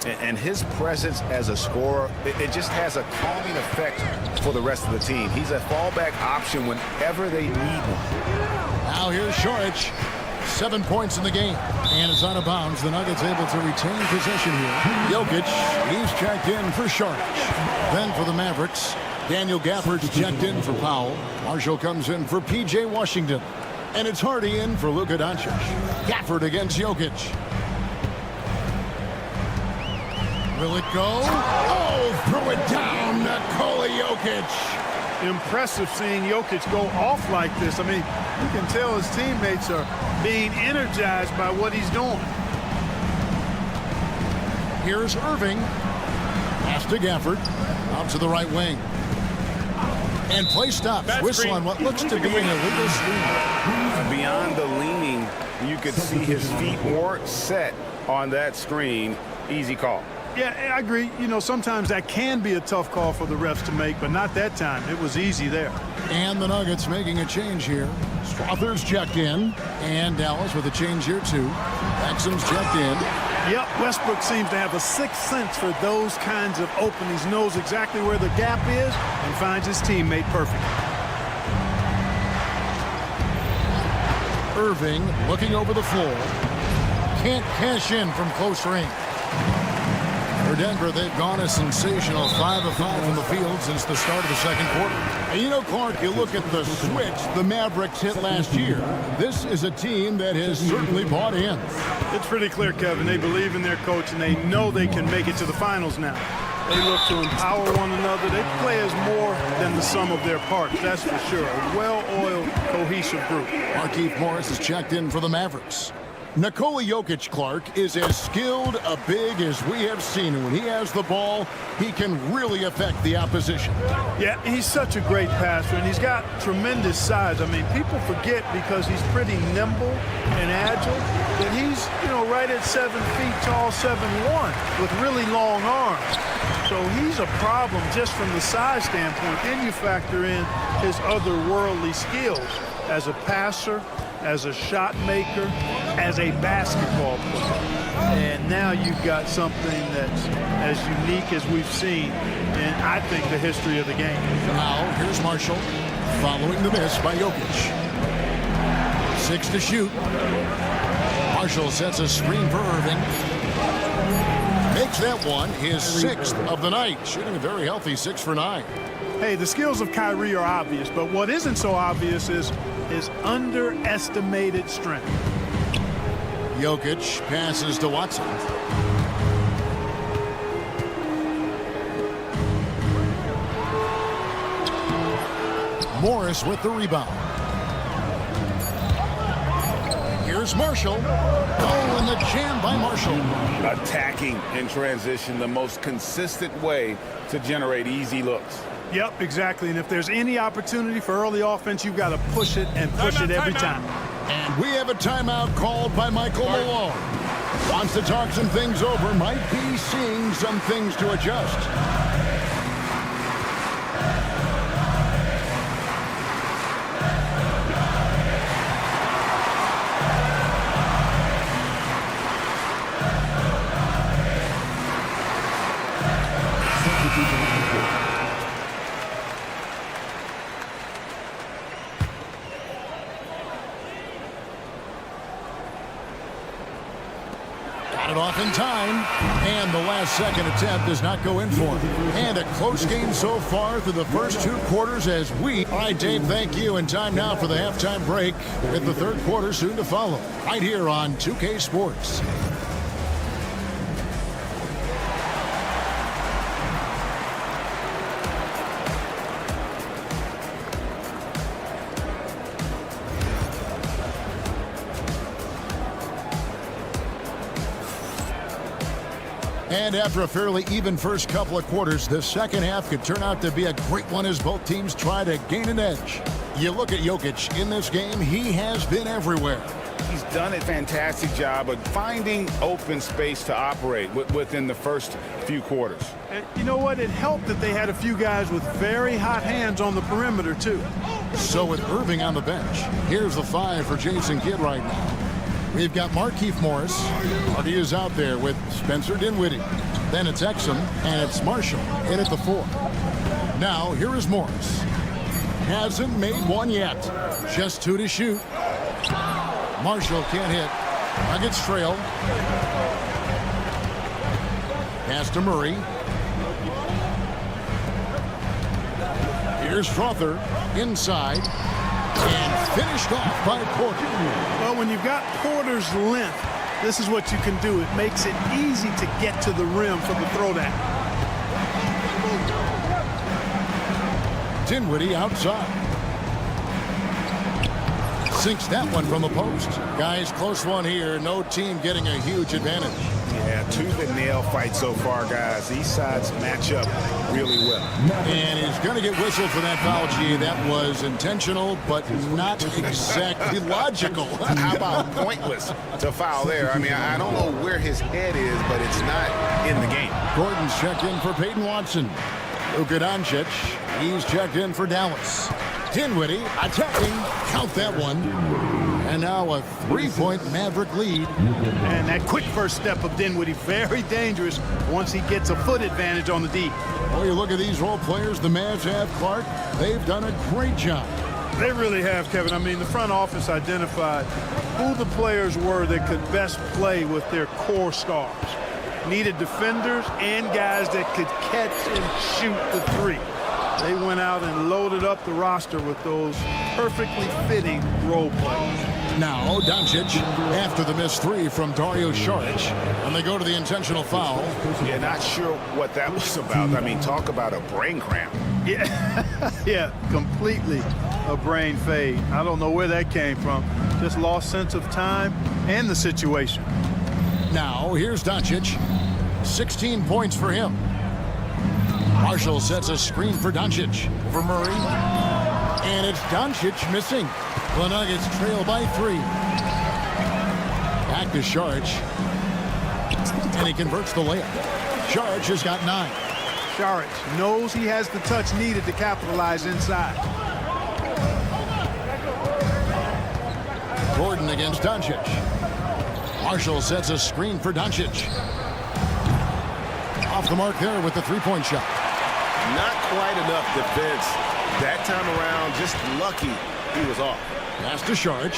And his presence as a scorer, it just has a calming effect for the rest of the team. He's a fallback option whenever they need him. Now here's Šorić. 7 points in the game. And it's out of bounds. The Nuggets able to retain possession here. Jokic, he's checked in for Šorić. Then for the Mavericks, Daniel Gafford's checked in for Powell. Marshall comes in for P.J. Washington. And it's Hardy in for Luka Doncic. Gafford against Jokic. Will it go? Oh, threw it down. Nikola Jokic. Impressive seeing Jokic go off like this. I mean, you can tell his teammates are being energized by what he's doing. Here's Irving. Pass to Gafford. Out to the right wing. And play stops. Whistle on what looks to be an illegal screen. Beyond the leaning, you could see his feet weren't set on that screen. Easy call. Yeah, I agree. You know, sometimes that can be a tough call for the refs to make, but not that time. It was easy there. And the Nuggets making a change here. Strother's checked in. And Dallas with a change here, too. Exum's checked in. Yep, Westbrook seems to have a sixth sense for those kinds of openings. Knows exactly where the gap is and finds his teammate perfect. Irving looking over the floor. Can't cash in from close range. For Denver, they've gone a sensational 5 of 5 from the field since the start of the second quarter. And you know, Clark, you look at the switch the Mavericks hit last year. This is a team that has certainly bought in. It's pretty clear, Kevin. They believe in their coach, and they know they can make it to the finals now. They look to empower one another. They play as more than the sum of their parts, that's for sure. A well-oiled, cohesive group. Markieff Morris is checked in for the Mavericks. Nikola Jokic, Clark, is as skilled a big as we have seen. And when he has the ball, he can really affect the opposition. Yeah, he's such a great passer, and he's got tremendous size. I mean, people forget because he's pretty nimble and agile that he's, you know, right at 7 feet tall, 7'1", with really long arms. So he's a problem just from the size standpoint. Then you factor in his otherworldly skills as a passer, as a shot maker, as a basketball player. And now you've got something that's as unique as we've seen in, I think, the history of the game. Now, here's Marshall following the miss by Jokic. 6 to shoot. Marshall sets a screen for Irving. Makes that one his 6th of the night, shooting a very healthy 6 for 9. Hey, the skills of Kyrie are obvious, but what isn't so obvious is his underestimated strength. Jokic passes to Watson. Morris with the rebound. Here's Marshall. Oh, and the jam by Marshall. Attacking in transition, the most consistent way to generate easy looks. Yep, exactly. And if there's any opportunity for early offense, you've got to push it and push it every time. And we have a timeout called by Michael Malone. Wants to talk some things over. Might be seeing some things to adjust. Got it off in time, and the last second attempt does not go in for him. And a close game so far through the first 2 quarters as we... All right, Dave, thank you. And time now for the halftime break with the third quarter soon to follow. Right here on 2K Sports. And after a fairly even first couple of quarters, the second half could turn out to be a great one as both teams try to gain an edge. You look at Jokic in this game, he has been everywhere. He's done a fantastic job of finding open space to operate within the first few quarters. And you know what? It helped that they had a few guys with very hot hands on the perimeter, too. So with Irving on the bench, here's the 5 for Jason Kidd right now. We've got Markieff Morris. Marty is out there with Spencer Dinwiddie. Then it's Exum, and it's Marshall in at the 4. Now, here is Morris. Hasn't made one yet. Just 2 to shoot. Marshall can't hit. Nuggets trail. Pass to Murray. Here's Strother inside. And finished off by Porter. Well, when you've got Porter's length, this is what you can do. It makes it easy to get to the rim for the throwdown. Dinwiddie outside. Sinks that one from the post. Guys, close one here. No team getting a huge advantage. Yeah, tooth and nail fight so far, guys. These sides match up really well. And he's going to get whistled for that foul, G. That was intentional, but not exactly logical. How about pointless to foul there? I mean, I don't know where his head is, but it's not in the game. Gordon's checked in for Peyton Watson. Luka Doncic, he's checked in for Dallas. Dinwiddie attacking. Count that one. And now a 3-point Maverick lead. And that quick first step of Dinwiddie, very dangerous once he gets a foot advantage on the D. Oh, you look at these role players the Mavs have, Clark. They've done a great job. They really have, Kevin. I mean, the front office identified who the players were that could best play with their core stars. Needed defenders and guys that could catch and shoot the 3. They went out and loaded up the roster with those perfectly fitting role players. Now, Doncic, after the missed 3 from Dario Saric, and they go to the intentional foul. Yeah, not sure what that was about. I mean, talk about a brain cramp. Yeah, yeah, completely a brain fade. I don't know where that came from. Just lost sense of time and the situation. Now, here's Doncic. 16 points for him. Marshall sets a screen for Doncic. For Murray. And it's Doncic missing. The Nuggets trail by 3. Back to Saric. And he converts the layup. Saric has got 9. Saric knows he has the touch needed to capitalize inside. Gordon against Doncic. Marshall sets a screen for Doncic. Off the mark there with the 3-point shot. Not quite enough defense that time around. Just lucky he was off. Pass to Saric.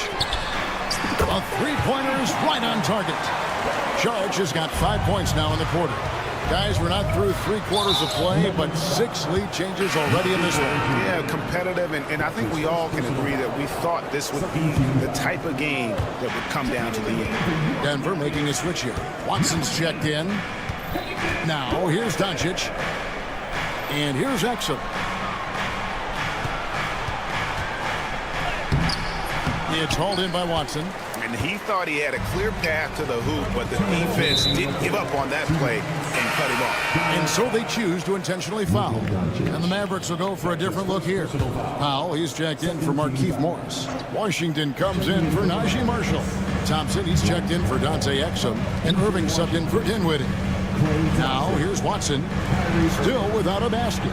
A 3-pointer is right on target. Saric has got 5 points now in the quarter. Guys, we're not through 3 quarters of play, but 6 lead changes already in this one. Yeah, competitive, and I think we all can agree that we thought this would be the type of game that would come down to the end. Denver making a switch here. Watson's checked in. Now, here's Doncic. And here's Exum. It's hauled in by Watson. And he thought he had a clear path to the hoop, but the defense didn't give up on that play and cut him off. And so they choose to intentionally foul. And the Mavericks will go for a different look here. Powell, he's checked in for Markieff Morris. Washington comes in for Najee Marshall. Thompson, he's checked in for Dante Exum. And Irving subbed in for Dinwiddie. Now, here's Watson, still without a basket.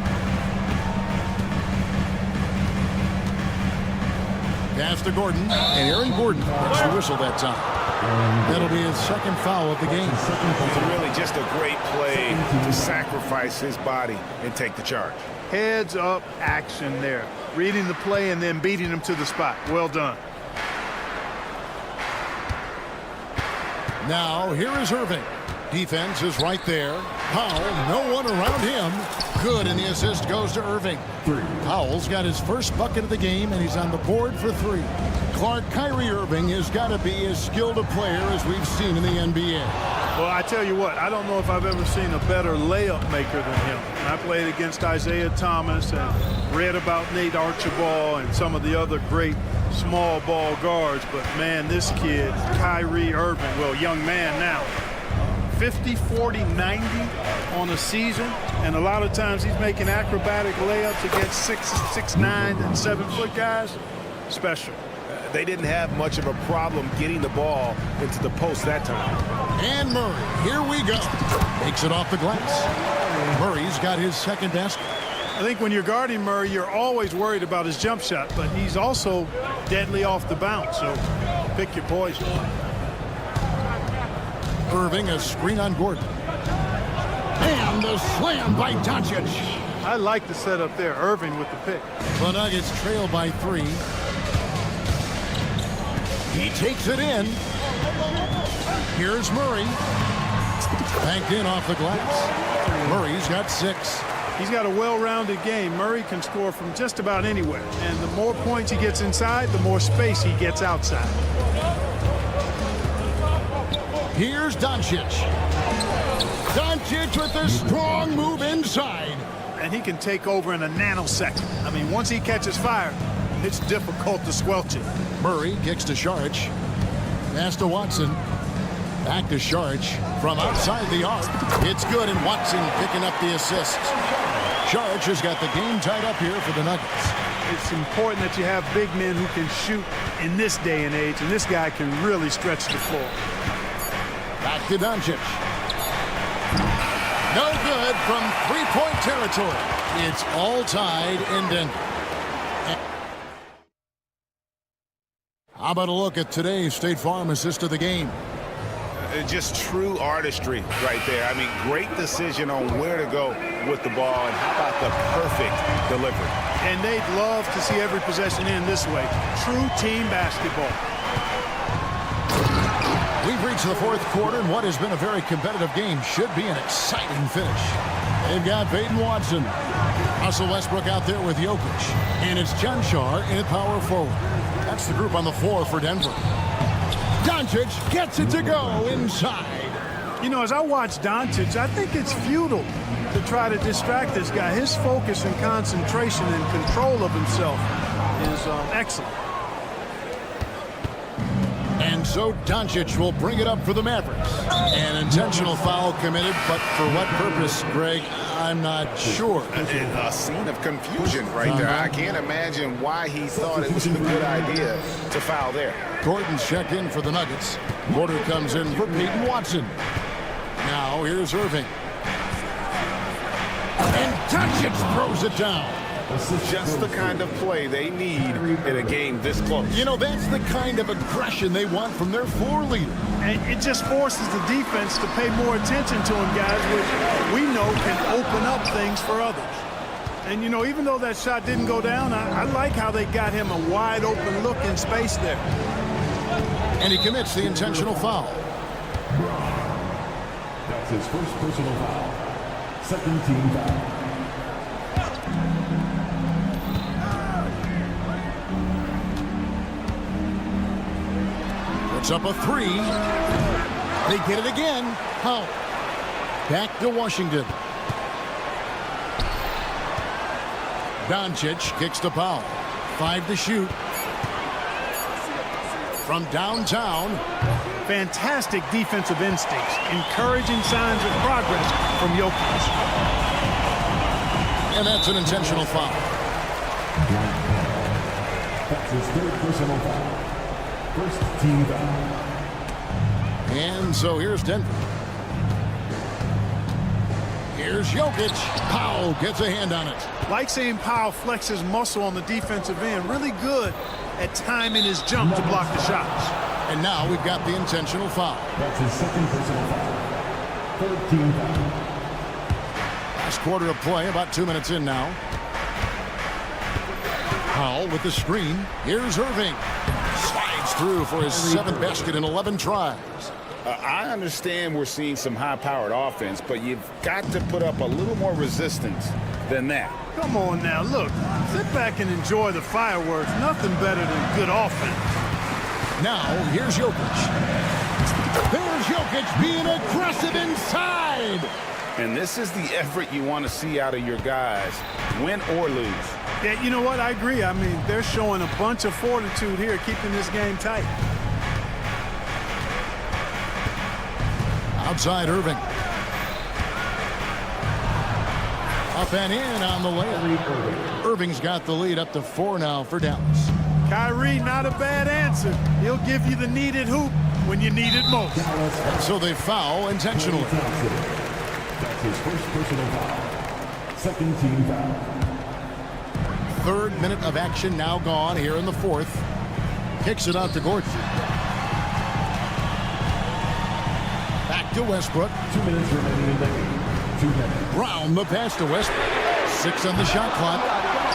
Pass to Gordon, and Aaron Gordon gets the whistle that time. That'll be his second foul of the game. It's really just a great play to sacrifice his body and take the charge. Heads up action there. Reading the play and then beating him to the spot. Well done. Now, here is Irving. Defense is right there. Powell, no one around him. Good, and the assist goes to Irving. Powell's got his first bucket of the game, and he's on the board for 3. Clark, Kyrie Irving has got to be as skilled a player as we've seen in the NBA. Well, I tell you what, I don't know if I've ever seen a better layup maker than him. I played against Isaiah Thomas and read about Nate Archibald and some of the other great small ball guards, but man, this kid, Kyrie Irving, well, young man now, 50, 40, 90 on a season, and a lot of times he's making acrobatic layups against 6'9", and 7-foot guys. Special. They didn't have much of a problem getting the ball into the post that time. And Murray, here we go. Takes it off the glass. Murray's got his second basket. I think when you're guarding Murray, you're always worried about his jump shot, but he's also deadly off the bounce, so pick your poison. Irving, a screen on Gordon. And the slam by Doncic. I like the setup there, Irving with the pick. The Nuggets trail by 3. He takes it in. Here's Murray. Banked in off the glass. Murray's got 6. He's got a well-rounded game. Murray can score from just about anywhere. And the more points he gets inside, the more space he gets outside. Here's Doncic. Doncic with a strong move inside. And he can take over in a nanosecond. I mean, once he catches fire, it's difficult to squelch it. Murray kicks to Sharch. Pass to Watson. Back to Sharch from outside the arc. It's good, and Watson picking up the assist. Sharch has got the game tied up here for the Nuggets. It's important that you have big men who can shoot in this day and age, and this guy can really stretch the floor. Back to Doncic. No good from three-point territory. It's all tied in Denver. How about a look at today's State Farm assist of the game? Just true artistry right there. I mean, great decision on where to go with the ball, and how about the perfect delivery. And they'd love to see every possession end this way. True team basketball. We've reached the fourth quarter, and what has been a very competitive game should be an exciting finish. They've got Peyton Watson, Russell Westbrook out there with Jokic, and it's Janshar in power forward. That's the group on the floor for Denver. Doncic gets it to go inside. You know, as I watch Doncic, I think it's futile to try to distract this guy. His focus and concentration and control of himself is excellent. And so Doncic will bring it up for the Mavericks. An intentional foul committed, but for what purpose, Greg, I'm not sure. A scene of confusion right there. I can't imagine why he thought it was a good idea to foul there. Gordon's checked in for the Nuggets. Porter comes in for Peyton Watson. Now here's Irving. And Doncic throws it down. Just the kind of play they need in a game this close. You know, that's the kind of aggression they want from their floor leader. And it just forces the defense to pay more attention to him, guys, which we know can open up things for others. And, you know, even though that shot didn't go down, I like how they got him a wide open look in space there. And he commits the intentional foul. That's his first personal foul. Second team foul. Puts up a 3. They get it again. How? Back to Washington. Doncic kicks to Powell. 5 to shoot. From downtown. Fantastic defensive instincts. Encouraging signs of progress from Jokic. And that's an intentional foul. That's his third personal foul. First team foul. And so here's Denver. Here's Jokic. Powell gets a hand on it. Like seeing Powell flex his muscle on the defensive end. Really good at timing his jump to block the shots. And now we've got the intentional foul. That's his second personal foul. Third team foul. Last quarter of play, about 2 minutes in now. Powell with the screen. Here's Irving. Slides through for his 7th basket in 11 tries. I understand we're seeing some high-powered offense, but you've got to put up a little more resistance than that. Come on now, look. Sit back and enjoy the fireworks. Nothing better than good offense. Now, here's Jokic. There's Jokic being aggressive inside. And this is the effort you want to see out of your guys, win or lose. Yeah, you know what? I agree. I mean, they're showing a bunch of fortitude here, keeping this game tight. Outside Irving. Up and in on the layup. Irving's got the lead up to 4 now for Dallas. Kyrie, not a bad answer. He'll give you the needed hoop when you need it most. So they foul intentionally. That's his first personal foul. Second team foul. 3rd minute of action now gone here in the 4th. Kicks it out to Gordon. Back to Westbrook. 2 minutes remaining in the game. 2 minutes. Brown the pass to Westbrook. 6 on the shot clock.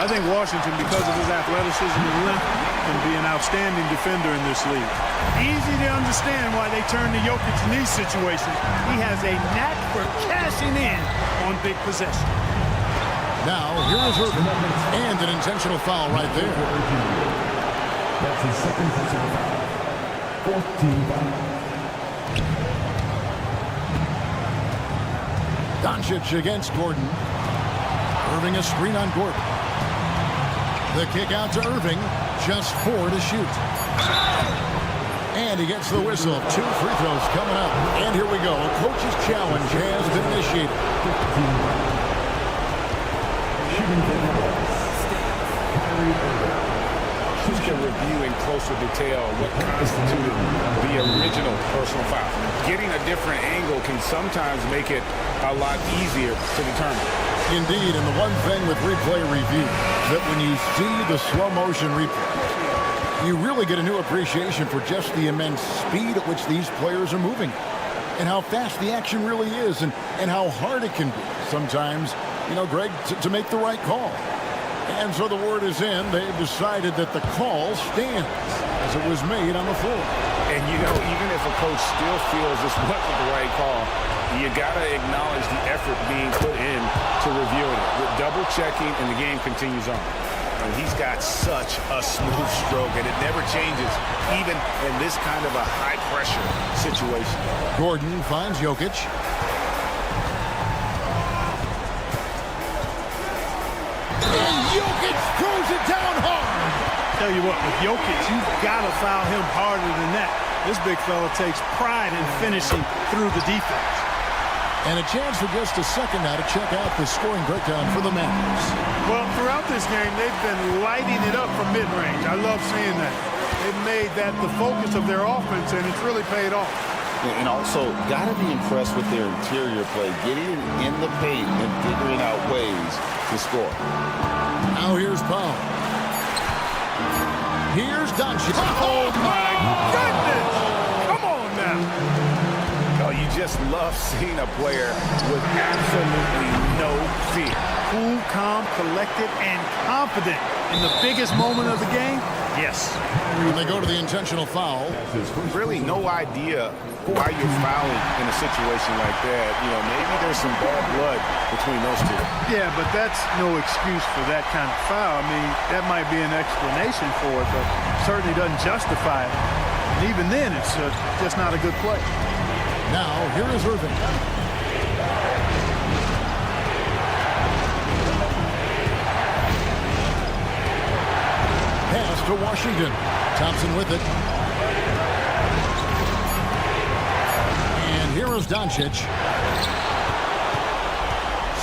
I think Washington, because of his athleticism and length, can be an outstanding defender in this league. Easy to understand why they turn to Jokic in these situations. He has a knack for cashing in on big possession. Now, here is Irving. And an intentional foul right there. That's his second personal foul. 4th team foul. Doncic against Gordon. Irving a screen on Gordon. The kick out to Irving. Just 4 to shoot. And he gets the whistle. 2 free throws coming up. And here we go. A coach's challenge has been initiated. Just to review in closer detail what constituted the original personal foul. Getting a different angle can sometimes make it a lot easier to determine. Indeed, and the one thing with replay review, that when you see the slow motion replay, you really get a new appreciation for just the immense speed at which these players are moving and how fast the action really is and how hard it can be sometimes, you know, Greg, to make the right call. And so the word is in. They've decided that the call stands as it was made on the floor. And, you know, even if a coach still feels this wasn't the right call, you got to acknowledge the effort being put in to reviewing it. With double checking, and the game continues on. And he's got such a smooth stroke, and it never changes, even in this kind of a high-pressure situation. Gordon finds Jokic. And Jokic throws it down hard. Tell you what, with Jokic, you've got to foul him harder than that. This big fella takes pride in finishing through the defense. And a chance for just a second now to check out the scoring breakdown for the Mavericks. Well, throughout this game, they've been lighting it up from mid-range. I love seeing that. They've made that the focus of their offense, and it's really paid off. And also, got to be impressed with their interior play, getting in the paint and figuring out ways to score. Now here's Powell. Here's Doncic. Oh, my goodness! Come on now. Oh, you just love seeing a player with absolutely no fear. Cool, calm, collected, and confident in the biggest moment of the game. Yes. When they go to the intentional foul. Really no idea why you're fouling in a situation like that. You know, maybe there's some bad blood between those two. Yeah, but that's no excuse for that kind of foul. I mean, that might be an explanation for it, but certainly doesn't justify it. And even then, it's just not a good play. Now, here is Irving. Pass to Washington. Thompson with it. And here is Doncic.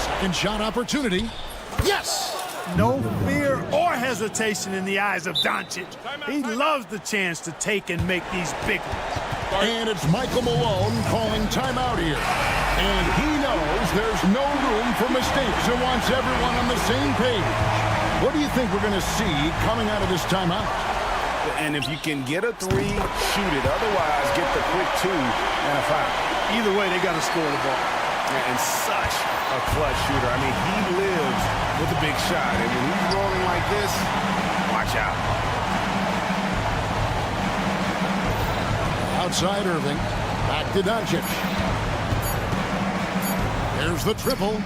Second shot opportunity. Yes! No fear or hesitation in the eyes of Doncic. He loves the chance to take and make these big ones. And it's Michael Malone calling timeout here. And he knows there's no room for mistakes and wants everyone on the same page. What do you think we're going to see coming out of this timeout? And if you can get a 3, shoot it. Otherwise, get the quick 2 and a foul. Either way, they got to score the ball. And such a clutch shooter. I mean, he lives with a big shot. And when he's rolling like this, watch out. Outside Irving. Back to Doncic. There's the triple.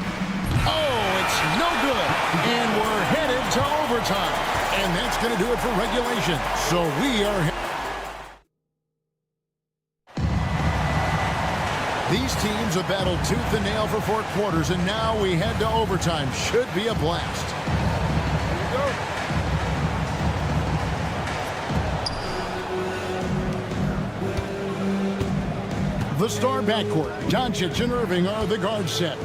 Oh, it's no good. And we're headed to overtime. And that's going to do it for regulation. So we are... These teams have battled tooth and nail for 4 quarters, and now we head to overtime. Should be a blast. The star backcourt, Doncic and Irving, are the guard set.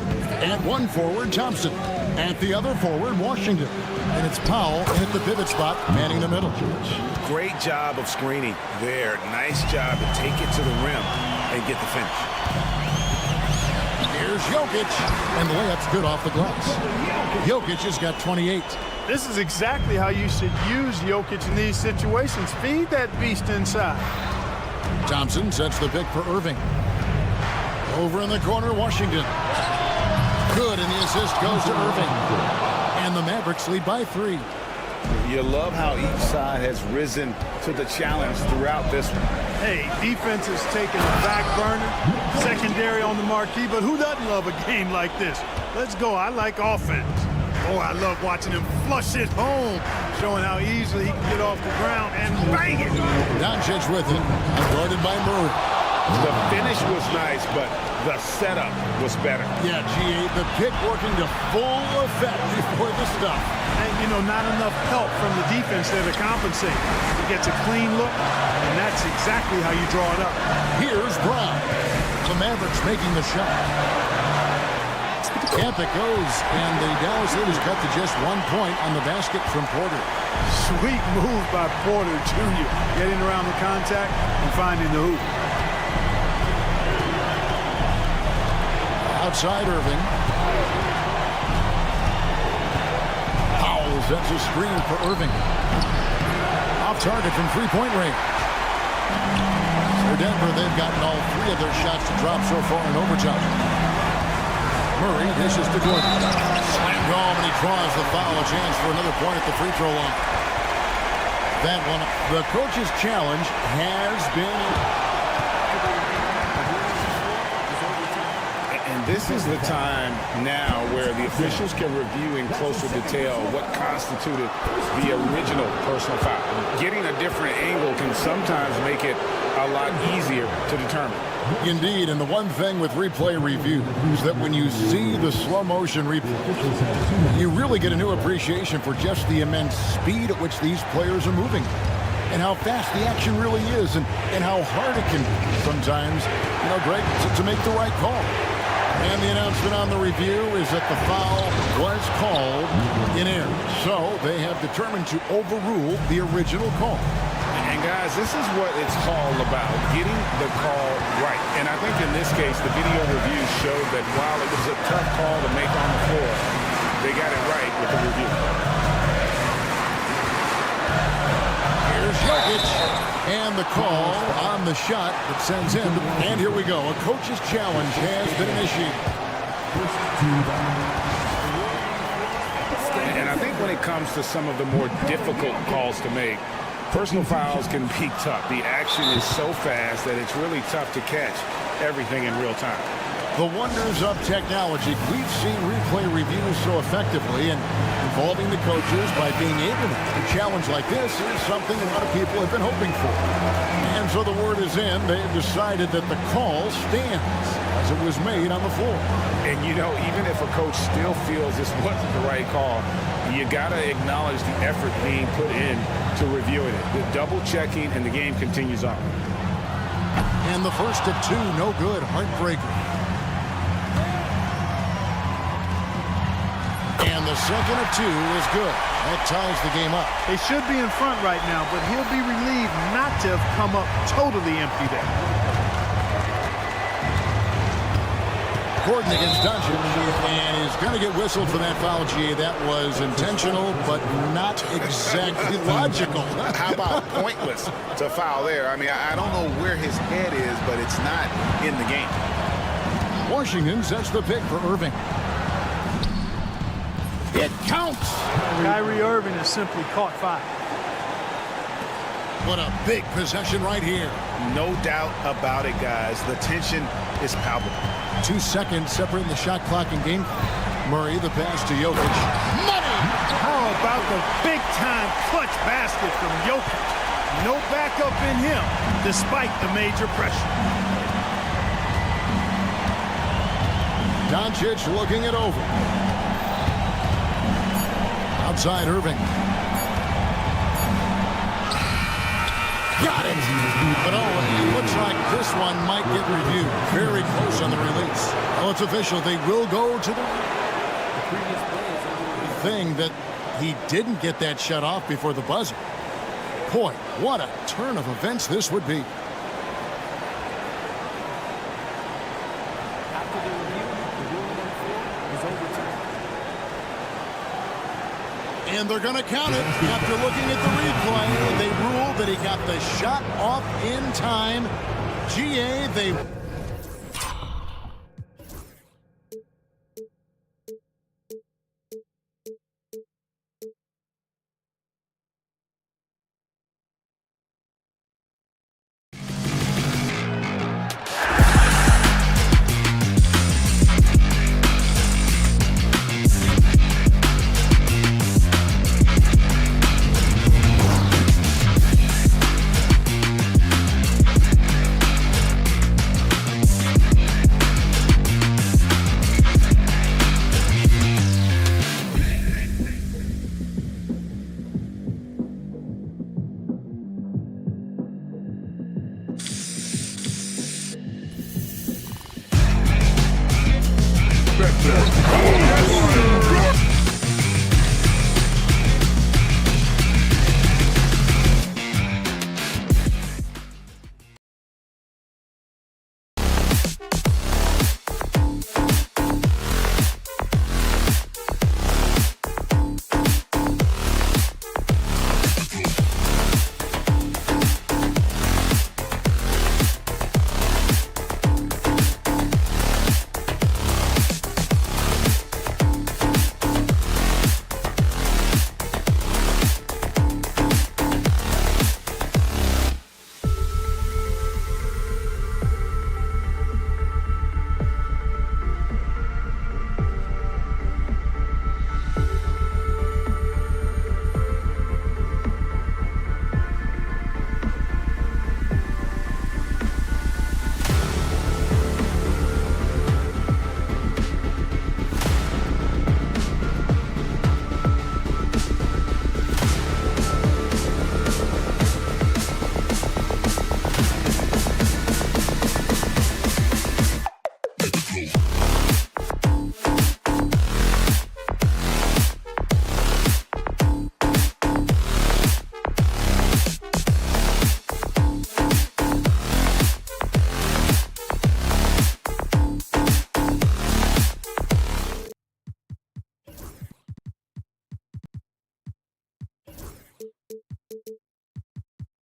At one forward, Thompson. At the other forward, Washington. And it's Powell at the pivot spot, manning the middle. Great job of screening there. Nice job to take it to the rim and get the finish. Here's Jokic, and the layup's good off the glass. Jokic has got 28. This is exactly how you should use Jokic in these situations. Feed that beast inside. Thompson sets the pick for Irving. Over in the corner, Washington. Good, and the assist goes to Irving. And the Mavericks lead by 3. You love how each side has risen to the challenge throughout this one. Hey, defense is taking a back burner, secondary on the marquee, but who doesn't love a game like this? Let's go. I like offense. Oh, I love watching him flush it home, showing how easily he can get off the ground and bang it. Doncic with it, guarded by Murray. The finish was nice, but the setup was better. Yeah, G.A., the pick working to full effect before the stuff. And, you know, not enough help from the defense there to compensate. He gets a clean look, and that's exactly how you draw it up. Here's Brown. The Mavericks making the shot. Camp it goes, and the Dallas leaders cut to just 1 point on the basket from Porter. Sweet move by Porter Jr. Getting around the contact and finding the hoop. Outside Irving. Powell sets a screen for Irving. Off target from three-point range. For Denver, they've gotten all 3 of their shots to drop so far in overtime. Murray dishes to Gordon. Slam home, and he draws the foul. A chance for another point at the free throw line. That one, the coach's challenge has been. And this is the time now where the officials can review in closer detail what constituted the original personal foul. Getting a different angle can sometimes make it a lot easier to determine. Indeed, and the one thing with replay review is that when you see the slow motion replay, you really get a new appreciation for just the immense speed at which these players are moving and how fast the action really is and how hard it can be sometimes, you know, Greg, to make the right call. And the announcement on the review is that the foul was called in error. So they have determined to overrule the original call. And guys, this is what it's all about, getting the call right. And I think in this case, the video review showed that while it was a tough call to make on the floor, they got it right with the review. Here's Jokic, and the call on the shot that sends him. And here we go. A coach's challenge has been initiated. And I think when it comes to some of the more difficult calls to make, personal fouls can be tough. The action is so fast that it's really tough to catch everything in real time. The wonders of technology. We've seen replay reviews so effectively, and involving the coaches by being able to a challenge like this is something a lot of people have been hoping for. And so the word is in. They've decided that the call stands as it was made on the floor. And, you know, even if a coach still feels this wasn't the right call, you got to acknowledge the effort being put in to reviewing it. The double checking, and the game continues on. And the first of 2, no good. Heartbreaker. And the second of 2 is good. That ties the game up. They should be in front right now, but he'll be relieved not to have come up totally empty there. Gordon against Doncic, and he's going to get whistled for that foul, G. That was intentional, but not exactly logical. How about pointless to foul there? I mean, I don't know where his head is, but it's not in the game. Washington sets the pick for Irving. It counts. Kyrie Irving has simply caught fire. What a big possession right here. No doubt about it, guys. The tension is palpable. 2 seconds separating the shot clock and game. Murray, the pass to Jokic. Money! How about the big-time clutch basket from Jokic? No backup in him, despite the major pressure. Doncic looking it over. Outside Irving. Got it! But it looks like this one might get reviewed. Very close on the release. Well, it's official. They will go to the thing that he didn't get that shut off before the buzzer. Boy, what a turn of events this would be. And they're going to count it. After looking at the replay, they ruled that he got the shot off in time. GA, they...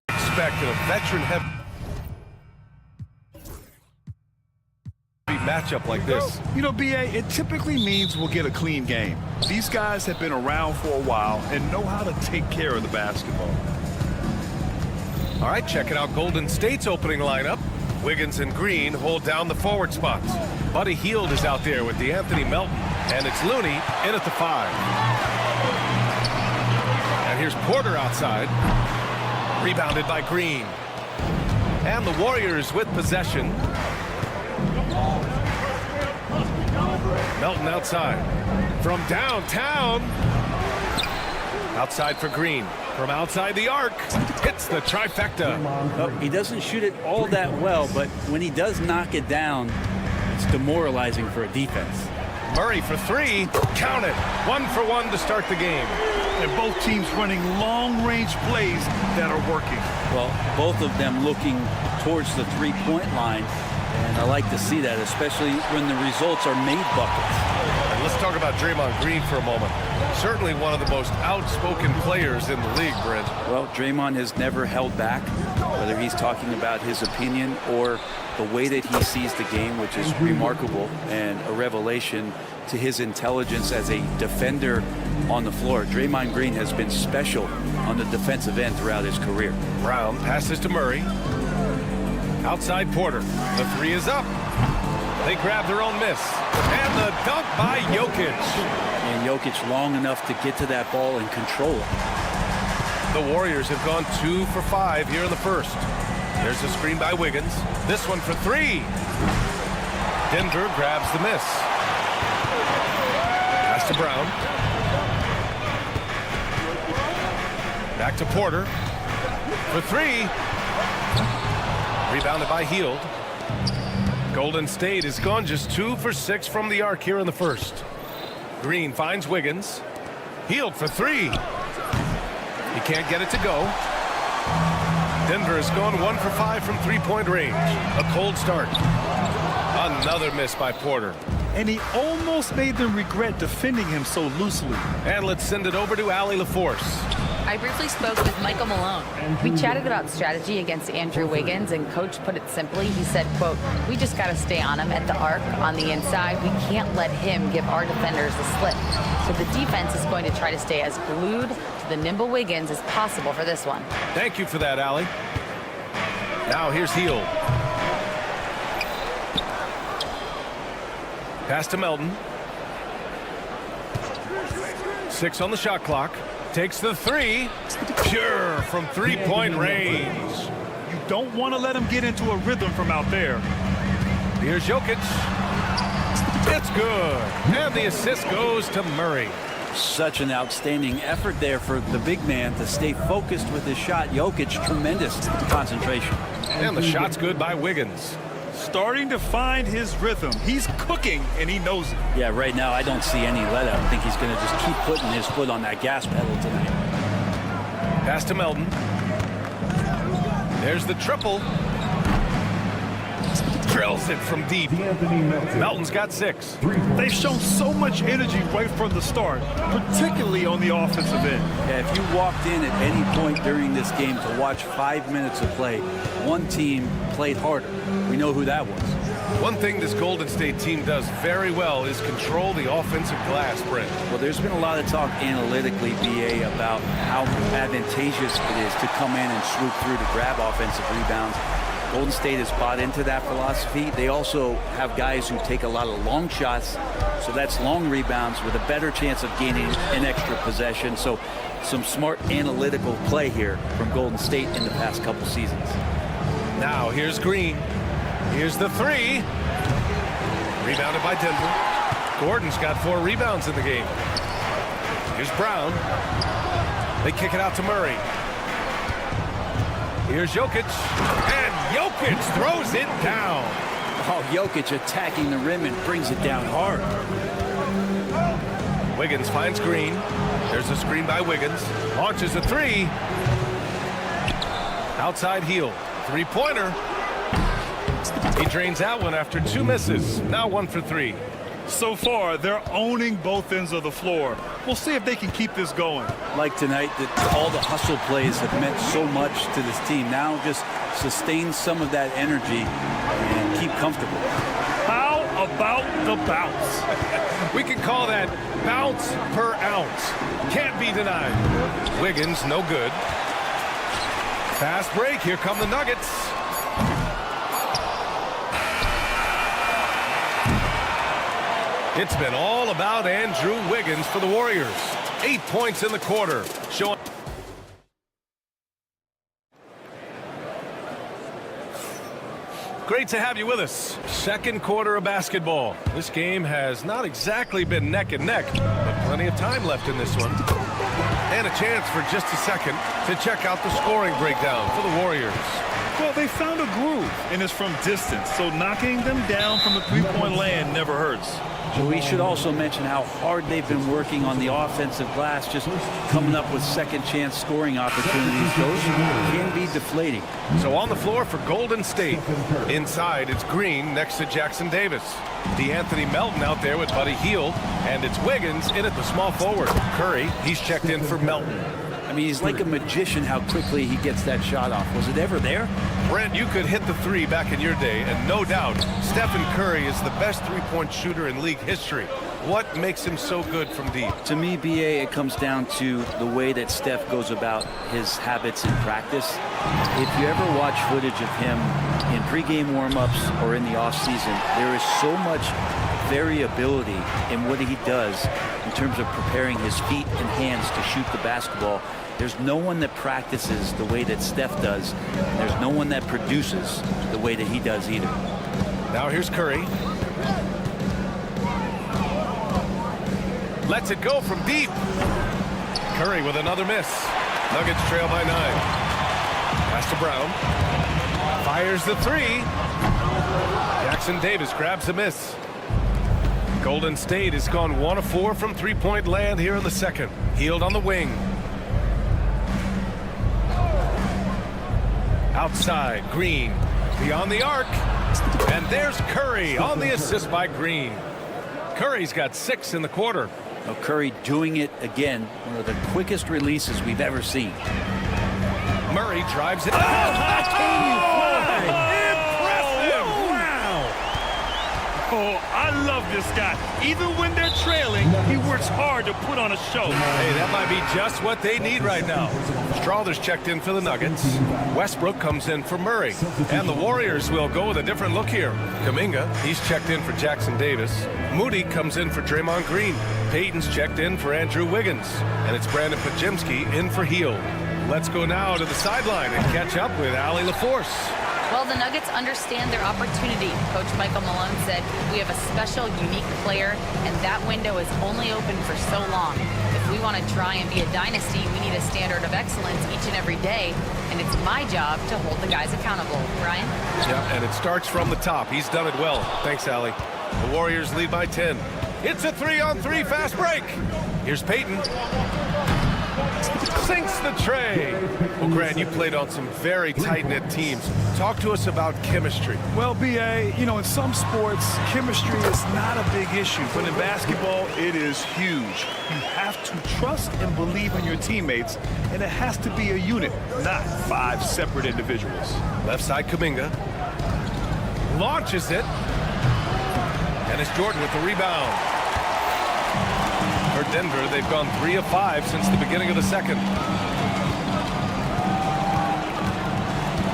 Expect a veteran-heavy matchup like this. You know, BA, it typically means we'll get a clean game. These guys have been around for a while and know how to take care of the basketball. All right, checking out Golden State's opening lineup. Wiggins and Green hold down the forward spots. Buddy Hield is out there with DeAnthony Melton, and it's Looney in at the 5. And here's Porter outside. Rebounded by Green. And the Warriors with possession. Melton outside. From downtown. Outside for Green. From outside the arc. Hits the trifecta. Well, he doesn't shoot it all that well, but when he does knock it down, it's demoralizing for a defense. Murray for 3. Count it. 1 for 1 to start the game. And both teams running long-range plays that are working. Well, both of them looking towards the three-point line, and I like to see that, especially when the results are made buckets. And let's talk about Draymond Green for a moment. Certainly one of the most outspoken players in the league, Brent. Well, Draymond has never held back, whether he's talking about his opinion or the way that he sees the game, which is remarkable and a revelation to his intelligence as a defender on the floor. Draymond Green has been special on the defensive end throughout his career. Brown passes to Murray. Outside Porter. The 3 is up. They grab their own miss. And the dunk by Jokic. And Jokic long enough to get to that ball and control it. The Warriors have gone 2 for 5 here in the first. There's a screen by Wiggins. This one for 3. Denver grabs the miss. Pass to Brown. Back to Porter. For 3. Rebounded by Hield. Golden State has gone just 2 for 6 from the arc here in the first. Green finds Wiggins. Hield for 3. He can't get it to go. Denver has gone 1 for 5 from three-point range. A cold start. Another miss by Porter. And he almost made them regret defending him so loosely. And let's send it over to Allie LaForce. I briefly spoke with Michael Malone. We chatted about strategy against Andrew Wiggins, and Coach put it simply. He said, quote, "We just got to stay on him at the arc on the inside. We can't let him give our defenders the slip." So the defense is going to try to stay as glued to the nimble Wiggins as possible for this one. Thank you for that, Allie. Now here's Hield. Pass to Melton. 6 on the shot clock. Takes the 3. Pure from three-point range. You don't want to let him get into a rhythm from out there. Here's Jokic. It's good. And the assist goes to Murray. Such an outstanding effort there for the big man to stay focused with his shot. Jokic, tremendous concentration. And the shot's good by Wiggins. Starting to find his rhythm. He's cooking, and he knows it. Yeah, right now I don't see any let up. I think he's going to just keep putting his foot on that gas pedal tonight. Pass to Melton. There's the triple. Drills it from deep. Melton's got 6. They've shown so much energy right from the start, particularly on the offensive end. Yeah, if you walked in at any point during this game to watch 5 minutes of play, one team played harder. We know who that was. One thing this Golden State team does very well is control the offensive glass, Brent. Well, there's been a lot of talk analytically, BA, about how advantageous it is to come in and swoop through to grab offensive rebounds. Golden State has bought into that philosophy. They also have guys who take a lot of long shots, so that's long rebounds with a better chance of gaining an extra possession. So some smart analytical play here from Golden State in the past couple seasons. Now here's Green. Here's the 3. Rebounded by Denver. Gordon's got 4 rebounds in the game. Here's Brown. They kick it out to Murray. Here's Jokic. And Jokic throws it down. Oh, Jokic attacking the rim and brings it down hard. Wiggins finds Green. There's a screen by Wiggins. Launches a 3. Outside Hield. 3-pointer. He drains that one after 2 misses. Now 1 for 3. So far, they're owning both ends of the floor. We'll see if they can keep this going. Like tonight, that all the hustle plays have meant so much to this team. Now just sustain some of that energy and keep comfortable. How about the bounce? We can call that bounce per ounce. Can't be denied. Wiggins, no good. Fast break. Here come the Nuggets. It's been all about Andrew Wiggins for the Warriors. 8 points in the quarter. Showing. Great to have you with us. Second quarter of basketball. This game has not exactly been neck and neck, but plenty of time left in this one. And a chance for just a second to check out the scoring breakdown for the Warriors. Well, they found a groove, and it's from distance, so knocking them down from the three-point land never hurts. We should also mention how hard they've been working on the offensive glass, just coming up with second-chance scoring opportunities. Those can be deflating. So on the floor for Golden State. Inside, it's Green next to Jackson Davis. DeAnthony Melton out there with Buddy Hield, and it's Wiggins in at the small forward. Curry, he's checked in for Melton. I mean, he's like a magician how quickly he gets that shot off. Was it ever there? Brent, you could hit the 3 back in your day, and no doubt, Stephen Curry is the best three-point shooter in league history. What makes him so good from deep? To me, BA, it comes down to the way that Steph goes about his habits in practice. If you ever watch footage of him in pregame warm-ups or in the offseason, there is so much variability in what he does in terms of preparing his feet and hands to shoot the basketball. There's no one that practices the way that Steph does, and there's no one that produces the way that he does either. Now here's Curry. Lets it go from deep. Curry with another miss. Nuggets trail by 9. Pass to Brown. Fires the three. Jackson Davis grabs a miss. Golden State has gone 1 of 4 from three-point land here in the second. Hield on the wing. Outside, Green. Beyond the arc. And there's Curry on the assist by Green. Curry's got 6 in the quarter. Now Curry doing it again. One of the quickest releases we've ever seen. Murray drives it. Oh, I love this guy. Even when they're trailing, he works hard to put on a show. Hey, that might be just what they need right now. Strawther's checked in for the Nuggets. Westbrook comes in for Murray. And the Warriors will go with a different look here. Kuminga, he's checked in for Jackson Davis. Moody comes in for Draymond Green. Payton's checked in for Andrew Wiggins. And it's Brandon Pajemski in for Hield. Let's go now to the sideline and catch up with Allie LaForce. Well, the Nuggets understand their opportunity. Coach Michael Malone said, we have a special, unique player, and that window is only open for so long. If we want to try and be a dynasty, we need a standard of excellence each and every day, and it's my job to hold the guys accountable. Ryan? Yeah, and it starts from the top. He's done it well. Thanks, Allie. The Warriors lead by 10. It's a 3-on-3 fast break. Here's Payton. Sinks the tray. Well, Grant, you played on some very tight-knit teams. Talk to us about chemistry. Well, B.A., you know, in some sports, chemistry is not a big issue. But in basketball, it is huge. You have to trust and believe in your teammates, and it has to be a unit, not 5 separate individuals. Left side, Kuminga. Launches it. And it's Jordan with the rebound. For Denver, they've gone 3 of 5 since the beginning of the second.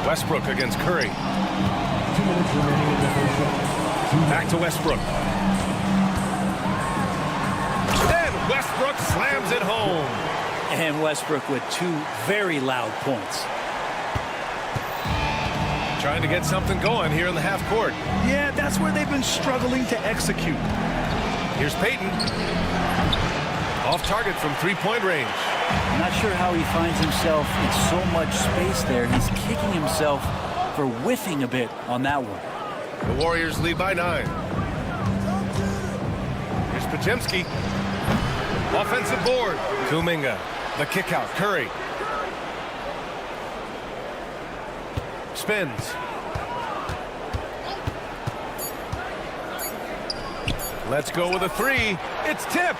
Westbrook against Curry. 2 minutes remaining in the first quarter. Back to Westbrook. Then Westbrook slams it home. And Westbrook with 2 very loud points. Trying to get something going here in the half court. Yeah, that's where they've been struggling to execute. Here's Payton. Off target from 3-point range. I'm not sure how he finds himself in so much space there. He's kicking himself for whiffing a bit on that one. The Warriors lead by 9. Here's Pajemski. Offensive board. Kuminga. The kick out. Curry. Spins. Let's go with a 3. It's tipped.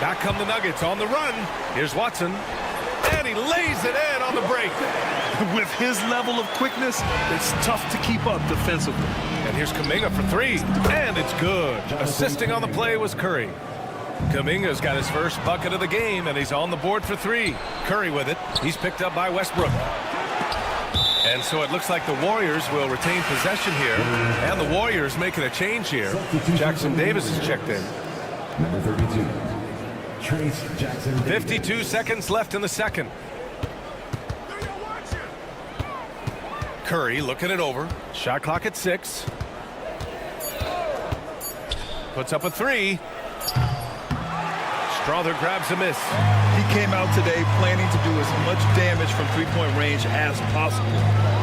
Back come the Nuggets on the run. Here's Watson. And he lays it in on the break. With his level of quickness, it's tough to keep up defensively. And here's Kuminga for 3. And it's good. Assisting on the play was Curry. Kuminga's got his first bucket of the game, and he's on the board for 3. Curry with it. He's picked up by Westbrook. And so it looks like the Warriors will retain possession here. And the Warriors making a change here. Jackson Davis is checked in. Number 32. 52 seconds left in the second. Curry looking it over. Shot clock at 6. Puts up a 3. Strawther grabs a miss. He came out today planning to do as much damage from 3-point range as possible.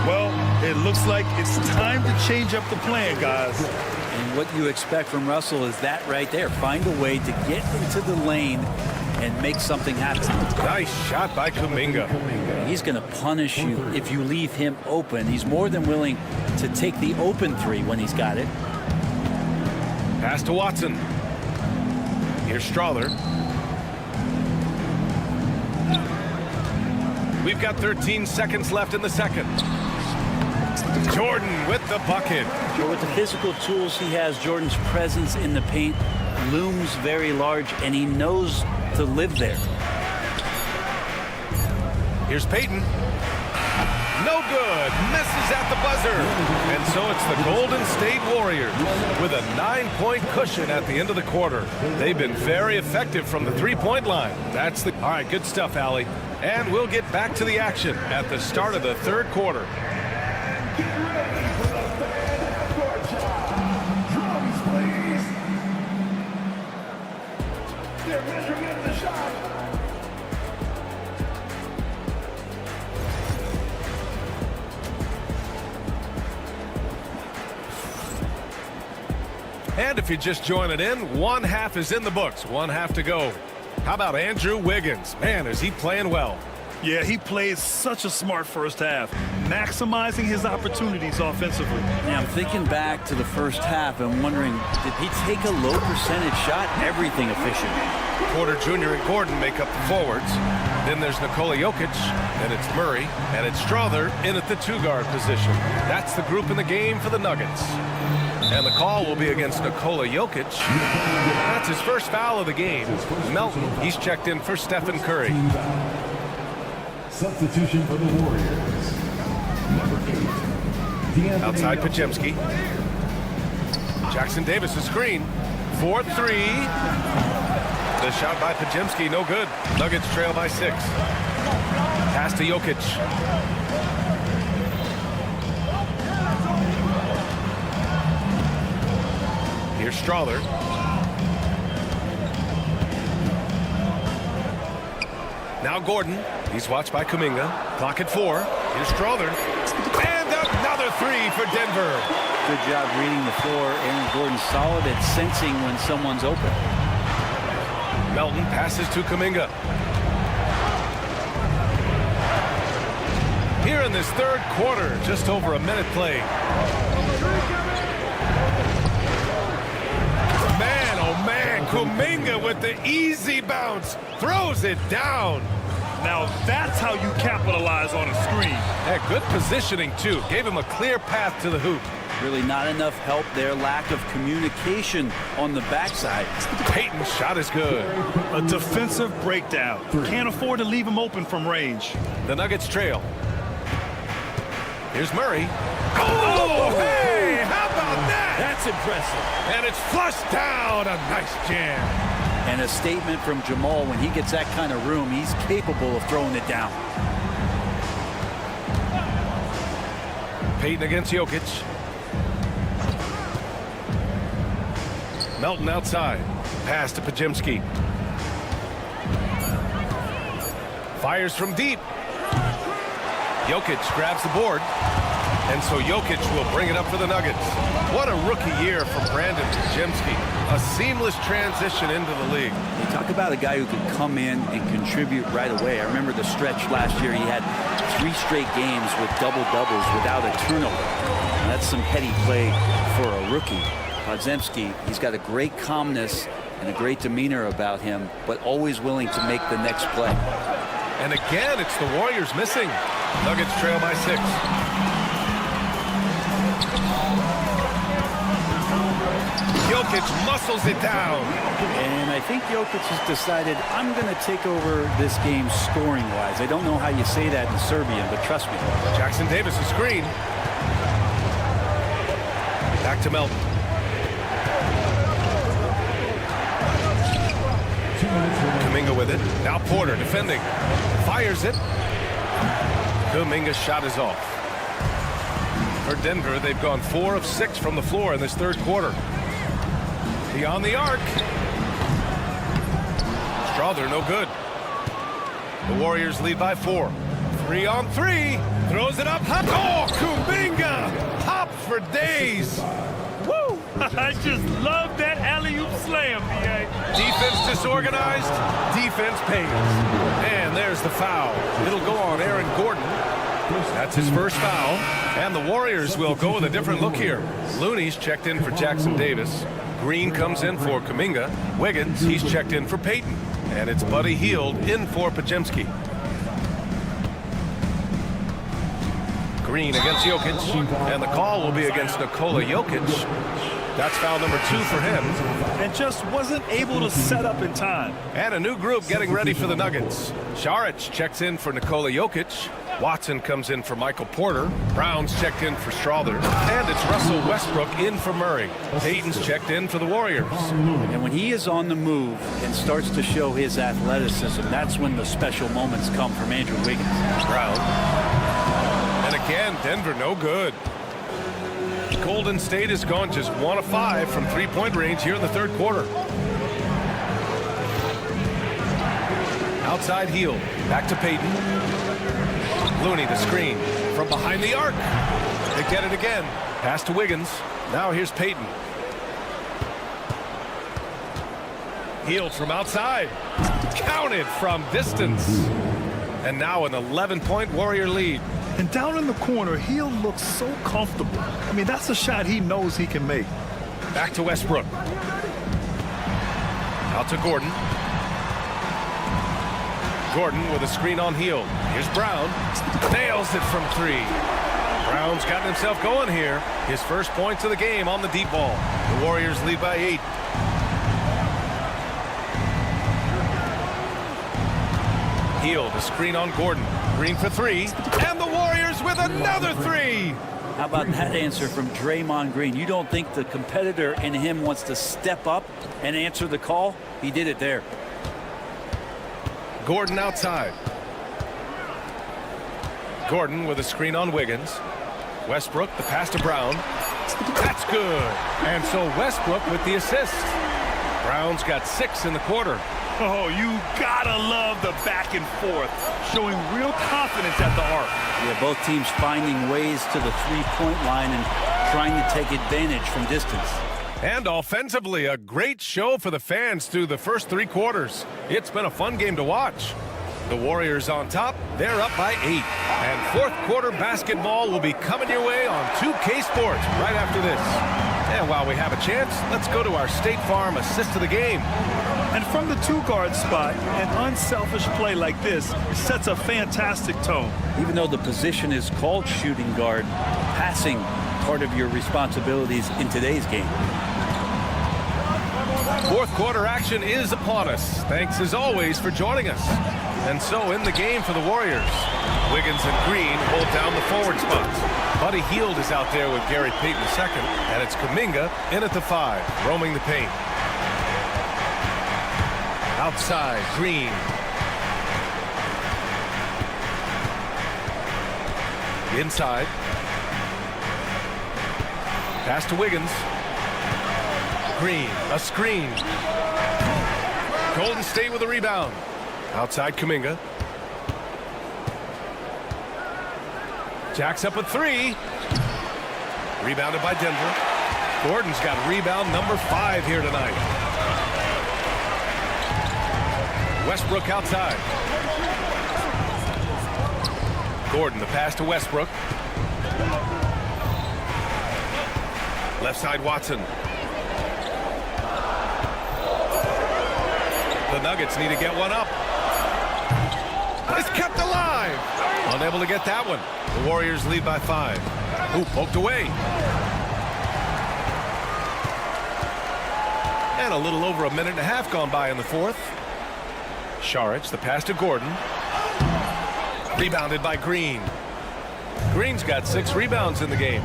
Well, it looks like it's time to change up the plan, guys. And what you expect from Russell is that right there. Find a way to get into the lane and make something happen. Nice shot by Kuminga. He's going to punish you if you leave him open. He's more than willing to take the open 3 when he's got it. Pass to Watson. Here's Strawther. We've got 13 seconds left in the second. Jordan with the bucket. With the physical tools he has, Jordan's presence in the paint looms very large, and he knows to live there. Here's Payton. No good. Misses at the buzzer. And so it's the Golden State Warriors with a 9-point cushion at the end of the quarter. They've been very effective from the 3-point line. All right, good stuff, Allie. And we'll get back to the action at the start of the third quarter. And if you're just joining in, one half is in the books. One half to go. How about Andrew Wiggins? Man, is he playing well. Yeah, he played such a smart first half, maximizing his opportunities offensively. Yeah, I'm thinking back to the first half and wondering, did he take a low percentage shot? Everything efficient. Porter Jr. and Gordon make up the forwards. Then there's Nikola Jokic, then it's Murray, and it's Strother in at the 2-guard position. That's the group in the game for the Nuggets. And the call will be against Nikola Jokic. That's his first foul of the game. Melton, he's checked in for Stephen Curry. Substitution for the Warriors. Number 8. Outside Pajemski. Jackson Davis, a screen. 4-3. The shot by Pajemski, no good. Nuggets trail by 6. Pass to Jokic. Here's Strother. Now Gordon. He's watched by Kuminga. Clock at 4. Here's Strother. And another 3 for Denver. Good job reading the floor. Aaron Gordon solid at sensing when someone's open. Melton passes to Kuminga. Here in this third quarter, just over a minute played. Man, oh man, Kuminga with the easy bounce. Throws it down. Now that's how you capitalize on a screen. Yeah, good positioning, too. Gave him a clear path to the hoop. Really not enough help there. Lack of communication on the backside. Payton's shot is good. A defensive breakdown. Can't afford to leave him open from range. The Nuggets trail. Here's Murray. Oh, hey, how about that? That's impressive. And it's flushed down. A nice jam. And a statement from Jamal, when he gets that kind of room, he's capable of throwing it down. Payton against Jokic. Melton outside. Pass to Pajemski. Fires from deep. Jokic grabs the board. And so Jokic will bring it up for the Nuggets. What a rookie year for Brandon Pajemski. A seamless transition into the league. You talk about a guy who could come in and contribute right away. I remember the stretch last year. He had 3 straight games with double-doubles without a turnover. And that's some heady play for a rookie. Podziemski, he's got a great calmness and a great demeanor about him, but always willing to make the next play. And again, it's the Warriors missing. Nuggets trail by 6. Jokic muscles it down. And I think Jokic has decided, I'm going to take over this game scoring-wise. I don't know how you say that in Serbian, but trust me. Jackson Davis, a screen. Back to Melton. Kuminga with it. Now Porter defending. Fires it. Kuminga's shot is off. For Denver, they've gone 4 of 6 from the floor in this third quarter. Beyond the arc. Strother, no good. The Warriors lead by 4. 3 on 3. Throws it up. Oh, Kuminga! Hop for days. Woo! I just love that alley-oop slam, B.A. Defense disorganized. Defense pays. And there's the foul. It'll go on Aaron Gordon. That's his first foul. And the Warriors will go with a different look here. Looney's checked in for Jackson Davis. Green comes in for Kuminga. Wiggins, he's checked in for Payton. And it's Buddy Hield in for Pajemski. Green against Jokic. And the call will be against Nikola Jokic. That's foul number 2 for him. And just wasn't able to set up in time. And a new group getting ready for the Nuggets. Saric checks in for Nikola Jokic. Watson comes in for Michael Porter. Brown's checked in for Strother. And it's Russell Westbrook in for Murray. Payton's checked in for the Warriors. And when he is on the move and starts to show his athleticism, that's when the special moments come from Andrew Wiggins. Brown. And again, Denver no good. Golden State has gone just 1 of 5 from 3-point range here in the third quarter. Outside Hield. Back to Payton. Looney the screen from behind the arc. They get it again. Pass to Wiggins. Now here's Payton. Hield from outside. Counted from distance. And now an 11-point Warrior lead. And down in the corner, Hield looks so comfortable. I mean, that's a shot he knows he can make. Back to Westbrook. Out to Gordon. Gordon with a screen on Hield. Here's Brown. Nails it from 3. Brown's gotten himself going here. His first points of the game on the deep ball. The Warriors lead by 8. Hield, a screen on Gordon. Green for 3. And the Warriors with another 3. How about that answer from Draymond Green? You don't think the competitor in him wants to step up and answer the call? He did it there. Gordon outside. Gordon with a screen on Wiggins. Westbrook, the pass to Brown. That's good. And so Westbrook with the assist. Brown's got 6 in the quarter. Oh, you gotta love the back and forth, showing real confidence at the arc. Yeah, both teams finding ways to the three-point line and trying to take advantage from distance. And offensively, a great show for the fans through the first 3 quarters. It's been a fun game to watch. The Warriors on top, they're up by 8. And fourth quarter basketball will be coming your way on 2K Sports right after this. And while we have a chance, let's go to our State Farm assist of the game. And from the 2-guard spot, an unselfish play like this sets a fantastic tone. Even though the position is called shooting guard, passing part of your responsibilities in today's game. Fourth quarter action is upon us. Thanks as always for joining us. And so in the game for the Warriors, Wiggins and Green hold down the forward spots. Buddy Hield is out there with Gary Payton II, and it's Kuminga in at the 5, roaming the paint. Outside, Green. Inside. Pass to Wiggins. Green, a screen. Golden State with a rebound. Outside Kuminga. Jacks up a 3. Rebounded by Denver. Gordon's got rebound number 5 here tonight. Westbrook outside. Gordon, the pass to Westbrook. Left side, Watson. The Nuggets need to get one up. It's kept alive. Unable to get that one. The Warriors lead by 5. Ooh, poked away. And a little over a minute and a half gone by in the fourth. Saric, the pass to Gordon. Rebounded by Green. Green's got 6 rebounds in the game.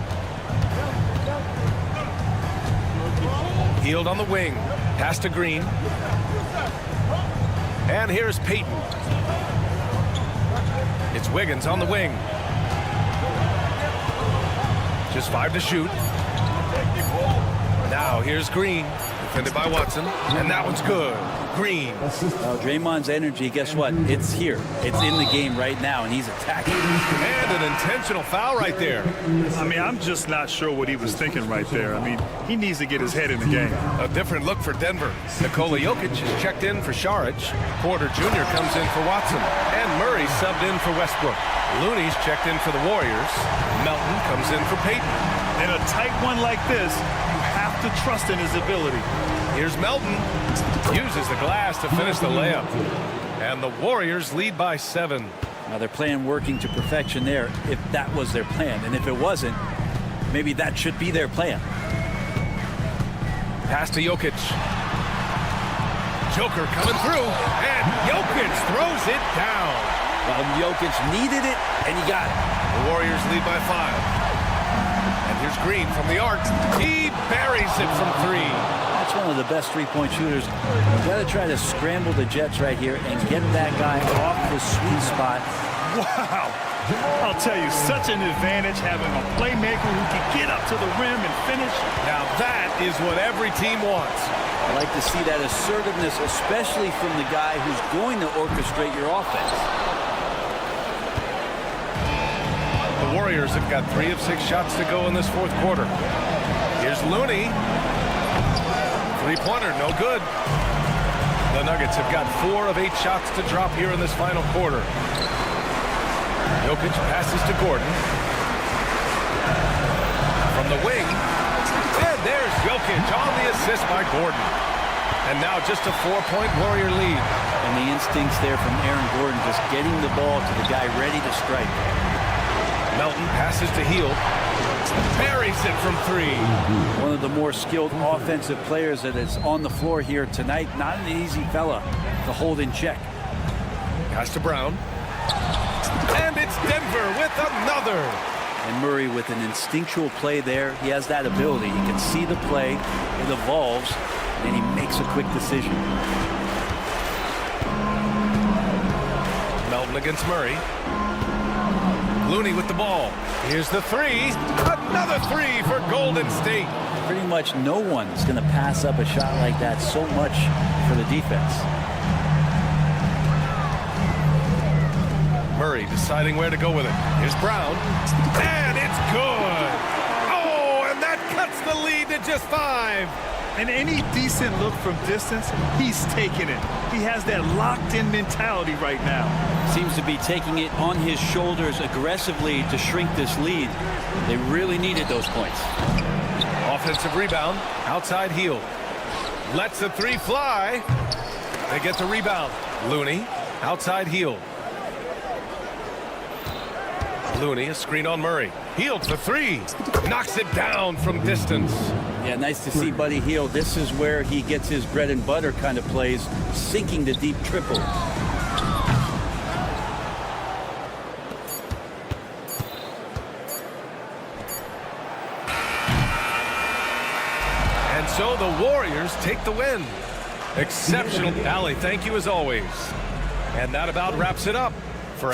Hield on the wing. Pass to Green. And here's Payton. It's Wiggins on the wing. Just 5 to shoot. Now here's Green. Defended by Watson. And that one's good. Green. Draymond's energy, guess what? It's here. It's in the game right now, and he's attacking. And an intentional foul right there. I mean, I'm just not sure what he was thinking right there. I mean, he needs to get his head in the game. A different look for Denver. Nikola Jokic is checked in for Saric. Porter Jr. comes in for Watson. And Murray subbed in for Westbrook. Looney's checked in for the Warriors. Melton comes in for Payton. In a tight one like this, you have to trust in his ability. Here's Melton. Uses the glass to finish the layup. And the Warriors lead by 7. Now they're playing working to perfection there, if that was their plan. And if it wasn't, maybe that should be their plan. Pass to Jokic. Joker coming through. And Jokic throws it down. Well, Jokic needed it, and he got it. The Warriors lead by 5. And here's Green from the arc. He buries it from 3. That's one of the best three-point shooters. You've got to try to scramble the Jets right here and get that guy off the sweet spot. Wow. I'll tell you, such an advantage having a playmaker who can get up to the rim and finish. Now that is what every team wants. I like to see that assertiveness, especially from the guy who's going to orchestrate your offense. The Warriors have got 3 of 6 shots to go in this fourth quarter. Here's Looney. Three-pointer, no good. The Nuggets have got 4 of 8 shots to drop here in this final quarter. Jokic passes to Gordon. From the wing. And there's Jokic on the assist by Gordon. And now just a 4-point Warrior lead. And the instincts there from Aaron Gordon, just getting the ball to the guy ready to strike. Melton passes to Hield. Buries it from 3. One of the more skilled offensive players that is on the floor here tonight. Not an easy fella to hold in check. Pass to Brown. And it's Denver with another. And Murray with an instinctual play there. He has that ability. He can see the play. It evolves. And he makes a quick decision. Melton against Murray. Looney with the ball. Here's the 3. Another 3 for Golden State. Pretty much no one is going to pass up a shot like that so much for the defense. Murray deciding where to go with it. Here's Brown. And it's good. Oh, and that cuts the lead to just 5. And any decent look from distance, he's taking it. He has that locked-in mentality right now. Seems to be taking it on his shoulders aggressively to shrink this lead. They really needed those points. Offensive rebound. Outside Hield. Lets the 3 fly. They get the rebound. Looney. Outside Hield. Looney, a screen on Murray. Hield for 3. Knocks it down from distance. Yeah, nice to see Buddy Hield. This is where he gets his bread and butter kind of plays, sinking the deep triple. And so the Warriors take the win. Exceptional. Allie, thank you as always. And that about wraps it up for